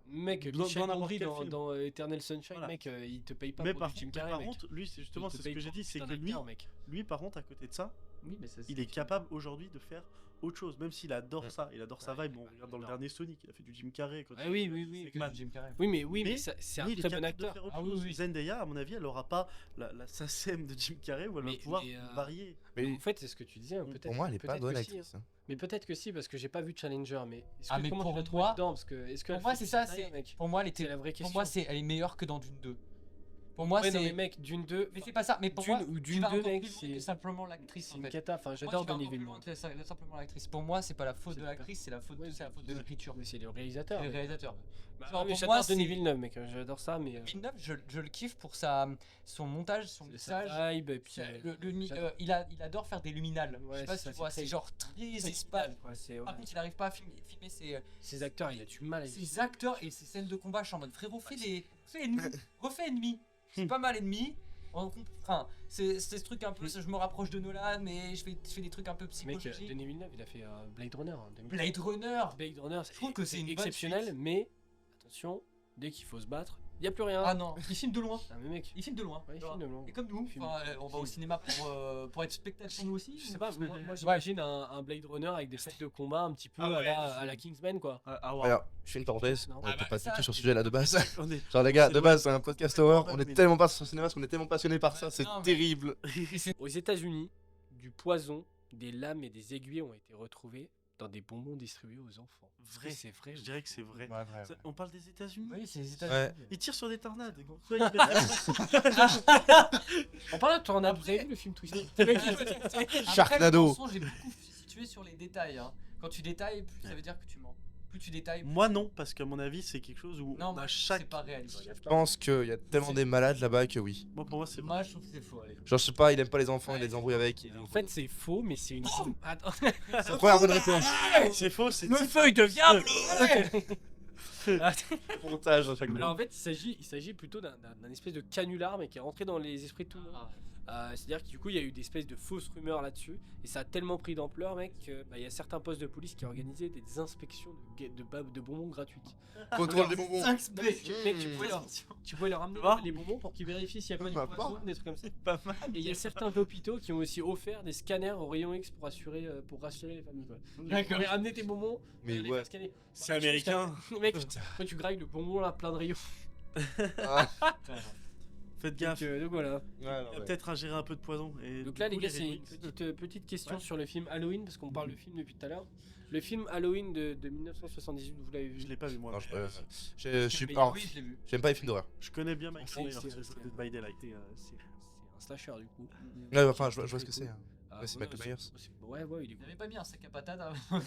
Mec, Dans Michel n'importe Gondry quel dans, film. dans Eternal Sunshine, Voilà. mec, il te paye pas Mais pour par du Jim contre, Carrey, mec. lui, c'est justement Il te c'est ce paye que j'ai pour dit, c'est un que lui, acteur, mec. par contre, à côté de ça, Oui, mais ça, il est capable aujourd'hui de faire autre chose, même s'il adore ça, il adore sa Ouais, vibe. On ouais, regarde dans le j'adore. dernier Sonic, il a fait du Jim Carrey. Quand Ah oui, oui, oui. C'est que Jim Carrey. Oui, mais Mais- c'est un Oui, il est très bon capable de acteur. faire autre Ah oui, chose. oui. Zendaya, à mon avis, elle aura pas la SACEM de Jim Carrey où elle va Mais- pouvoir mais, varier. Mais En fait, c'est ce que tu disais, peut-être. pour moi elle est pas peut-être bonne que si, actrice. hein. Mais peut-être que si, parce que j'ai pas vu Challenger. Mais est-ce Ah, que mais comment pour tu l'as trouvé moi- dedans Parce que est-ce que Pour elle moi, fait c'est du ça. Zendaya, mec. Pour moi, C'est la vraie question. Pour moi, elle est meilleure que dans Dune 2. Pour moi, Ouais, non, c'est. mais mec, Dune 2. Mais c'est pas ça. Mais pour Dune moi, ou tu Dune vas 2, encore mec, plus loin c'est que simplement l'actrice. c'est en une fait. cata. Enfin, Moi, j'adore tu vas Denis encore plus Villeneuve. loin que simplement l'actrice. Pour moi, c'est pas la faute C'est de pas- l'actrice, c'est la faute Ouais, c'est la faute de l'écriture. Mais c'est le réalisateur. C'est le réalisateur. Bah, Genre, mais pour j'adore moi, Denis c'est- Villeneuve, mec. J'adore ça, mais. Villeneuve, je le kiffe pour son montage, son mixage. Sa vibe, et puis. Il adore faire des luminales. Je Ouais, sais pas c'est si ça, tu vois, c'est c'est très- genre très c'est espace. idéal, quoi, c'est- Par ouais. contre, il n'arrive pas à filmer Ces acteurs, il a du mal à ses acteurs et ses scènes de combat. Je suis en mode frérot, fais ennemi, refais ennemi. C'est pas mal ennemi. Enfin, c'est ce truc un peu, je me rapproche de Nolan, mais je fais des trucs un peu Mec, psychologiques. Denis Villeneuve, il a fait Blade Runner. En 2000. Blade Runner. Blade Runner, Je trouve que c'est une bonne exceptionnel, suite. mais attention, dès qu'il faut se battre, il n'y a plus rien. Ah non, il filme de loin. Ah, mais mec, Il filme de loin. ouais, il tu vois. filme de loin. Et comme nous, Il filme. on va au cinéma pour être spectateur nous aussi. Je sais pas, moi Ouais. j'imagine un Blade Runner avec des scènes de combat un petit peu Ah ouais, à la Kingsman, quoi. Ah, ouais. Alors, je fais une parenthèse, Non. on était pas du ça, tout sur ce c'est- sujet là de base. On est... Genre les gars, C'est de loin. base c'est un podcast horreur, on est Mais- tellement pas sur le cinéma parce qu'on est tellement passionné par ça, c'est Non, mais- terrible. Aux États-Unis, du poison, des lames et des aiguilles ont été retrouvés dans des bonbons distribués aux enfants. Est-ce que Vrai. c'est vrai. Je dirais que c'est vrai. Ouais, vrai. Ça- On parle des États-Unis. Oui, c'est les Ouais. États-Unis. Ils tirent sur des tornades. En parlant de tornade, vous avez vu le film Twister Sharknado. Le mensonge est beaucoup situé sur les détails. Hein. Quand tu détailles, plus ça veut dire que tu mens. Plus tu détailles, plus... Moi non, parce qu'à mon avis, c'est quelque chose où Non, on moi, a c'est chaque. pas réaliste. Je pense qu'il y a tellement des malades là-bas que oui. Moi pour moi c'est vrai. Moi, je trouve que c'est faux. Allez. Genre je sais pas, il aime pas les enfants, il a des embrouilles avec. En fait, c'est faux, mais c'est une. Attends. c'est la première bonne réponse. C'est faux, c'est. Le feu, il devient bleu. Montage à chaque Alors en fois. fait, il s'agit plutôt d'un espèce de canular, mais qui est rentré dans les esprits de tout le monde. C'est-à-dire que du coup, il y a eu des espèces de fausses rumeurs là-dessus, et ça a tellement pris d'ampleur, mec, qu'il y a certains postes de police qui organisaient des inspections de bonbons gratuites. Contrôle des bonbons. 5 B. Mec, tu pouvais leur amener vois les bonbons pour qu'ils vérifient s'il n'y a pas Bah, du poison, des trucs comme ça. Pas mal. Et il y a certains hôpitaux qui ont aussi offert des scanners au rayon X pour rassurer les familles. Quoi. D'accord. Tu pouvais ramener tes bonbons, Mais les ouais. faire scanner. C'est américain. Mec, après tu grailles le bonbon là plein de rayons. Ah. Faites gaffe. Donc voilà. Ouais, Il non, va ouais. peut-être ingérer un peu de poison. Et Donc du là les coup, gars, c'est une héroïnes- petite question Ouais. sur le film Halloween, parce qu'on parle de film depuis tout à l'heure. Le film Halloween de 1978, vous l'avez vu? Je l'ai pas vu moi. Non, mais, je suis Mais alors, oui, je l'ai vu. j'aime pas les films d'horreur. je connais bien Mike C'est- Myers, c'est- c'est Dead by Daylight. C'est un slasher du coup. Ouais, enfin, je vois ce que c'est. hein. Ah, Ouais, c'est ouais, Michael Myers. Ouais, ouais, il est Il avait pas mis un sac à patates avant.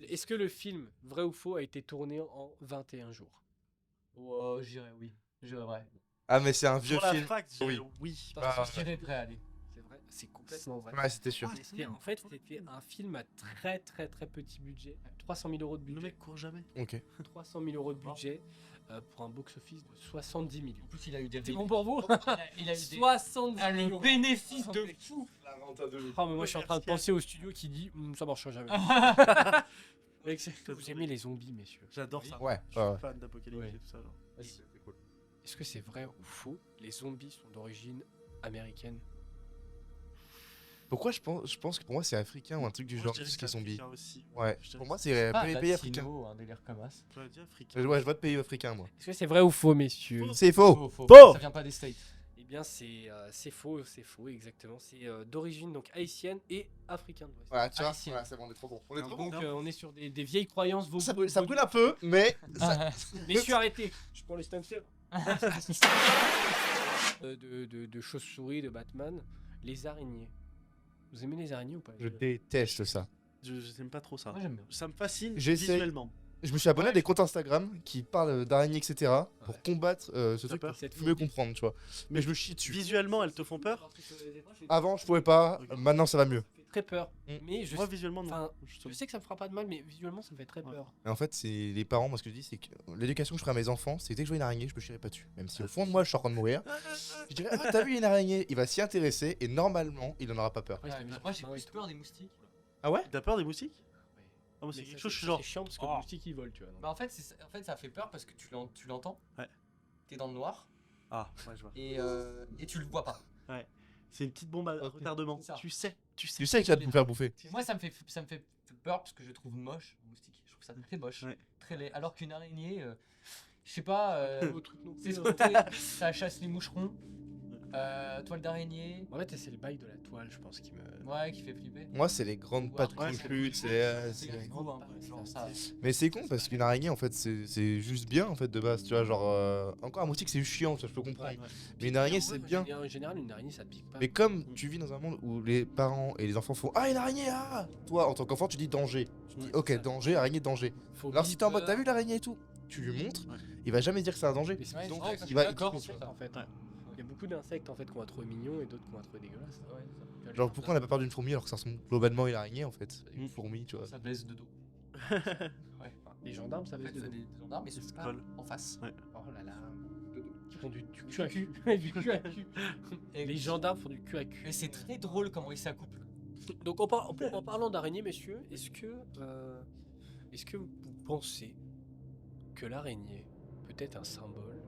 Est-ce que le film, vrai ou faux, a été tourné en 21 jours? Oh, j'irais oui. J'irais vrai. Ah, mais c'est un vieux Pour la film. fact, Oui. oui. Ah, J'irais vrai, allez. C'est vrai, c'est complètement vrai. ouais, c'était sûr. En fait, c'était un film à très très très petit budget. 300 000 euros de Le budget. mec court jamais. Ok. 300 000 euros de budget pour un box-office de 70 millions. En plus, il a eu des. C'est bon pour vous? Il a eu des. 70 Ah, le millions. bénéfice de fou. Oh, mais moi je suis en train de penser au studio qui dit ça marchera jamais. Mec, vous aimez les zombies, messieurs. J'adore ça. Ouais, Je suis ouais. fan d'Apocalypse Ouais. et tout ça. genre. Est-ce que c'est vrai ou faux? Les zombies sont d'origine américaine. Pourquoi je pense que pour moi c'est africain ou un truc du Moi, genre, je dirais tout ce que qui est c'est zombie. africain aussi. Ouais, Je dirais pour moi que c'est Ah, pays africain. latino, un délire comme ça. j'aurais dit africain. Ouais, je vote pays africain moi. Est-ce que c'est vrai ou faux, messieurs? C'est faux. Faux. Faux. Ça vient pas des States. Eh bien, c'est faux, exactement. C'est d'origine donc haïtienne et africaine. de l'Ouest. Voilà, tu vois, Haïtien. voilà, c'est bon, on est trop bon. On est trop bon. Donc, on est sur des vieilles croyances. Ça brûle un peu, mais Messieurs, arrêtez. Je prends les stamps. De chauves-souris, de Batman, les araignées. Vous aimez les araignées ou pas? je déteste ça. Je n'aime pas trop ça. Moi, j'aime bien. Ça me fascine J'essaie. visuellement. Je me suis abonné à des comptes Instagram qui parlent d'araignées, etc. pour combattre ce truc, peur pour mieux comprendre, tu vois. Mais je me chie dessus. Visuellement, elles te font peur. Avant, je pouvais pas, Ok. maintenant ça va mieux. Ça me fait très peur. Mm. Mais je, Moi, visuellement, non. enfin, Je- je sais que ça me fera pas de mal, mais visuellement, ça me fait très Ouais. peur. Mais en fait, c'est les parents, moi ce que je dis, c'est que l'éducation que je ferai à mes enfants, c'est que dès que je vois une araignée, je me chierai pas dessus. Même si au fond de moi, je suis en train de mourir. Je dirais, ah, t'as vu une araignée? Il va s'y intéresser et normalement, il en aura pas peur. Ouais, c'est- Moi, j'ai Ah ouais. plus peur des moustiques. Ah ouais? T'as peur des moustiques? Ah, moi, c'est Mais quelque ça, chose, je suis ça, genre. c'est chiant parce que Oh. le moustique il vole, tu vois. Bah, en fait, ça fait peur parce que tu l'entends. Ouais. T'es dans le noir Ah, ouais, je vois. et tu le vois pas. C'est une petite bombe à Ok. retardement. C'est ça. Tu sais. Tu sais que tu vas te faire bouffer. Moi, ça me fait peur parce que je trouve moche le moustique. Je trouve ça très moche, Ouais. très laid. Alors qu'une araignée, je sais pas, Au truc non c'est plus, ce côté, ça chasse les moucherons. Toile d'araignée. En fait, c'est le bail de la toile, je pense, qui me. Ouais, qui fait flipper. Moi, c'est les grandes Ouais, pattes après, crochues. c'est gros, hein, genre ça. Mais c'est con parce qu'une araignée, en fait, c'est juste bien, en fait, de base. Tu vois, genre. Encore un moustique, c'est juste chiant, ça, je peux comprendre. Mais une araignée, c'est bien. En général, une araignée, ça te pique pas. Mais comme tu vis dans un monde où les parents et les enfants font Ah, une araignée, ah toi, en tant qu'enfant, tu dis danger. Tu dis Ouais, Ok, c'est ça. danger, araignée, danger. Phobie, Alors, si t'es en mode peur. T'as vu l'araignée et tout, tu lui montres, Ouais. il va jamais dire que c'est un danger. Mais c'est Ouais, Donc, c'est vrai, il va. d'accord, il- c'est ça. en fait. Ouais. Il y a beaucoup d'insectes en fait qu'on va trouver mignons et d'autres qu'on va trouver dégueulasses. Ouais, c'est ça. Tu vois, Genre, les pourquoi on n'a pas peur d'une fourmi alors que ça ressemble globalement à une araignée, en fait Une Mm. fourmi, tu vois. Ça blesse de dos. Les gendarmes, ça En va fait, des gendarmes, mais c'est pas Vol. en face. Oh là là. De dos. Qui font du cul à cul. Du cul à cul. Et- Les gendarmes font du cul à cul. Mais c'est très drôle comment ils s'accouplent. Donc en parlant d'araignée, messieurs, est-ce que vous pensez que l'araignée peut être un symbole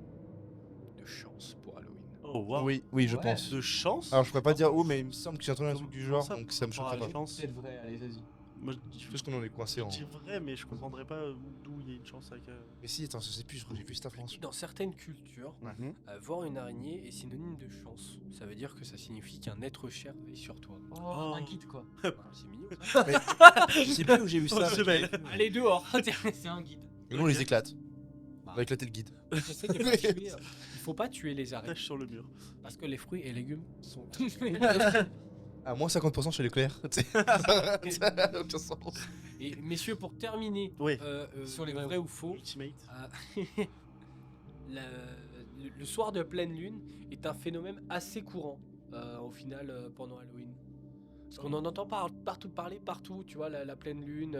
de chance pour Halloween? Oh waouh. Oui, je Ouais. pense. De chance. Alors, je pourrais pas dire où, mais il me semble que j'ai entendu un truc du Comment genre, ça, donc ça me par rapport à choquerait la pas. chance. C'est vrai, allez, vas-y. Moi, Je pense qu'on en est coincé en. je dis vrai, mais je comprendrais pas d'où il y a une chance avec. Mais si, attends, je sais plus, je crois que j'ai vu cette information. Dans certaines cultures, voir une araignée est synonyme de chance. Ça veut dire que ça signifie qu'un être cher veille sur toi. Oh, un guide quoi. C'est mignon. Ça. Je sais plus où j'ai vu ça. Oh, c'est belle. Allez dehors. C'est un guide. Mais nous, on les éclate. Bah. On va éclater le guide. J'essaie de pas tuer. Il faut pas tuer les araignées Tâche sur le mur. parce que les fruits et légumes sont. À moins 50% chez Leclerc. Ça n'a aucun sens. Et messieurs, pour terminer, Oui. sur les vrais ou faux, Ultimate. le soir de pleine lune est un phénomène assez courant au final pendant Halloween. Parce qu'on en entend partout parler, partout, tu vois, la pleine lune,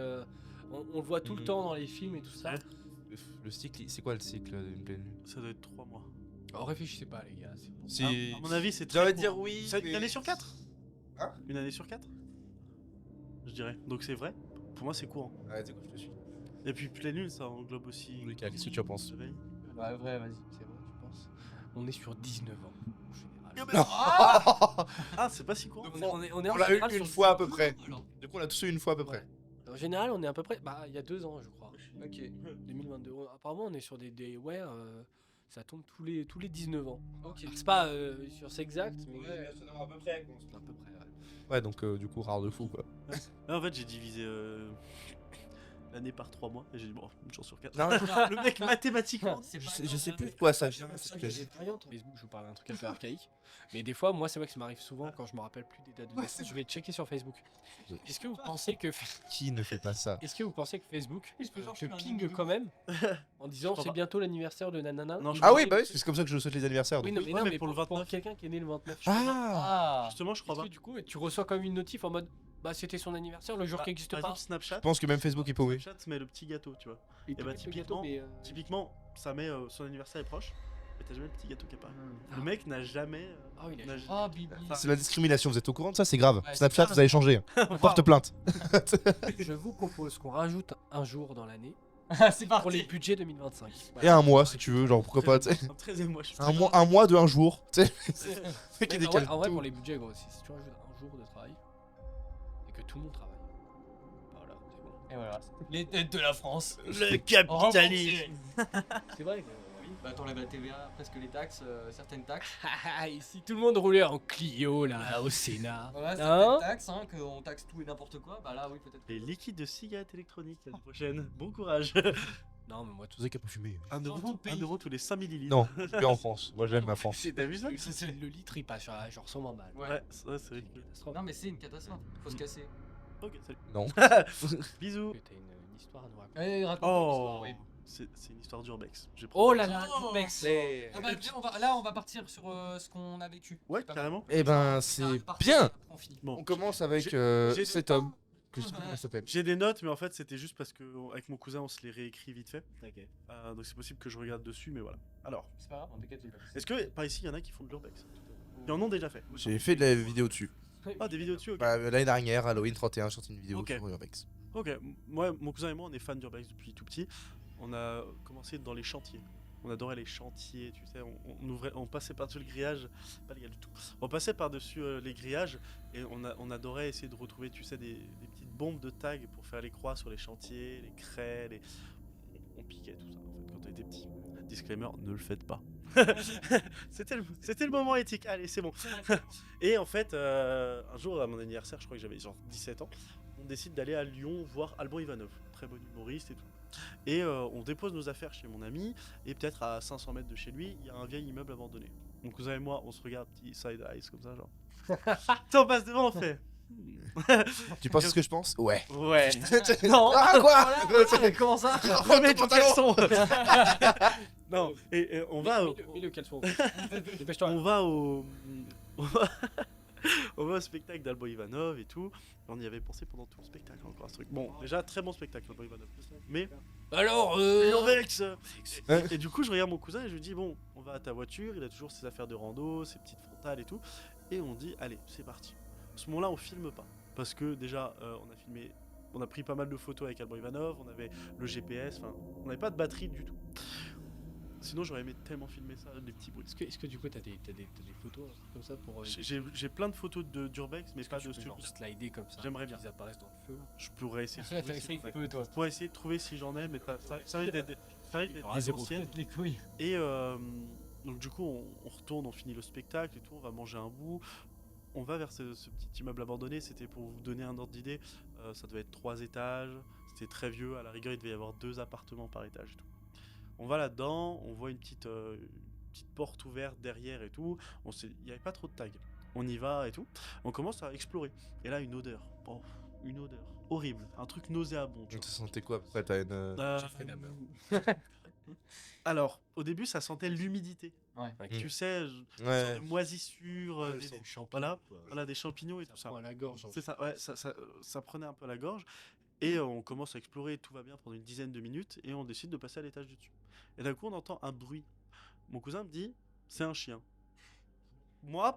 on le voit tout le temps dans les films et tout ça. Ouais. Le cycle, c'est quoi le cycle d'une pleine lune Ça doit être 3 mois. Alors réfléchissez pas les gars. c'est bon. Si. À mon avis, c'est très. J'allais court. dire oui. C'est mais- une année sur 4. Hein? Une année sur 4. Je dirais. Donc c'est vrai. Pour moi, c'est courant. Ouais, c'est quoi, je te suis. Et puis pleine lune, ça englobe aussi. Lucas, qu'est-ce que tu en penses Soleil. Ouais, vrai, vas-y. C'est vrai, tu penses? On est sur 19 ans en général. Ah, c'est pas si courant. On est On en l'a eu général une sur fois à peu près. Alors, Du coup, on a tous eu une fois à peu près. En général, on est à peu près. Bah, il y a 2 ans, je crois. ok. 2022. Apparemment, on est sur des ça tombe tous les 19 ans. Ok. C'est pas sur c'est exact, mais à peu près. à peu près. Ouais. Ouais, donc du coup, rare de fou quoi. Là, en fait, j'ai divisé l'année par 3 mois et j'ai dit bon, une chance sur 4. Non, Le mec mathématiquement. je sais plus de quoi ça vient. J'ai variante Facebook, je vous parle d'un truc un peu archaïque. Mais des fois, moi, c'est vrai que ça m'arrive souvent quand je me rappelle plus des dates de naissance. Je vais checker sur Facebook. Est-ce que vous pensez que Qui ne fait pas ça Facebook te ping quand même en disant crois c'est pas. bientôt l'anniversaire de nanana? Non, je Ah oui, bah oui, c'est comme ça que je souhaite les anniversaires. Oui, donc. non, mais, Ouais, non, mais mais pour le pour 29. quelqu'un qui est né le 29. Ah Ah. Justement, je crois Est-ce pas. que du coup, tu reçois comme une notif en mode bah c'était son anniversaire le jour qui n'existe Par pas. exemple, Snapchat. Je pense que même Facebook est paumé. Snapchat met le petit gâteau, tu vois. Et bah, bah, typiquement, mais, Typiquement, ça met son anniversaire est proche, mais t'as jamais le petit gâteau qui apparaît. Ah. Le mec n'a jamais. Ah oui, il a n'a- changé. Oh, Bibi. Enfin, C'est la discrimination, vous êtes au courant de ça? C'est grave. Ouais, Snapchat, c'est vous allez changer. Porte plainte. Je vous propose qu'on rajoute un jour dans l'année C'est pour parti. les budgets 2025. Et un mois si tu veux, genre pourquoi pas. Tu sais. Un 13e mois, je suis Un mois de un jour. Tu sais. Mec qui En décale vrai, en vrai, tout. pour les budgets, gros, si tu rajoutes un jour de travail et que tout le monde travaille, voilà, c'est bon. Et voilà. Les têtes de la France. Le capitalisme. C'est vrai que oui. Bah, t'enlèves la TVA, presque les taxes, certaines taxes. Et si tout le monde roulait en Clio là au Sénat, Voilà, hein certaines taxes, hein, qu'on taxe tout et n'importe quoi. Bah là, oui, peut-être. Les liquides de cigarettes électroniques l'année prochaine. Bon courage. Non, mais moi tout Vous savez qu'il a pas fumé. 1 Dans tout le pays. euro tous les 5 millilitres. Non, je suis en France. Moi j'aime ma France. T'as vu ça? le litre il passe à genre 120 balles. Ouais. Ouais, c'est vrai. Non, mais c'est une catastrophe. Faut se casser. Ok, salut. Non. Bisous. Que t'as une histoire à nous raconter. Allez, raconte Oh, oui. c'est une histoire d'urbex. J'ai Oh là là, Oh, mec, c'est. Ah bah, viens, là, on va partir sur ce qu'on a vécu. Ouais, C'est pas carrément. mal. Eh ben, On c'est arrive par bien. après, on finit. Bon, On commence avec j'ai- cet homme. Que je sais pas comment il s'appelle. j'ai des notes, mais en fait, c'était juste parce que avec mon cousin, on se les réécrit vite fait. Ok. Donc c'est possible que je regarde dessus, mais voilà. Alors, C'est pas grave, on t'inquiète. est-ce que par ici, il y en a qui font de l'urbex? Ils en ont déjà fait. J'ai fait de la vidéo dessus. Ah, des vidéos dessus, ok. Bah, l'année dernière, Halloween 31, j'ai sorti une vidéo Ok. sur Urbex. Ok, moi, mon cousin et moi, on est fans d'urbex depuis tout petit. On a commencé dans les chantiers. On adorait les chantiers, tu sais. On passait par-dessus le grillage, pas légal du tout. On passait par-dessus les grillages et on adorait essayer de retrouver, tu sais, des petites bombes de tag pour faire les croix sur les chantiers, les craies, on piquait tout ça en fait quand on était petit. Disclaimer, ne le faites pas. C'était le moment éthique. Allez, c'est bon. Et en fait, un jour à mon anniversaire, je crois que j'avais genre 17 ans, on décide d'aller à Lyon voir Alban Ivanov, très bon humoriste et tout. Et on dépose nos affaires chez mon ami, et peut-être à 500 mètres de chez lui, il y a un vieil immeuble abandonné. Mon cousin et moi, on se regarde, petit side eyes comme ça, genre. Puis on passe devant, on fait. Tu penses ce que je pense? Ouais. Ouais. Non. Ah quoi? Comment ça? Remets ton caleçon. Non, et on va au... Mets le caleçon. Dépêche-toi. On va au... on va au spectacle d'Alban Ivanov et tout. On y avait pensé pendant tout le spectacle encore à ce truc. Bon, déjà très bon spectacle Alban Ivanov. Mais Alors, Vex. Et du coup, je regarde mon cousin et je lui dis bon, on va à ta voiture. Il a toujours ses affaires de rando, ses petites frontales et tout. Et on dit allez, c'est parti. À ce moment-là, on filme pas parce que déjà, on a pris pas mal de photos avec Alban Ivanov. On avait le GPS. Enfin, on n'avait pas de batterie du tout. Sinon, j'aurais aimé tellement filmer ça, des petits bruits. est-ce que du coup, t'as des photos comme ça pour. J'ai plein de photos d'Urbex, mais pas de genre slider comme ça. J'aimerais bien. Qu'ils apparaissent dans le feu. Je pourrais essayer. Là, t'as essayé un peu, toi. Je pourrais essayer de trouver si j'en ai, mais ça risque d'être des anciennes. Les couilles. Et donc du coup, on retourne, on finit le spectacle et tout, on va manger un bout. On va vers ce petit immeuble abandonné. C'était pour vous donner un ordre d'idée. Ça devait être 3 étages. C'était très vieux. À la rigueur, il devait y avoir 2 appartements par étage et tout. On va là-dedans, on voit une petite porte ouverte derrière et tout. Il n'y avait pas trop de tags. On y va et tout. On commence à explorer. Et là, une odeur. Oh, une odeur horrible. Un truc nauséabond. Tu te sentais quoi après? T'as une. J'ai fait la meuf. Alors, au début, ça sentait l'humidité. Ouais. Tu sais, Ouais. moisissure, voilà, des champignons et tout ça. À la gorge. C'est ça, ouais, ça prenait un peu la gorge. Et on commence à explorer, tout va bien pendant une dizaine de minutes, et on décide de passer à l'étage du dessus. Et d'un coup, on entend un bruit. Mon cousin me dit, c'est un chien.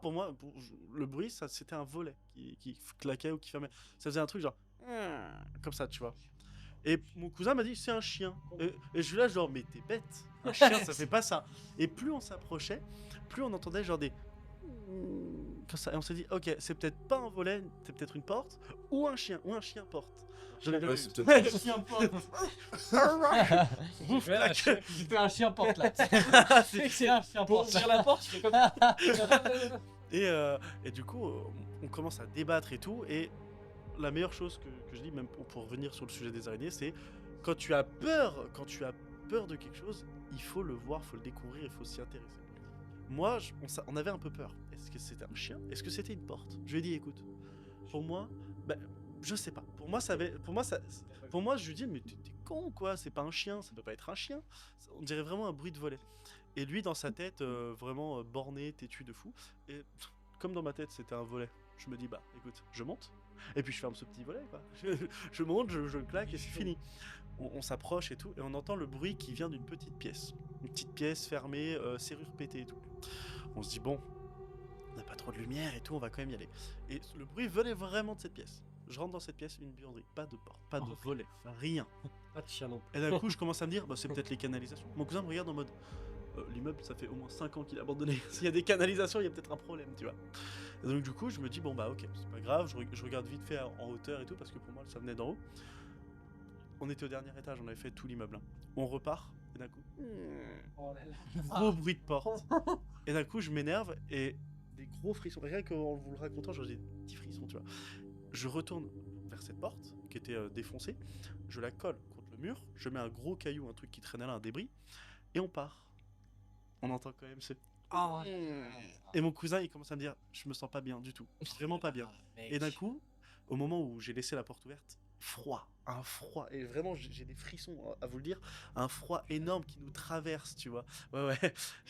Pour moi, le bruit, c'était un volet qui claquait ou qui fermait. Ça faisait un truc genre, comme ça, tu vois. Et mon cousin m'a dit, c'est un chien. Et je suis là, genre, mais t'es bête. Un chien, ça fait pas ça. Et plus on s'approchait, plus on entendait genre des... Comme ça. Et on s'est dit, ok, c'est peut-être pas un volet, c'est peut-être une porte, ou un chien porte. Ouais, c'est peut-être- Un chien porte. Bouffe la queue. Tu fais un chien porte là. C'est un chien Pour porte. ouvrir la porte, je fais comme ça. Et du coup, on commence à débattre et tout. Et la meilleure chose que je dis, même pour revenir sur le sujet des araignées, c'est quand tu as peur de quelque chose, il faut le voir, il faut le découvrir, il faut s'y intéresser. Moi, on avait un peu peur. Est-ce que c'était un chien? Est-ce que c'était une porte? Je lui ai dit, écoute, pour moi, je sais pas. Pour moi, je lui dis, mais t'es con quoi? C'est pas un chien, ça peut pas être un chien. On dirait vraiment un bruit de volet. Et lui, dans sa tête, vraiment borné, têtu de fou. Et comme dans ma tête, c'était un volet. Je me dis, bah écoute, je monte. Et puis je ferme ce petit volet, quoi. Je monte, je le claque et c'est fini. On s'approche et tout, et on entend le bruit qui vient d'une petite pièce. Une petite pièce fermée, serrure pétée et tout. On se dit, bon, on n'a pas trop de lumière et tout, on va quand même y aller. Et le bruit venait vraiment de cette pièce. Je rentre dans cette pièce, une buanderie, pas de porte, pas de volet, rien. Pas de chien non plus. Et d'un coup, je commence à me dire, bah, c'est peut-être les canalisations. Mon cousin me regarde en mode, l'immeuble, ça fait au moins 5 ans qu'il est abandonné. S'il y a des canalisations, il y a peut-être un problème, tu vois. Et donc, du coup, je me dis, bon, bah, ok, c'est pas grave. Je regarde vite fait en hauteur et tout, parce que pour moi, ça venait d'en haut. On était au dernier étage, on avait fait tout l'immeuble. Hein. On repart, et d'un coup, gros bruit de porte. Et d'un coup, je m'énerve et des gros frissons. Rien qu'en vous le racontant, j'ai des petits frissons, tu vois. Je retourne vers cette porte qui était défoncée. Je la colle contre le mur. Je mets un gros caillou, un truc qui traînait là, un débris. Et on part. On entend quand même ce... Et mon cousin, il commence à me dire, je me sens pas bien du tout. Vraiment pas bien. Et d'un coup, au moment où j'ai laissé la porte ouverte, un froid, et vraiment j'ai des frissons à vous le dire, un froid énorme qui nous traverse, tu vois. Ouais.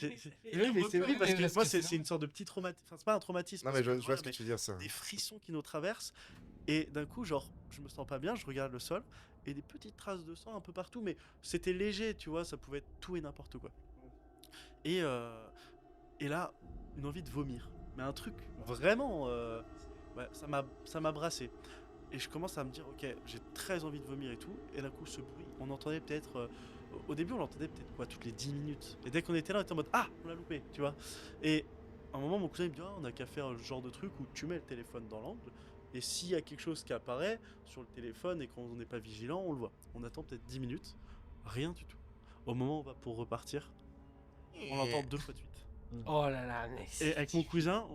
Oui, mais c'est vrai parce que moi c'est une sorte de petit traumatisme, enfin c'est pas un traumatisme. Non, mais je vois voilà, ce que tu veux dire, ça. des frissons qui nous traversent, et d'un coup, genre, je me sens pas bien, je regarde le sol, et des petites traces de sang un peu partout, mais c'était léger, tu vois, ça pouvait être tout et n'importe quoi. Et là, une envie de vomir, mais un truc vraiment, ouais, ça m'a brassé. Et je commence à me dire, ok, j'ai très envie de vomir et tout. Et d'un coup, ce bruit, on entendait peut-être... au début, on l'entendait peut-être quoi, toutes les 10 minutes. Et dès qu'on était là, on était en mode, ah, on l'a loupé, tu vois. Et à un moment, mon cousin il me dit, on n'a qu'à faire le genre de truc où tu mets le téléphone dans l'angle. Et s'il y a quelque chose qui apparaît sur le téléphone et qu'on n'est pas vigilant, on le voit. On attend peut-être 10 minutes, rien du tout. Au moment où on va pour repartir, on l'entend 2 fois de suite. Oh là là, mais Et avec mon cousin,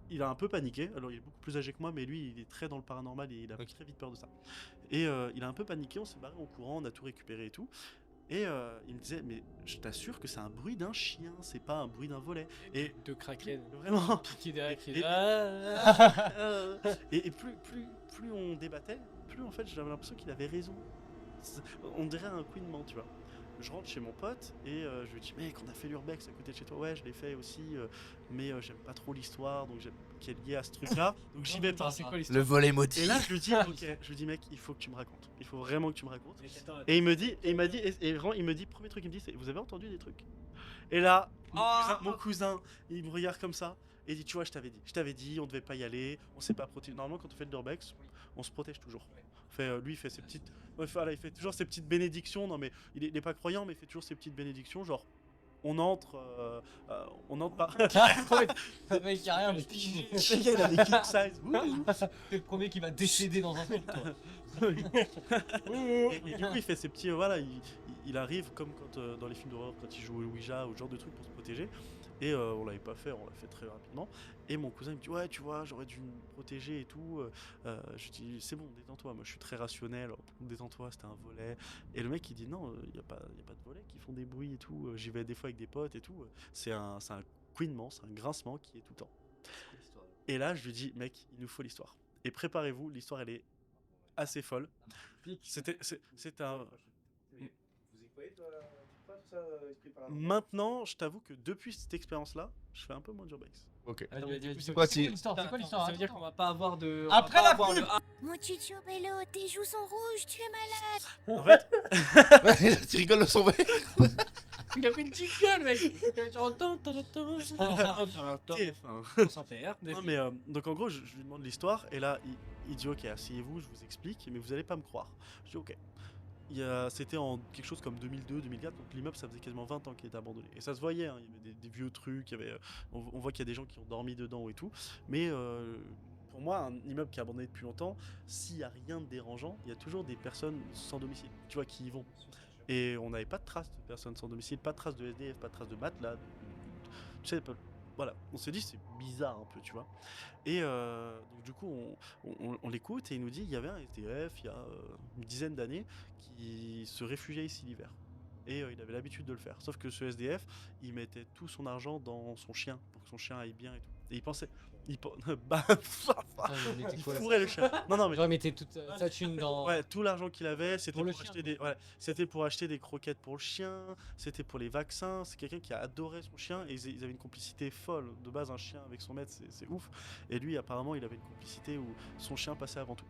il a un peu paniqué. Alors, il est beaucoup plus âgé que moi, mais lui, il est très dans le paranormal et il a très vite peur de ça. Et il a un peu paniqué, on s'est barré en courant, on a tout récupéré et tout. Et il me disait, mais je t'assure que c'est un bruit d'un chien, c'est pas un bruit d'un volet. Et de kraken vraiment. piqué derrière qui Et- est- Et plus on débattait, plus en fait j'avais l'impression qu'il avait raison. On dirait un couinement, tu vois. Je rentre chez mon pote et je lui dis, mec, on a fait l'urbex à côté de chez toi. Ouais, je l'ai fait aussi, mais j'aime pas trop l'histoire, donc qui est liée à ce truc-là. Donc j'y vais pas. C'est quoi Le l'histoire? volet maudit. Et là, je lui dis, ok, je lui dis, mec, il faut que tu me racontes. Il faut vraiment que tu me racontes. Et il me dit, vraiment, il me dit, premier truc, il me dit, c'est, vous avez entendu des trucs? Et là, mon cousin, il me regarde comme ça et il dit, tu vois, je t'avais dit, on devait pas y aller, on s'est pas protégé. Normalement, quand on fait le l'urbex, on se protège toujours. Lui, il fait ses petites, il fait toujours ses petites bénédictions. Non, mais il est pas croyant, mais il fait toujours ses petites bénédictions, genre. On entre par. Le mec, y a rien, mais Le gars, il a des king size. t'es le premier qui va décéder dans un film, toi. Et du coup, il fait ses petits. Voilà, il arrive comme quand dans les films d'horreur, quand il joue au Ouija ou ce genre de truc pour se protéger. Et on l'avait pas fait, on l'a fait très rapidement. Et mon cousin il me dit, ouais, tu vois, j'aurais dû me protéger et tout. Je dis, c'est bon, détends-toi. Moi, je suis très rationnel. Détends-toi, c'était un volet. Et le mec, il dit, non, il y a pas de volets qui font des bruits et tout. J'y vais des fois avec des potes et tout. C'est un couinement, c'est un grincement qui est tout le temps. Et là, je lui dis, mec, il nous faut l'histoire. Et préparez-vous, l'histoire, elle est assez folle. C'est un. Vous y croyez, toi, tout ça, esprit paranormal? Maintenant, je t'avoue que depuis cette expérience-là, je fais un peu moins d'urbex. Ok. C'est quoi, quoi l'histoire? C'est quoi l'histoire? Ça veut dire qu'on va pas avoir de. Après la pub. Mon Chicho Bello, tes joues sont rouges, tu es malade. En fait, Tu rigoles de son vrai. Il a fait une petite gueule, mec. TF1. Sans faire. Non, mais donc en gros, je lui demande l'histoire et là, il dit, ok, asseyez-vous, je vous explique, mais vous allez pas me croire. Je dis, ok. C'était en quelque chose comme 2002-2004, donc l'immeuble ça faisait quasiment 20 ans qu'il était abandonné. Et ça se voyait, hein, il y avait des vieux trucs, on voit qu'il y a des gens qui ont dormi dedans et tout. Mais pour moi, un immeuble qui est abandonné depuis longtemps, s'il n'y a rien de dérangeant, il y a toujours des personnes sans domicile, tu vois, qui y vont. Et on n'avait pas de traces de personnes sans domicile, pas de traces de SDF, pas de traces de matelas. Tu sais, voilà, on s'est dit c'est bizarre un peu, tu vois. Et donc du coup, on l'écoute et il nous dit il y avait un SDF il y a une dizaine d'années qui se réfugiait ici l'hiver. Et il avait l'habitude de le faire. Sauf que ce SDF, il mettait tout son argent dans son chien pour que son chien aille bien et tout. Et il pensait, bah, il fourrait le chien. Non, mais J'aurais mis toute sa thune dans. ouais, tout l'argent qu'il avait, c'était Pour le pour, chien, acheter des, ouais, c'était pour acheter des croquettes pour le chien, c'était pour les vaccins. C'est quelqu'un qui a adoré son chien et ils avaient une complicité folle. De base, un chien avec son maître, c'est ouf. Et lui, apparemment, il avait une complicité où son chien passait avant tout.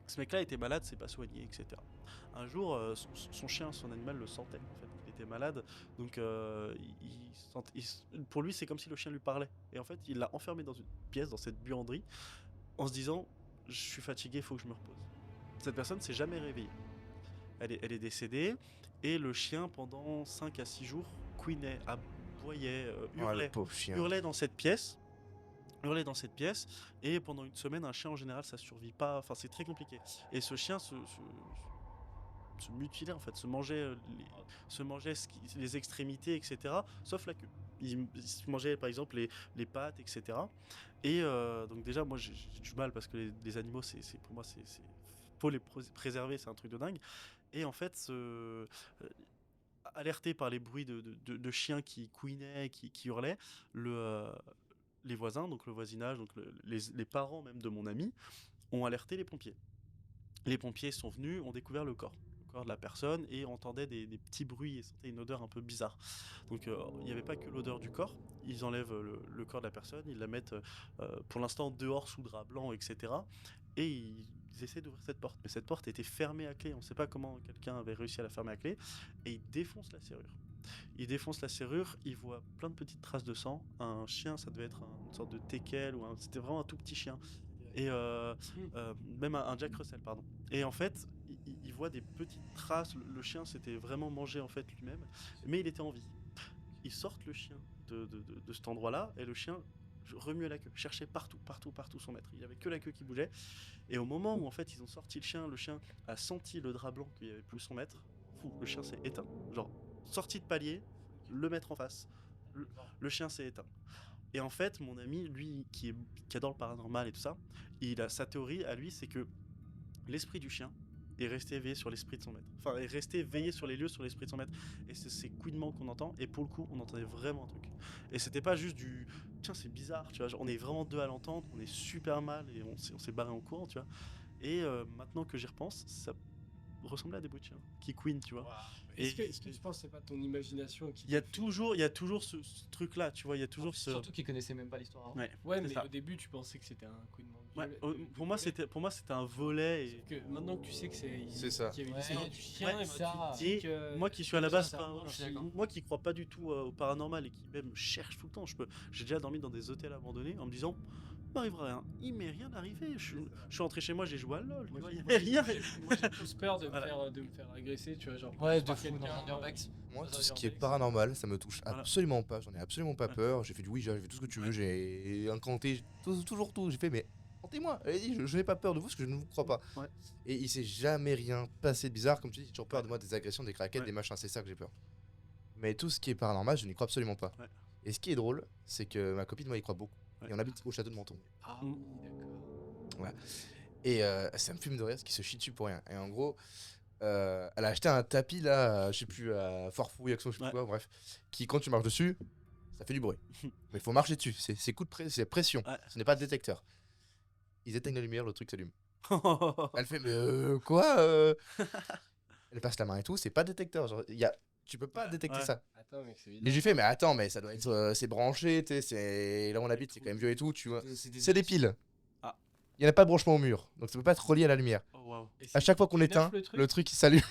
Ce mec-là était malade, s'est pas soigné, etc. Un jour, son chien, son animal le sentait. En fait, il était malade, donc pour lui, c'est comme si le chien lui parlait. Et en fait, il l'a enfermé dans une pièce, dans cette buanderie, en se disant, je suis fatigué, il faut que je me repose. Cette personne s'est jamais réveillée. Elle est décédée, et le chien, pendant 5 à 6 jours, couinait, aboyait, hurlait, pauvre chien. hurlait dans cette pièce. Et pendant une semaine, un chien en général ça survit pas, enfin c'est très compliqué. Et ce chien se mutilait en fait, se mangeait les extrémités, etc. Sauf la queue. Il se mangeait par exemple les pattes, etc. Et donc déjà moi j'ai du mal parce que les animaux pour moi c'est faut les préserver, c'est un truc de dingue. Et en fait alerté par les bruits de chiens qui couinaient, qui hurlaient, les voisins, donc le voisinage, donc les parents même de mon ami, ont alerté les pompiers. Les pompiers sont venus, ont découvert le corps de la personne et entendaient des petits bruits et sentaient une odeur un peu bizarre. Donc il n'y avait pas que l'odeur du corps, ils enlèvent le corps de la personne, ils la mettent pour l'instant dehors sous drap blanc, etc. Et ils essaient d'ouvrir cette porte. Mais cette porte était fermée à clé, on ne sait pas comment quelqu'un avait réussi à la fermer à clé, et ils défoncent la serrure. Il défonce la serrure, il voit plein de petites traces de sang. Un chien, ça devait être une sorte de teckel, c'était vraiment un tout petit chien. Et même un Jack Russell, pardon. Et en fait, il voit des petites traces. Le chien s'était vraiment mangé en fait lui-même, mais il était en vie. Ils sortent le chien de cet endroit-là, et le chien remuait la queue, cherchait partout son maître. Il n'y avait que la queue qui bougeait. Et au moment où en fait ils ont sorti le chien a senti le drap blanc qu'il n'y avait plus son maître. Le chien s'est éteint. Genre sorti de palier, le mettre en face. Le chien s'est éteint. Et en fait, mon ami, lui, qui adore le paranormal et tout ça, sa théorie à lui, c'est que l'esprit du chien est resté éveillé sur l'esprit de son maître. Enfin, est resté veillé sur les lieux, sur l'esprit de son maître. Et c'est ces couinements qu'on entend. Et pour le coup, on entendait vraiment un truc. Et c'était pas juste du tiens, c'est bizarre, tu vois. Genre, on est vraiment deux à l'entendre, on est super mal et on s'est barré en courant, tu vois. Et maintenant que j'y repense, ça ressemblait à des bruits de chiens qui couinent, tu vois. Est-ce que tu penses que c'est pas ton imagination qui. Il y a toujours ce truc-là, tu vois. Il y a toujours ce. Surtout qu'ils connaissaient même pas l'histoire. Hein. Ouais, c'est mais ça. au début, tu pensais que c'était un couinement de Ouais, violet. pour moi, c'était un volet. Et... Que maintenant que tu sais que C'est ça. qu'il y avait Ouais, l'histoire du chien, ouais, et ben, ça. tu te dis que. Moi qui suis à la base, ça, je suis d'accord. moi qui crois pas du tout au paranormal et qui même cherche tout le temps, j'ai déjà dormi dans des hôtels abandonnés en me disant, il m'arrivera rien. Il m'est rien arrivé. Je suis rentré chez moi, j'ai joué à LoL. Moi, Il m'est rien. moi, j'ai plus peur de, Voilà. de me faire agresser, tu vois, genre. Ouais, de par fou quelqu'un, dans un urbex. Moi, Dans tout un ce qui est urbex. paranormal, ça me touche Voilà. absolument pas. J'en ai absolument pas Ouais. peur. J'ai fait du Ouija, j'ai fait tout ce que tu veux. J'ai incanté toujours tout. J'ai fait, mais hantez-moi. Allez-y, je n'ai pas peur de vous parce que je ne vous crois pas. Ouais. Et il s'est jamais rien passé de bizarre. Comme tu dis, j'ai toujours peur de moi, des agressions, des craquettes, Ouais. des machins. C'est ça que j'ai peur. Mais tout ce qui est paranormal, je n'y crois absolument pas. Ouais. Et ce qui est drôle, c'est que ma copine, moi, y croit beaucoup. Ouais. Et on habite au château de Menton. Ah oui, d'accord. Et ça me fume de rire parce qu'il se chie dessus pour rien. Et en gros, elle a acheté un tapis là, je sais plus, à Forfouille, Action, je sais plus Ouais. quoi, bref, qui quand tu marches dessus, ça fait du bruit. Mais il faut marcher dessus, c'est coup de c'est pression, Ouais. ce n'est pas de détecteur. Ils éteignent la lumière, le truc s'allume. Ouais. Elle fait, mais quoi Elle passe la main et tout, c'est pas détecteur. Genre, tu peux pas détecter Ouais. ça. Attends, mec, c'est Et évident. j'ai fait, mais attends, mais ça doit être. C'est branché, tu sais, là où on habite, c'est quand même vieux et tout, tu vois. C'est des piles. Ah. Il n'y a pas de branchement au mur, donc ça peut pas être relié à la lumière. Oh, waouh. Et À c'est- chaque fois qu'on tu neufs éteint, le truc il s'allume.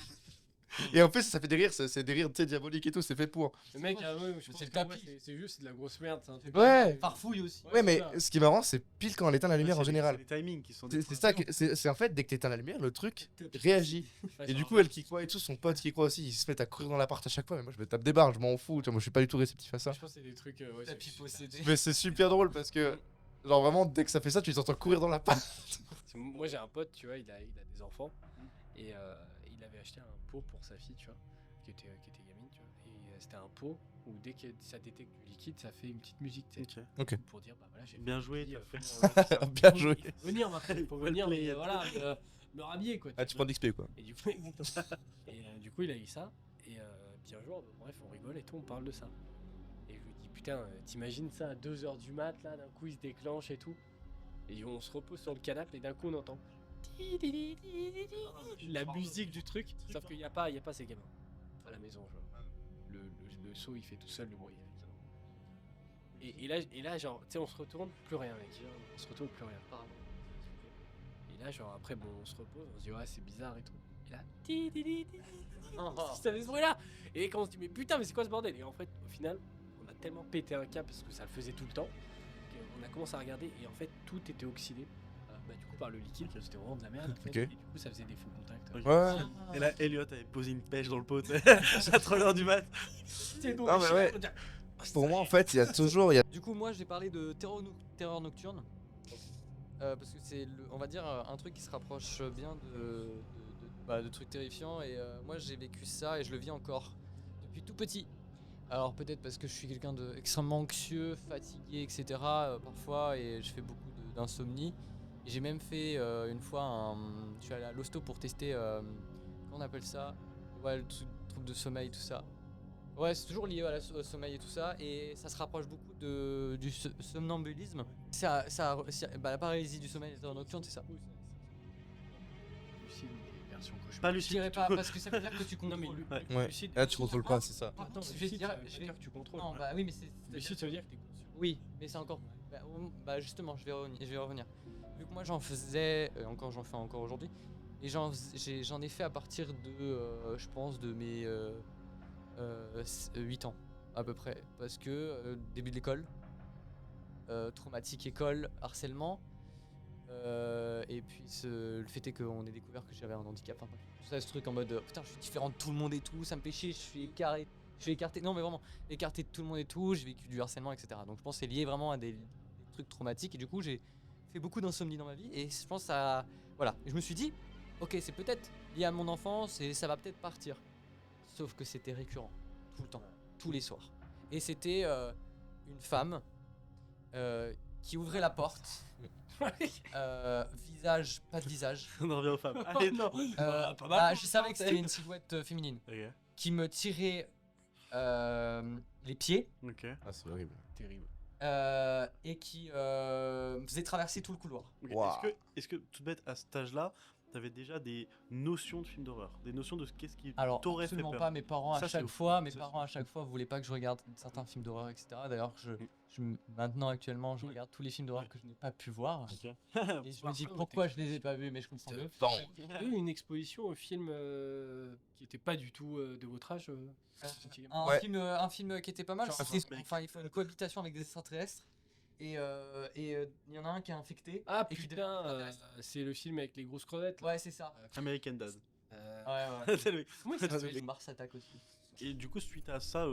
Et en fait, ça fait des rires, c'est des rires, tu sais, diaboliques et tout, c'est fait pour. Le mec, ah ouais, je pense c'est le que, ouais, tapis. c'est juste de la grosse merde. C'est un truc Ouais. Farfouille aussi. Ouais, mais c'est ça. ce qui est marrant, c'est pile quand elle éteint la lumière C'est en les- général. C'est les timings qui sont. C'est ça, c'est en fait, dès que t'éteins la lumière, le truc réagit. Ouais, Et du c'est coup, elle qui croit et tout, son pote qui croit aussi, ils se mettent à courir dans l'appart à chaque fois. Mais moi, je me tape des barres, je m'en fous. Tu vois, moi, je suis pas du tout réceptif à ça. Je pense que c'est des trucs. Ouais, Tapis c'est- possédé. Mais c'est super drôle parce que, genre, vraiment, dès que ça fait ça, tu t'entends courir dans l'appart. Moi j'ai un pote, tu vois, il a des enfants et il avait acheté un pot pour sa fille, tu vois, qui était gamine, tu vois. Et c'était un pot où dès que ça détecte du liquide, ça fait une petite musique, tu sais, Ok. Ok. pour dire bah voilà, j'ai Bien joué. fille, t'as fait. Bien joué. il faut venir maintenant, il faut venir, play, voilà, me rhabiller quoi. Ah, tu prends d'XP quoi. Et du coup, exactement. Et du coup, il a eu ça. Et puis un jour, bref, on rigole et tout, on parle de ça. Et je lui dis, putain, t'imagines ça à 2h du mat, là, d'un coup, il se déclenche et tout. Et on se repose sur le canapé et d'un coup, on entend la musique du truc. Sauf qu'il n'y a pas ces gamins à la maison. Genre. Le seau, il fait tout seul le bruit. Et là, genre, tu sais, on se retourne, plus rien, mec. Genre, on se retourne, plus rien. Et là, genre, après, bon, on se repose, on se dit, ouais, c'est bizarre et tout. Et là, ça fait ce bruit-là. Et quand on se dit, mais putain, mais c'est quoi ce bordel? Et en fait, au final, on a tellement pété un câble parce que ça le faisait tout le temps qu'on a commencé à regarder et en fait, tout était oxydé. Du coup, par le liquide, c'était vraiment de la merde. En fait, Ok. Et du coup, ça faisait des faux contacts. Ok. Ouais. Et là, Elliot avait posé une pêche dans le pot, tu sais, à 3h du mat. C'est bon, Non, mais ouais. Pour moi, en fait, il y a toujours. Du coup, moi, je vais parler de terreur nocturne. Parce que c'est, on va dire, un truc qui se rapproche bien de trucs terrifiants. Et moi, j'ai vécu ça et je le vis encore depuis tout petit. Alors, peut-être parce que je suis quelqu'un d'extrêmement anxieux, fatigué, etc. Parfois, et je fais beaucoup d'insomnie. Et j'ai même fait une fois je suis allé à l'hosto pour tester. Comment on appelle ça? Ouais, le trouble de sommeil, tout ça. Ouais, c'est toujours lié au sommeil et tout ça, et ça se rapproche beaucoup du somnambulisme. La paralysie du sommeil, les terreurs nocturnes, c'est ça. Lucide, version cauchemar. Pas Je lucide. dirais pas, parce que ça veut dire que tu Non, mais contrôles. Ouais. Ouais. lucide, Là, tu contrôles pas, c'est ça. Attends, Lucide, je vais dire, ça veut dire que tu contrôles. Non, bah oui, mais Lucide, ça veut dire que t'es conscient. Oui, mais c'est encore. Bah justement, je vais y revenir. Vu que moi j'en faisais, j'en fais encore aujourd'hui, et j'en ai fait à partir de, je pense, de mes 8 ans à peu près, parce que début de l'école, traumatique école, harcèlement, et puis le fait est qu'on ait découvert que j'avais un handicap, enfin tout ça, ce truc en mode putain, je suis différent de tout le monde et tout, ça me fait chier, je suis écarté, non mais vraiment écarté de tout le monde et tout, j'ai vécu du harcèlement, etc. Donc je pense que c'est lié vraiment à des trucs traumatiques, et du coup j'ai fait beaucoup d'insomnie dans ma vie, et je pense à voilà, et je me suis dit ok, c'est peut-être lié à mon enfance et ça va peut-être partir, sauf que c'était récurrent tout le temps. tous les soirs. Et c'était une femme qui ouvrait la porte, visage, pas de visage. On en revient aux femmes. Oh, non. Pas mal. Je savais que c'était une silhouette féminine Ok. qui me tirait les pieds Ok. Ah, c'est horrible. Terrible. et qui me faisait traverser tout le couloir. Ok. Waouh. Est-ce que, tout bête, à cet âge-là, t'avais déjà des notions de films d'horreur, des notions de qu'est-ce qui Alors t'aurait fait absolument peur? pas, mes parents à Ça, c'est chaque ouf. fois, mes Ça, parents à chaque fois voulaient pas que je regarde certains films d'horreur, etc. D'ailleurs, maintenant actuellement, je Mm. regarde tous les films d'horreur que je n'ai pas pu voir. Ok. Et je me dis pourquoi je les ai pas vus, mais je comprends mieux. Il y a eu une exposition au film qui était pas du tout de votre âge. Un, Ouais. un film qui était pas mal, Genre, c'était mec. enfin il faut une cohabitation avec des extraterrestres et il y en a un qui est infecté. Ah et qui devient putain, extraterrestre. c'est le film avec les grosses crevettes. là. Ouais, c'est ça. American Dad. Ouais. C'est le- Comment il s'appelle Et Mars Attack aussi. Et du coup, suite à ça,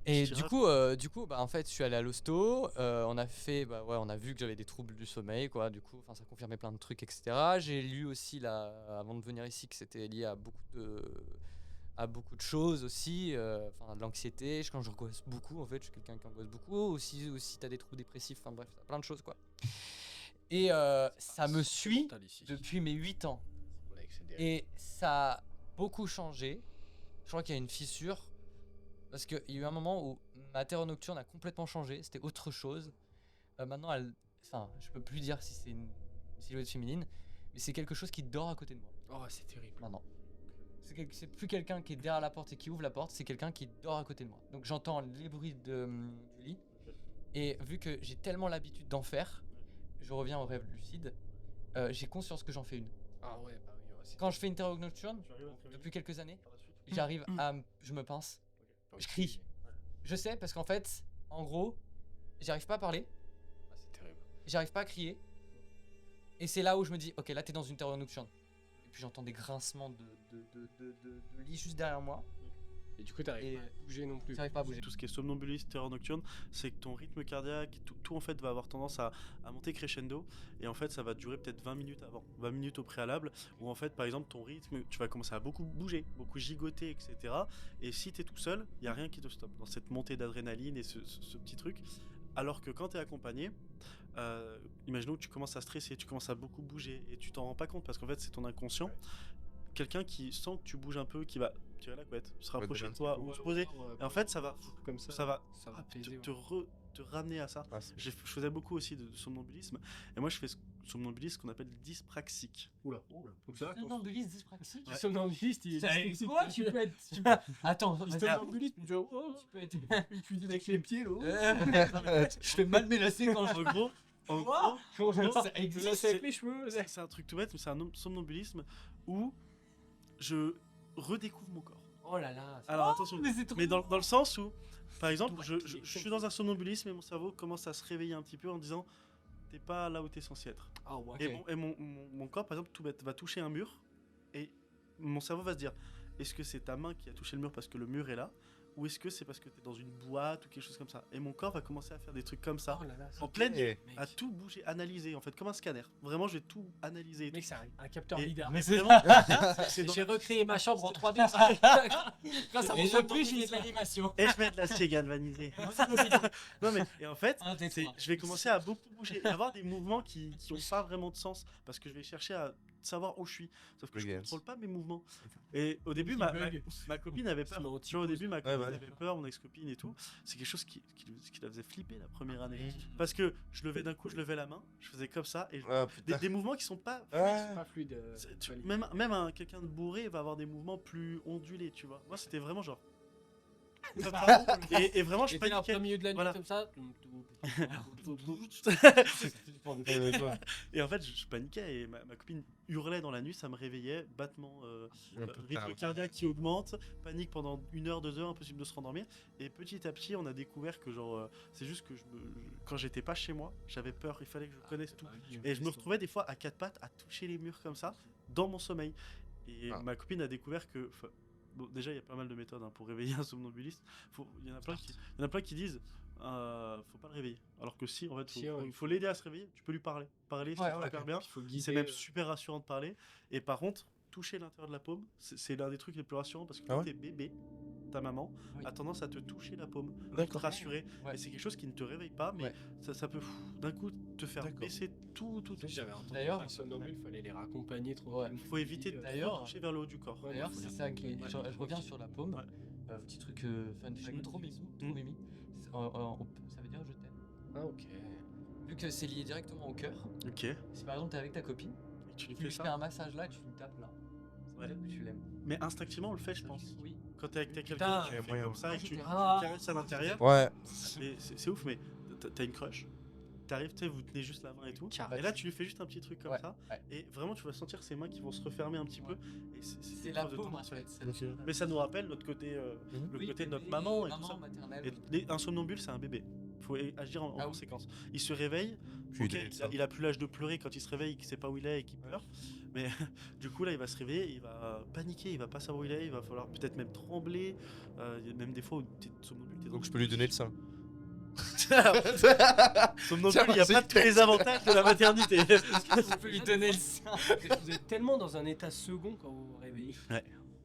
Et tirage. du coup, bah en fait, je suis allé à l'hosto. On a fait, bah ouais, on a vu que j'avais des troubles du sommeil, quoi. Du coup, enfin, ça confirmait plein de trucs, etc. J'ai lu aussi là, avant de venir ici, que c'était lié à beaucoup de choses aussi, enfin de l'anxiété. Quand j'angoisse beaucoup, en fait, je suis quelqu'un qui angoisse beaucoup. Aussi t'as des troubles dépressifs. Enfin bref, t'as plein de choses, quoi. Et ça me suit Mental ici. depuis mes 8 ans. Ouais, excédé. Et ça a beaucoup changé. Je crois qu'il y a une fissure. Parce qu'il y a eu un moment où ma terreur nocturne a complètement changé. C'était autre chose. Maintenant, enfin, je peux plus dire si c'est une silhouette féminine. Mais c'est quelque chose qui dort à côté de moi. Oh, c'est terrible. Maintenant. C'est plus quelqu'un qui est derrière la porte et qui ouvre la porte. C'est quelqu'un qui dort à côté de moi. Donc j'entends les bruits du lit. Et vu que j'ai tellement l'habitude d'en faire, je reviens au rêve lucide. J'ai conscience que j'en fais une. Ah ouais, bah oui. Ouais, c'est Quand je fais une terreur nocturne, Tu arrives à te réveiller depuis quelques années, par la suite j'arrive à. Je me pince. Je crie. Je sais parce qu'en fait, en gros, j'arrive pas à parler, Ah, c'est terrible. j'arrive pas à crier. Et c'est là où je me dis, ok, là t'es dans une terreur nocturne. Et puis j'entends des grincements de lit juste derrière moi. Et du coup, t'arrives Et pas à bouger non plus. j'arrive pas à bouger. Tout ce qui est somnambulisme, terreur nocturne, c'est que ton rythme cardiaque, tout en fait va avoir tendance à monter crescendo, et en fait ça va durer peut-être 20 minutes avant, 20 minutes au préalable, où en fait par exemple ton rythme, tu vas commencer à beaucoup bouger, beaucoup gigoter, etc. Et si tu es tout seul, il n'y a rien qui te stoppe dans cette montée d'adrénaline et ce petit truc. Alors que quand tu es accompagné, imaginons que tu commences à stresser, tu commences à beaucoup bouger, et tu t'en rends pas compte parce qu'en fait c'est ton inconscient. Quelqu'un qui sent que tu bouges un peu, qui va tirer la couette, se rapprocher de toi ou se poser. Et en fait, ça va comme ça, ça va ça va te, apaiser, te ramener à ça. Ah, c'est- Je faisais beaucoup aussi de somnambulisme, et moi je fais ce somnambulisme qu'on appelle dyspraxique. Oula, comme ça. Somnambuliste dyspraxique. Le somnambuliste, il est. Quoi tu peux être. Attends, Le vas-y, somnambuliste, tu vois, oh, tu peux être. il cuisine avec les pieds, là. Je fais mal mélasser quand je. En gros, en Quoi gros, Ça existe. C'est avec les cheveux. c'est un truc tout bête, mais c'est un somnambulisme où je redécouvre mon corps. Oh là là. Alors attention, Mais c'est trop. mais dans le sens où, par exemple, je suis dans un somnambulisme et mon cerveau commence à se réveiller un petit peu en disant t'es pas là où t'es censé être. Ah ouais. Et mon corps, par exemple, tout bête, va toucher un mur, et mon cerveau va se dire est-ce que c'est ta main qui a touché le mur parce que le mur est là, ou est-ce que c'est parce que t'es dans une boîte ou quelque chose comme ça. Et mon corps va commencer à faire des trucs comme ça, Oh là là. en pleine nuit, Et- à tout bouger, analyser, en fait, comme un scanner. Vraiment, je vais tout analyser. et Mec, tout. c'est un capteur Et- lidar. mais c'est vraiment. J'ai recréé ma chambre en 3D. Grâce à mon Et chambre depuis, j'ai de l'animation. Et je mets de l'acier galvanisé. Non mais et en fait, Un des trois. je vais commencer à beaucoup bouger, et avoir des mouvements qui ont pas vraiment de sens, parce que je vais chercher à savoir où je suis. Sauf que je Bug contrôle pas mes mouvements. Et au début, ma copine avait peur. C'est Tu vois, au début, ma copine bah, avait peur, mon ex-copine et tout. C'est quelque chose qui la faisait flipper la première année. Parce que je levais d'un coup, je levais la main, je faisais comme ça, et Ah, putain. des mouvements qui sont pas. Ah. Pas fluide. Même quelqu'un de bourré va avoir des mouvements plus ondulés, tu vois. Moi, c'était vraiment genre. et vraiment, je J'étais là en paniquais. plein milieu de la nuit Voilà. comme ça. Et en fait, je paniquais, et ma copine hurlait dans la nuit, ça me réveillait, battement, rythme cardiaque qui augmente, panique pendant 1 heure, 2 heures, impossible de se rendormir. Et petit à petit, on a découvert que genre, c'est juste que quand j'étais pas chez moi, j'avais peur, il fallait que je connaisse tout. Et je me retrouvais des fois à 4 pattes à toucher les murs comme ça, dans mon sommeil. Et Ah. ma copine a découvert que... Bon, déjà, il y a pas mal de méthodes hein, pour réveiller un somnambuliste. Il y en a plein qui disent faut pas le réveiller. Alors que si, en fait, Si, ouais. il faut l'aider à se réveiller. Tu peux lui parler. Parler, c'est Ouais, super bien. Il faut guider. C'est même super rassurant de parler. Et par contre, toucher l'intérieur de la paume, c'est l'un des trucs les plus rassurants parce que Ah quand ouais t'es bébé, ta maman Oui. a tendance à te toucher la paume, pour te D'accord. rassurer. Ouais. Et c'est quelque chose qui ne te réveille pas, mais Ouais. ça peut d'un coup te faire D'accord. baisser tout. J'avais entendu D'ailleurs, les somnambules, il fallait les raccompagner trop. Ouais. Il faut éviter de D'ailleurs- trop toucher vers le haut du corps. Ouais, D'ailleurs, faut c'est dire. ça qui est. Ouais. Je reviens sur la paume. Ouais. Petit truc fun fact, trop mimi. Trop Mm. mimi. Ça veut dire je t'aime. Ah, ok. Vu que c'est lié directement au cœur, Ok. Et si par exemple t'es avec ta copine, tu lui tu lui fais fais ça. un massage là et tu lui tapes là. Ça veut Ouais. dire que tu l'aimes. Mais instinctivement, on le fait, je pense. Oui. Quand t'es avec quelqu'un, Putain, tu il y a fais moyen. comme ça et que tu Ah. caresses à l'intérieur. Ouais. Et c'est ouf, mais t'as une crush. T'arrives, tu sais, vous tenez juste la main et tout. Et là, tu lui fais juste un petit truc comme Ouais, ça. ouais. Et vraiment, tu vas sentir ses mains qui vont se refermer un petit peu. Et C'est une la preuve de paume en tendresse, ouais. fait. Mais ça nous rappelle notre côté, le Oui, côté de notre bébé, maman et tout ça. maternelle. Et un somnambule, c'est un bébé. Il faut agir en Ah oui. conséquence. Il se réveille. Puis ok, il il a plus l'âge de pleurer quand il se réveille, qu'il sait pas où il est et qu'il pleure. Mais du coup, là, il va se réveiller, il va paniquer, il va pas savoir où il est, il va falloir peut-être même trembler. Il y a même des fois où t'es somnambule. t'es dans Donc je une peux lui donner le position- sein. Somnambule, il n'y a pas tous les avantages de la maternité. On peut lui donner le sein. Vous êtes tellement dans un état second quand vous vous réveillez Ouais.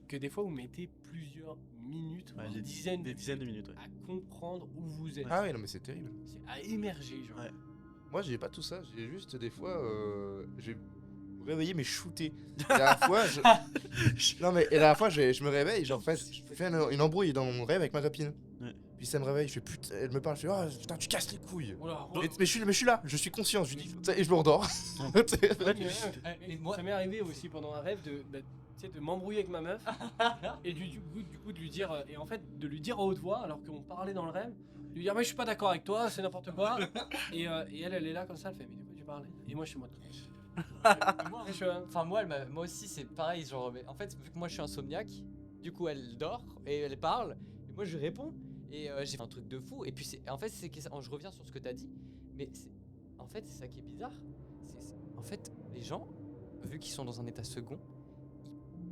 que des fois vous mettez plusieurs minutes, Ouais, voire des dizaines de minutes. Ouais. à comprendre où vous êtes. Ah oui, non, mais c'est terrible. C'est à émerger, genre. Ouais. Moi, j'ai pas tout ça. J'ai juste des fois, j'ai réveillé mais shooté. Et la dernière fois, non mais et la dernière fois, je me réveille, genre en fait, je fais une embrouille dans mon rêve avec ma copine. Ouais. Puis ça me réveille, je fais putain, elle me parle, je fais oh putain, tu casses les couilles. Oh là, Mais je suis là, je suis conscient, je lui dis et je me rendors. Et moi, ça m'est arrivé aussi pendant un rêve de m'embrouiller avec ma meuf et du coup de lui dire et en fait de lui dire à haute voix alors qu'on parlait dans le rêve, de lui dire mais je suis pas d'accord avec toi, c'est n'importe quoi et elle est là comme ça, elle fait mais de quoi tu parles et moi je suis en mode moi, enfin moi aussi c'est pareil, genre mais en fait vu que moi je suis insomniaque, du coup elle dort et elle parle et moi je réponds et j'ai fait un truc de fou et puis en fait je reviens sur ce que t'as dit, mais en fait c'est ça qui est bizarre, en fait les gens vu qu'ils sont dans un état second,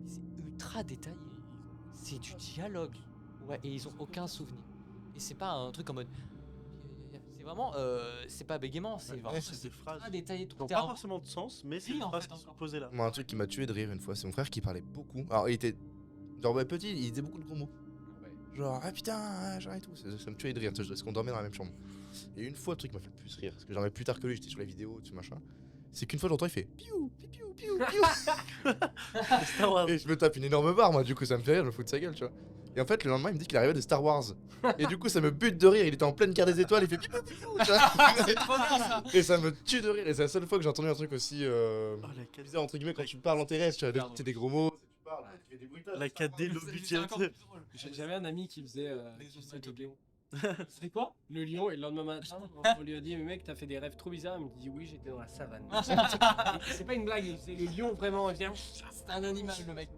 c'est ultra détaillé, c'est du dialogue, ouais, et ils ont aucun souvenir et c'est pas un truc en mode c'est vraiment c'est pas bégaiement, c'est vraiment C'est des phrases ultra détaillé, qui tout n'ont est pas en- forcément de sens, mais c'est Si, des en phrases fait, qui sont encore. posées là. Moi, un truc qui m'a tué de rire une fois, c'est mon frère qui parlait beaucoup. Alors, il était genre ouais, petit, il disait beaucoup de gros mots. Genre ah putain, ah, genre et tout. Ça me tuait de rire, tu sais, parce qu'on dormait dans la même chambre. Et une fois, le truc qui m'a fait le plus rire, parce que j'en avais plus tard que lui, j'étais sur la vidéo, tout machin. C'est qu'une fois, j'entends, il fait piou, piou, piou, piou. Star Wars. Et je me tape une énorme barre, moi, du coup, ça me fait rire, je me fous de sa gueule, tu vois. Et en fait, le lendemain, il me dit qu'il arrivait de Star Wars. Et du coup, ça me bute de rire. Il était en pleine guerre des étoiles, il fait piou, piou, tu vois. C'est trop bien ça. Et ça me tue de rire. Et c'est la seule fois que j'ai entendu un truc aussi Oh, la 4D, bizarre, entre guillemets, quand tu parles en terrestre, tu vois, tu des gros mots, tu parles, tu fais des bruitages. la 4D, C'est l'obutier. encore plus drôle. j'avais un ami qui faisait Les qui ombres faisait de le lion. C'est quoi le lion et le lendemain matin on lui a dit mais mec t'as fait des rêves trop bizarres, il me dit oui j'étais dans la savane. C'est pas une blague, c'est le lion vraiment il vient. C'est un animal le mec.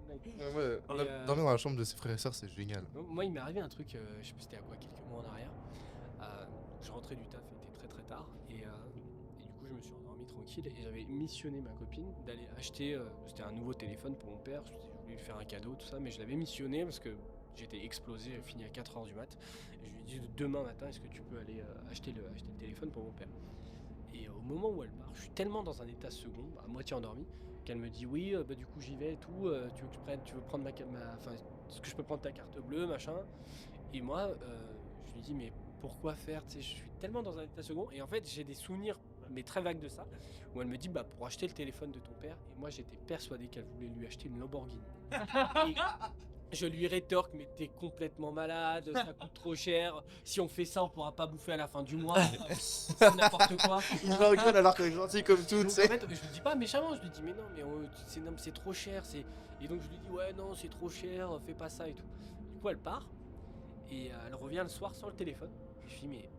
Ouais, dormir dans la chambre de ses frères et sœurs, c'est génial. Moi, il m'est arrivé un truc, je sais plus c'était à quoi, quelques mois en arrière. Je rentrais du taf, il était très très tard, et du coup, je me suis endormi tranquille et j'avais missionné ma copine d'aller acheter. C'était un nouveau téléphone pour mon père, je voulais lui faire un cadeau, tout ça, mais je l'avais missionné parce que j'étais explosé, j'ai fini à 4h du mat. Et je lui ai dit demain matin, est-ce que tu peux aller acheter le téléphone pour mon père? Et au moment où elle part, je suis tellement dans un état second, à moitié endormi, qu'elle me dit oui, bah, du coup j'y vais et tout, tu veux prendre enfin, est-ce que je peux prendre ta carte bleue, machin. Et moi, je lui dis mais pourquoi faire, tu sais, je suis tellement dans un état second, et en fait j'ai des souvenirs, mais très vagues de ça, où elle me dit bah pour acheter le téléphone de ton père, et moi j'étais persuadé qu'elle voulait lui acheter une Lamborghini. Et je lui rétorque mais t'es complètement malade, ça coûte trop cher, si on fait ça on pourra pas bouffer à la fin du mois, c'est n'importe quoi. Il me regarde alors qu'il est gentil comme tout, tu Donc, sais. en fait, je lui dis pas méchamment, je lui dis mais non, mais c'est trop cher. Et donc je lui dis ouais non c'est trop cher, fais pas ça et tout. Du coup elle part et elle revient le soir sans le téléphone. Et je lui dis mais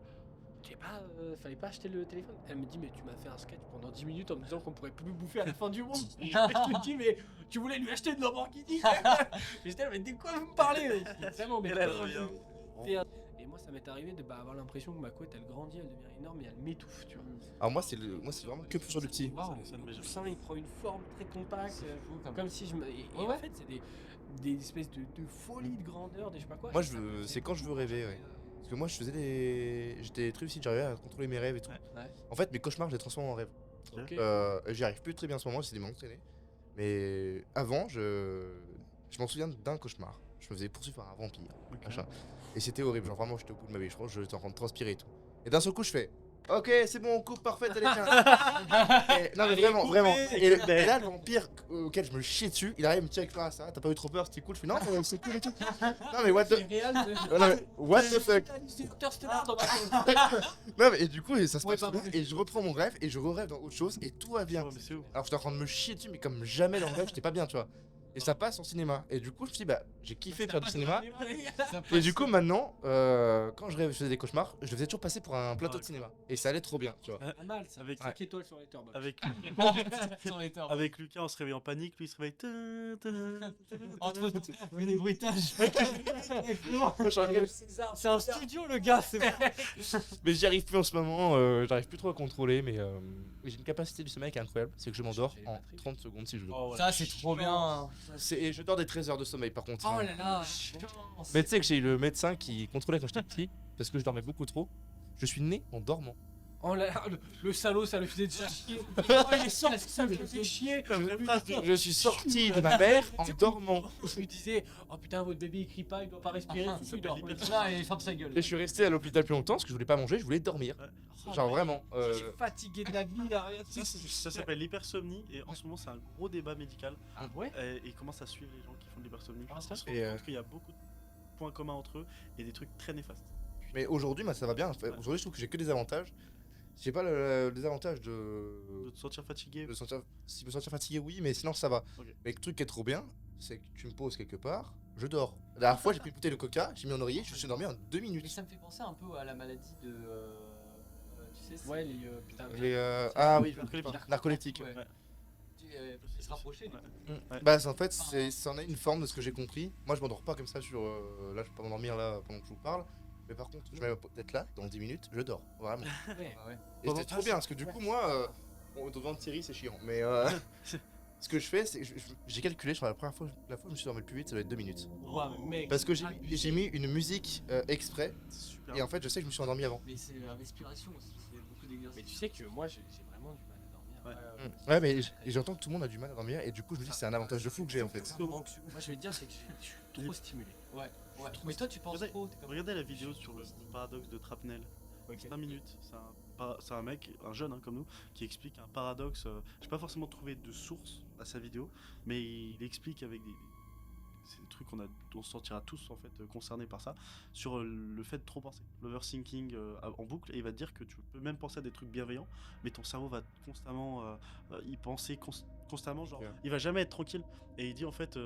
fallait pas acheter le téléphone. Elle me dit mais tu m'as fait un sketch pendant 10 minutes en me disant qu'on pourrait plus bouffer à la fin du monde. Et je lui dis mais tu voulais lui acheter une Lamborghini. Et j'étais là mais de quoi vous me parlez? Vraiment mais Elle revient. et moi ça m'est arrivé de avoir l'impression que ma couette elle grandit, elle devient énorme et elle m'étouffe, tu vois. Alors moi, c'est vraiment que sur le petit. Waouh, ça ne m'est le jamais sein il prend une forme très compacte, C'est fou quand même. comme si je me. Et Ouais. en fait, c'est des espèces de folie de grandeur, des je sais pas quoi. Moi, Ça me fait c'est quand je veux rêver, ouais. Parce que moi, j'étais très lucide, j'arrivais à contrôler mes rêves et tout. Ouais. En fait, mes cauchemars, je les transforme en rêve. Ok. J'y arrive plus très bien en ce moment, j'essaie de m'entraîner. Mais avant, je m'en souviens d'un cauchemar. je me faisais poursuivre par un vampire. Machin. Et c'était horrible, genre vraiment j'étais au bout de ma vie, je pense que j'étais en train de transpirer et tout. Et d'un seul coup je fais ok c'est bon, coupe parfaite, allez tiens. Non mais vraiment, vraiment. Et là le vampire auquel je me chiais dessus, il arrive, il me tire avec ça, t'as pas eu trop peur, c'était cool, je fais non mais c'est cool et tout. Non mais what the... Non mais what the fuck. Non mais et du coup ça se passe bien, et je reprends mon rêve et je re-rêve dans autre chose et tout va bien. Ouais, mais c'est ouf. Alors j'étais en train de me chier dessus mais comme jamais dans le rêve j'étais pas bien tu vois. Et ça passe en cinéma. Et du coup je me suis dit bah j'ai kiffé faire du cinéma. Et du coup maintenant quand je faisais des cauchemars, je le faisais toujours passer pour un plateau de cinéma. Et ça allait trop bien tu vois. Pas mal, ça. Avec- 5 étoiles sur Letterboxd. Avec Lucas, on se réveille en panique, lui il se réveille. Entre les bruitages. C'est un studio, le gars, c'est Mais j'y arrive plus en ce moment, j'arrive plus trop à contrôler mais j'ai une capacité du sommeil qui est incroyable, c'est que je m'endors en 30 secondes si je veux. Ça, c'est trop bien. Et je dors des 13 heures de sommeil par contre. Oh là là. Mais tu sais que j'ai eu le médecin qui contrôlait quand j'étais petit parce que je dormais beaucoup trop. Je suis né en dormant. Oh là là, le salaud, ça le faisait déjà chier. Oh, il est sorti, ça me faisait chier. Je suis sorti de ma mère en dormant. Je lui disais, oh putain, votre bébé il crie pas, il doit pas respirer. Il dort. Là, il ferme sa gueule. Et je suis resté à l'hôpital plus longtemps parce que je voulais pas manger, je voulais dormir. Genre vraiment. Je suis fatigué de la vie, là, rien de Ça s'appelle l'hypersomnie et en ce moment c'est un gros débat médical. Ah ouais. Et ils commencent à suivre les gens qui font de l'hypersomnie. Ah, ça, Parce et, qu'il y a beaucoup de points communs entre eux et des trucs très néfastes. Mais aujourd'hui, moi ça va bien. Aujourd'hui, je trouve que j'ai que des avantages. J'ai pas les avantages De te sentir fatigué. de me sentir fatigué, oui, mais sinon ça va. Ok. Mais le truc qui est trop bien, c'est que tu me poses quelque part, je dors. La dernière fois, j'ai pris une bouteille de coca, j'ai mis en oreiller, je suis endormi en 2 Mais minutes. ça me fait penser un peu à la maladie de. Tu sais, Ouais, les putain. Ah oui, narcoleptique. narcoleptique. Ouais. Se rapprocher. Ouais. Bah en fait, c'en est une forme de ce que j'ai compris. Moi, je m'endors pas comme ça sur. Là, je peux pas m'endormir là pendant que je vous parle. Mais par contre, je vais être là, dans 10 minutes, je dors. Vraiment. Ouais. Ah ouais. Et c'était trop bien parce que du coup, moi, bon, devant Thierry, c'est chiant. Mais ce que je fais, c'est que j'ai calculé sur la première fois, la fois où je me suis dormi le plus vite, ça doit être 2 minutes. Ouais, mais mec. Parce que j'ai mis une musique exprès. Super. Et en fait, je sais que je me suis endormi avant. Mais c'est la respiration aussi, c'est beaucoup d'exercices. Mais tu sais que moi, j'ai vraiment du mal à dormir. Ouais. Ouais, mais j'entends que tout le monde a du mal à dormir. Et du coup, je me dis que c'est un avantage de fou que j'ai en fait. Moi, je vais te dire, c'est que je suis trop stimulé. Ouais. Mais toi, tu penses trop. T'es comme. Regardez la vidéo sur le paradoxe de Trapnell. 5 minutes. C'est un mec, un jeune hein, comme nous, qui explique un paradoxe. J'ai pas forcément trouvé de source à sa vidéo, mais il explique avec c'est des trucs on se sentira tous en fait concernés par ça, sur le fait de trop penser, l'overthinking en boucle, et il va te dire que tu peux même penser à des trucs bienveillants, mais ton cerveau va constamment y penser constamment, genre Ouais. il va jamais être tranquille, et il dit en fait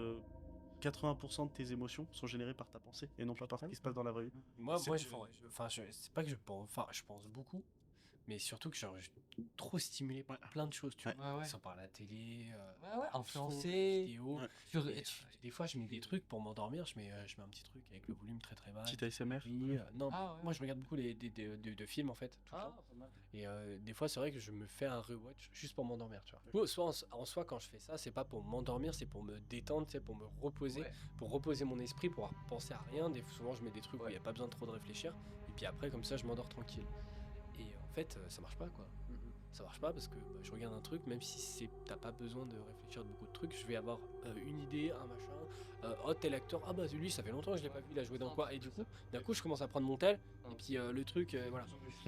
80% de tes émotions sont générées par ta pensée et non pas par ce qui se passe dans la vraie vie. Moi, C'est c'est pas que je pense, enfin, je pense beaucoup, mais surtout que genre, je suis trop stimulé par plein de choses, tu vois. Ouais. Sans par la télé, Ouais, influencé. vidéo. Tu- Et, des fois, je mets des trucs pour m'endormir, je mets un petit truc avec le volume très très bas. Petit ASMR. Non, Ah ouais. moi je regarde beaucoup de films en fait. tout le temps. pas mal. Et des fois, c'est vrai que je me fais un rewatch juste pour m'endormir, tu vois. Soit en soi, quand je fais ça, c'est pas pour m'endormir, c'est pour me détendre, c'est pour me reposer, Ouais. pour reposer mon esprit, pour penser à rien. Souvent, je mets des trucs où il n'y a pas besoin de trop de réfléchir. Et puis après, comme ça, je m'endors tranquille. Et en fait, ça marche pas, quoi. Ça marche pas parce que je regarde un truc, même si t'as pas besoin de réfléchir de beaucoup de trucs, je vais avoir une idée, un machin, oh tel acteur, ah bah lui ça fait longtemps que je l'ai pas vu, il a joué dans quoi, et du coup d'un coup je commence à prendre mon tel, et puis le truc, voilà.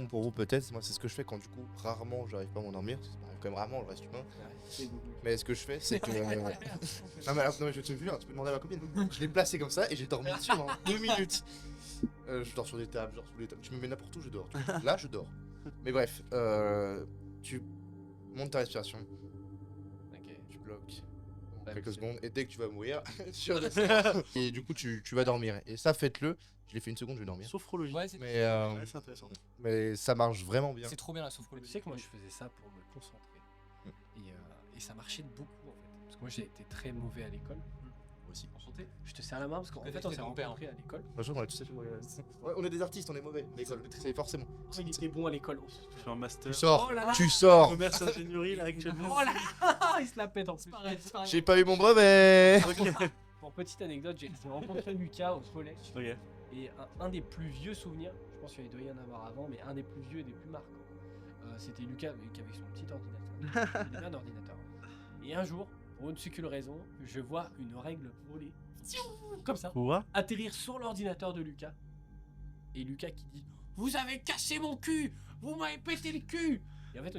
Pour vous, peut-être, moi, c'est ce que je fais quand du coup, rarement, j'arrive pas à m'endormir. Ça m'arrive quand même rarement, je reste humain. Mais ce que je fais, c'est que. non, mais je te jure, tu peux demander à ma copine. Je l'ai placé comme ça et j'ai dormi dessus en 2 minutes. Je dors sur des tables, genre sous les tables. Tu me mets n'importe où, je dors. Là, je dors. Mais bref, tu montes ta respiration, Ok. tu bloques Ouais, quelques c'est- secondes et dès que tu vas mourir, tu redescends. Et du coup, tu vas dormir. Et ça, faites-le. Je l'ai fait une seconde, je vais dormir. Sophrologie. Ouais, Ouais, c'est intéressant. Mais ça marche vraiment bien. c'est trop bien la Tu sophrologie. sais que moi je faisais ça pour me concentrer, et ça marchait beaucoup en fait, parce que moi j'ai été très mauvais à l'école. Aussi. Enchanté. Je te serre la main parce qu'en Ouais, fait on c'est s'est ton père. rencontrés à l'école. Je crois qu'on a tous été mauvais. Ouais, on est des artistes, on est mauvais. L'école, c'est forcément. Il était bon à l'école. Je fais un master. Tu sors, Oh là là. tu sors. Commerce ingénierie là actuellement. Oh là, il se la pète en plus. Pareil. J'ai pas eu mon brevet. Pour petite anecdote, j'ai rencontré Lucas au collège. Ok. Et un des plus vieux souvenirs, je pense qu'il doit y en avoir avant, mais un des plus vieux et des plus marquants, c'était Lucas qui avait son petit ordinateur. Il avait un ordinateur. Et un jour, pour une seule raison, je vois une règle voler, comme ça, Quoi? atterrir sur l'ordinateur de Lucas. Et Lucas qui dit « Vous avez cassé mon cul! Vous m'avez pété le cul !» Et en fait,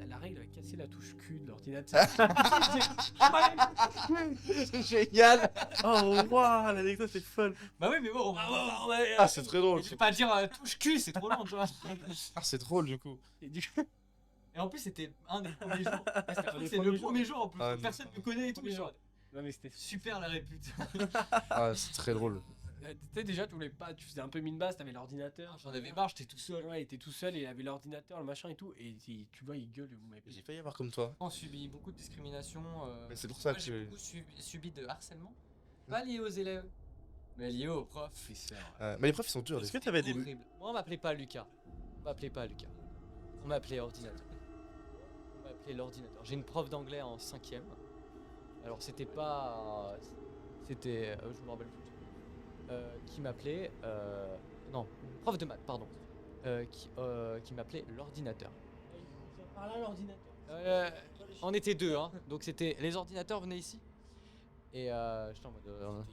la règle a cassé la touche cul de l'ordinateur. C'est génial. Oh, waouh, l'anecdote est folle. Bah oui, mais bon, Ah, c'est très drôle. je vais pas dire touche cul, c'est trop long, tu vois. Ah, c'est drôle du coup. Et du Et en plus, c'était un des premiers jours. les C'est le premiers premier jour en plus. Ah, non. Personne ne me connaît et tout. Genre, Non, mais c'était super la répute. Ah, c'est très drôle. Tu sais, déjà, tu voulais pas, tu faisais un peu mine basse, t'avais l'ordinateur. J'en avais marre, j'étais tout seul. Ouais, il était tout seul et il avait l'ordinateur, le machin et tout. Et tu vois, il gueule, vous m'avez J'ai failli avoir comme toi. On subit beaucoup de discrimination. Mais c'est pour ça Moi, que j'ai beaucoup subi de harcèlement. Pas lié aux élèves, mais lié aux profs. Mais les profs ils sont durs. Est-ce des que t'avais des. Horrible. Moi, on m'appelait pas Lucas. On m'appelait pas Lucas. On m'appelait ordinateur. On m'appelait l'ordinateur. J'ai une prof d'anglais en 5ème. Alors, c'était pas. C'était. Je me rappelle plus. Qui m'appelait. Non, prof de maths, pardon. Qui m'appelait l'ordinateur. Par là, l'ordinateur. On était deux, hein. Donc, c'était. Les ordinateurs venaient ici. Et j'étais en mode.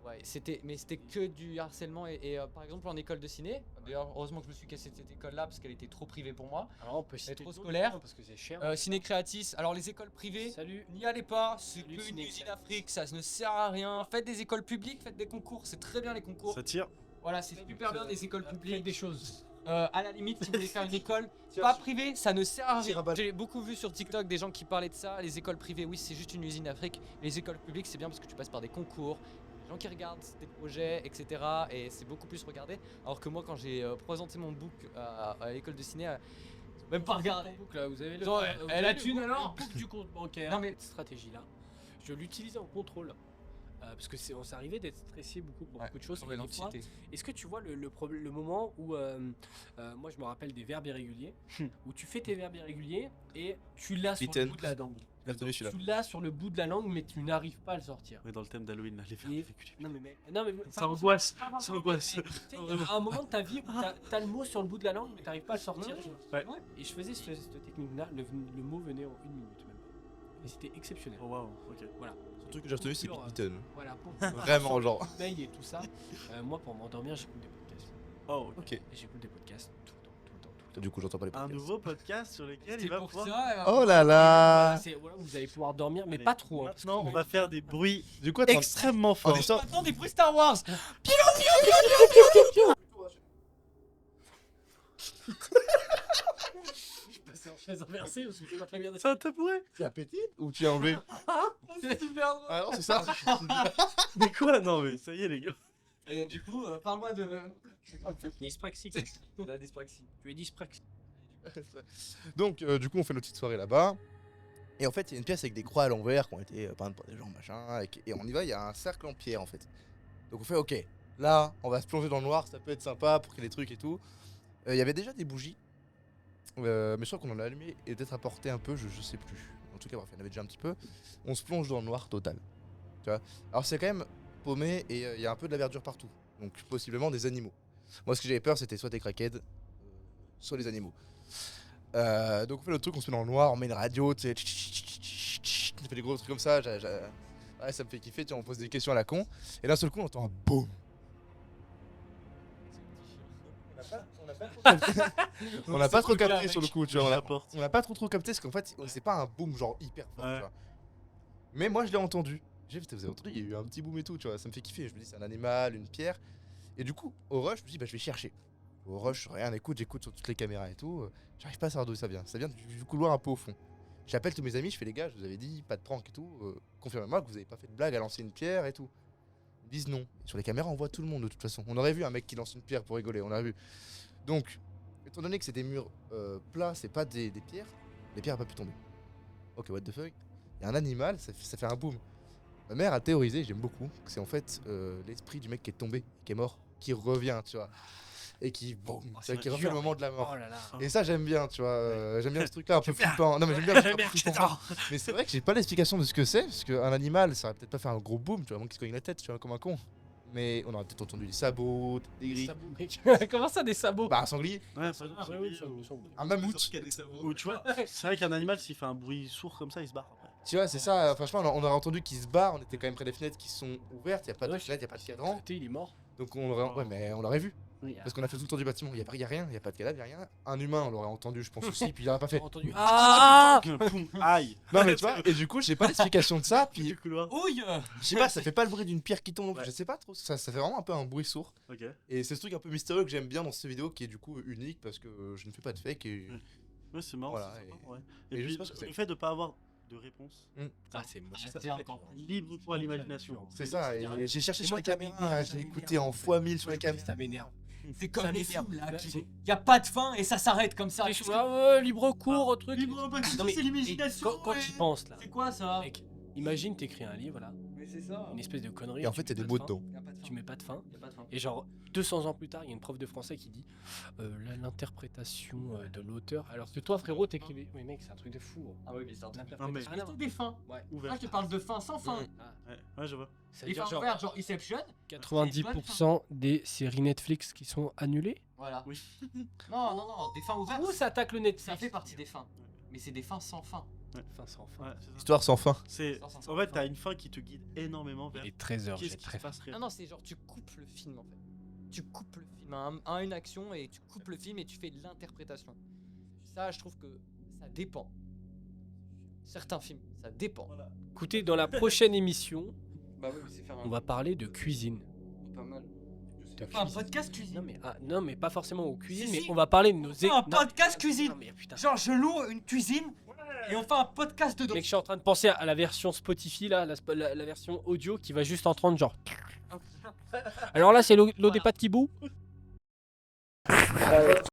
Ouais, mais c'était que du harcèlement et par exemple en école de ciné. D'ailleurs, heureusement que je me suis cassé de cette école-là parce qu'elle était trop privée pour moi. Alors, on peut citer trop le nom, scolaire. parce que c'est cher. Ciné Créatis. Alors les écoles privées, Salut. n'y allez pas. C'est Salut, que une Ciné usine Créatis. Afrique. Ça ne sert à rien. Faites des écoles publiques, faites des concours. C'est très bien les concours. Ça tire. Voilà, c'est super bien des écoles Faites publiques. des choses. À la limite, si vous voulez faire une école pas privée, ça ne sert à Tire rien. à balle. J'ai beaucoup vu sur TikTok des gens qui parlaient de ça. Les écoles privées, oui, c'est juste une usine d'Afrique. Les écoles publiques, c'est bien parce que tu passes par des concours, des gens qui regardent tes projets, etc. Et c'est beaucoup plus regardé. Alors que moi, quand j'ai présenté mon book à l'école de ciné, même pas regardé. Donc là, vous avez le. Genre, vous elle a avez thune le- alors le book du compte bancaire. Non, mais- Cette stratégie-là, je l'utilisais en contrôle. Parce que on s'est arrivé d'être stressé beaucoup pour beaucoup de choses. Et des fois, est-ce que tu vois le moment où, moi je me rappelle des verbes irréguliers, où tu fais tes verbes irréguliers et tu l'as sur le Mitaine. bout de la langue. J'ai retenu celui-là. Tu l'as sur le bout de la langue, mais tu n'arrives pas à le sortir. On est dans le thème d'Halloween là, les verbes Et- irréguliers. Non mais Ça angoisse. pas forcément, Ça angoisse. mais, tu sais, il y a un moment de ta vie où t'as le mot sur le bout de la langue, mais t'arrives pas à le sortir. Ouais. Et je faisais cette technique-là, le mot venait en 1 minute même. Et c'était exceptionnel. Oh waouh, ok. Voilà. Le truc que j'ai retenu c'est Pour, Beaton. Voilà, pour Vraiment genre. mail et tout ça. Moi, pour m'endormir, j'écoute des podcasts. Oh, ok. Ok. Et j'écoute des podcasts tout le temps, tout le temps, tout le temps. Du coup j'entends pas les Un podcasts. nouveau podcast sur lequel il C'est va pour pouvoir. ça. Oh là là. Voilà, vous allez pouvoir dormir, mais Allez, pas trop. Hein, parce Maintenant, que- on va faire des bruits Du coup attends. extrêmement En forts. histoire. Attends, des bruits Star Wars. Je passais en chaise inversée parce que je pas très bien. C'est un tabouret. Tu as pété ou tu as enlevé? C'est super drôle. Ah non c'est ça. Mais quoi? Non, mais ça y est, les gars. Et du coup, parle-moi de Dyspraxique. la dyspraxie. Tu es dyspraxique. Donc du coup on fait notre petite soirée là-bas. Et en fait il y a une pièce avec des croix à l'envers qui ont été peintes par des gens machin. Et on y va, il y a un cercle en pierre en fait. Donc on fait ok, là on va se plonger dans le noir, ça peut être sympa pour qu'il y ait des trucs et tout. Il y avait déjà des bougies. Mais je crois qu'on en a allumé et peut-être apporté un peu, je sais plus. En tout cas bref, il y en avait déjà un petit peu. On se plonge dans le noir total. Tu vois. Alors c'est quand même paumé et il y a un peu de la verdure partout. Donc possiblement des animaux. Moi ce que j'avais peur c'était soit des crackheads, soit les animaux. Donc on fait le truc, on se met dans le noir, on met une radio, tu sais, on fait des gros trucs comme ça, ouais, ça me fait kiffer, tu vois, on pose des questions à la con, et d'un seul coup on entend un boum. On n'a pas trop capté sur le coup, tu vois, on n'a pas trop capté parce qu'en fait c'est pas un boom genre hyper fort, Ouais. tu vois. Mais moi je l'ai entendu, j'ai vu, vous avez entendu, il y a eu un petit boom et tout, tu vois, ça me fait kiffer, je me dis c'est un animal, une pierre, et du coup au rush je me dis bah je vais chercher. Au rush, rien, j'écoute sur toutes les caméras et tout. J'arrive pas à savoir d'où ça vient. Ça vient du couloir un peu au fond. J'appelle tous mes amis, je fais les gars, je vous avais dit, pas de prank et tout. Confirmez-moi que vous avez pas fait de blague à lancer une pierre et tout. Ils disent non. Et sur les caméras, on voit tout le monde de toute façon. On aurait vu un mec qui lance une pierre pour rigoler, on aurait vu. Donc, étant donné que c'est des murs plats, c'est pas des pierres, les pierres n'ont pas pu tomber. Ok, what the fuck. Il y a un animal, ça fait un boom. Ma mère a théorisé, j'aime beaucoup, que c'est en fait l'esprit du mec qui est tombé, qui est mort, qui revient, tu vois. Et qui, boum, tu vois, qui refait le moment de la mort. Oh là là. Et ça j'aime bien, tu vois, j'aime bien ce truc là un peu flippant. Non mais j'aime bien le truc un peu flippant. Mais c'est vrai que j'ai pas l'explication de ce que c'est, parce qu'un animal ça aurait peut-être pas fait un gros boom, tu vois, à moins qu'il se cogne la tête, tu vois, comme un con. Mais on aurait peut-être entendu des sabots, des Des grilles. sabots, mec. Comment ça, des sabots? Bah un sanglier, Ouais, pas Ah, ouais, oui, ça me semble. un mammouth. Ou tu vois, c'est vrai qu'un animal, s'il fait un bruit sourd comme ça, il se barre après. Tu vois, c'est ça. Franchement, on aurait entendu qu'ils se barrent. On était quand même près des fenêtres qui sont ouvertes. Il n'y a pas de Ouais, fenêtre, il n'y a pas de cadran. Il est mort. Donc on l'aurait. Ouais, mais on l'aurait vu. Parce qu'on a fait tout le tour du bâtiment. Il n'y a rien, il n'y a pas de cadavre, il n'y a rien. Un humain, on l'aurait entendu, je pense aussi. Puis il n'aurait pas fait. Entendu. Ah Poum, aïe. Non, mais tu vois, et du coup, j'ai pas l'explication de ça. Puis Du couloir. Ouille. je sais pas, ça fait pas le bruit d'une pierre qui tombe. Ouais. Je sais pas trop. Ça fait vraiment un peu un bruit sourd. Ok. Et c'est ce truc un peu mystérieux que j'aime bien dans cette vidéo qui est du coup unique parce que je ne fais pas de fake. Et... Ouais, c'est marrant. Voilà, c'est sympa, et- ouais. et Et je puis, sais pas ce que c'est. le fait de pas avoir de réponse. Ah, c'est moche. C'est encore Libre pour l'imagination. C'est ça, et j'ai cherché Et sur moi, les caméras, j'ai écouté en x1000 sur les caméras. Ça m'énerve. C'est comme Ça les m'énerve. films là. Là, qui- c'est- Y a pas de fin et ça s'arrête comme ça. Je suis là, libre cours, truc. Libre, bah, Non, mais- c'est l'imagination. Quand tu y penses là, C'est quoi ça? mec, imagine t'écris un livre là, Mais c'est ça. une espèce de connerie. Et en tu fait, il y a mets des pas mots de fin, dedans. Y a pas de fin. Tu mets pas de fin. Y a pas de fin. Et genre 200 ans plus tard, il y a une prof de français qui dit l'interprétation de l'auteur. Alors que toi, frérot, t'écrivais. Mais mec, c'est un truc de fou. Ah oui, mais c'est un truc. Non, mais- Ah, c'est des fins. Ouais. Ouvert. Moi je te parle de fin sans fin. Ouais, je vois. Ça veut Les dire fins genre ouvertes, genre Inception. 90% des séries Netflix qui sont annulées. Voilà. Oui. Non, non, non, des fins ouvertes. Où ça attaque le Netflix? Ça fait partie des fins. Mais c'est des fins sans fin. Fin sans fin. Ouais, c'est ça. Histoire sans fin. C'est... Sans fin. En fait, t'as une fin qui te guide énormément vers Il est 13h, qu'est-ce j'ai qui très se faim. passerait. Non, non, c'est genre tu coupes le film en fait. Tu coupes le film à une action et tu coupes le film et tu fais de l'interprétation. Ça, je trouve que ça dépend. Certains films, ça dépend. Écoutez, dans la prochaine émission, Bah oui, c'est faire on va parler de cuisine. pas mal. De Enfin, un cuisine. podcast cuisine. Non, mais pas forcément aux cuisines, Si, mais si. on va parler de nos fait un non, podcast cuisine. Non, mais putain. Genre, je loue une cuisine et on fait un podcast dedans. Mec, je suis en train de penser à la version Spotify, là, la version audio qui va juste entendre genre. Alors là, c'est l'eau des pâtes qui bout.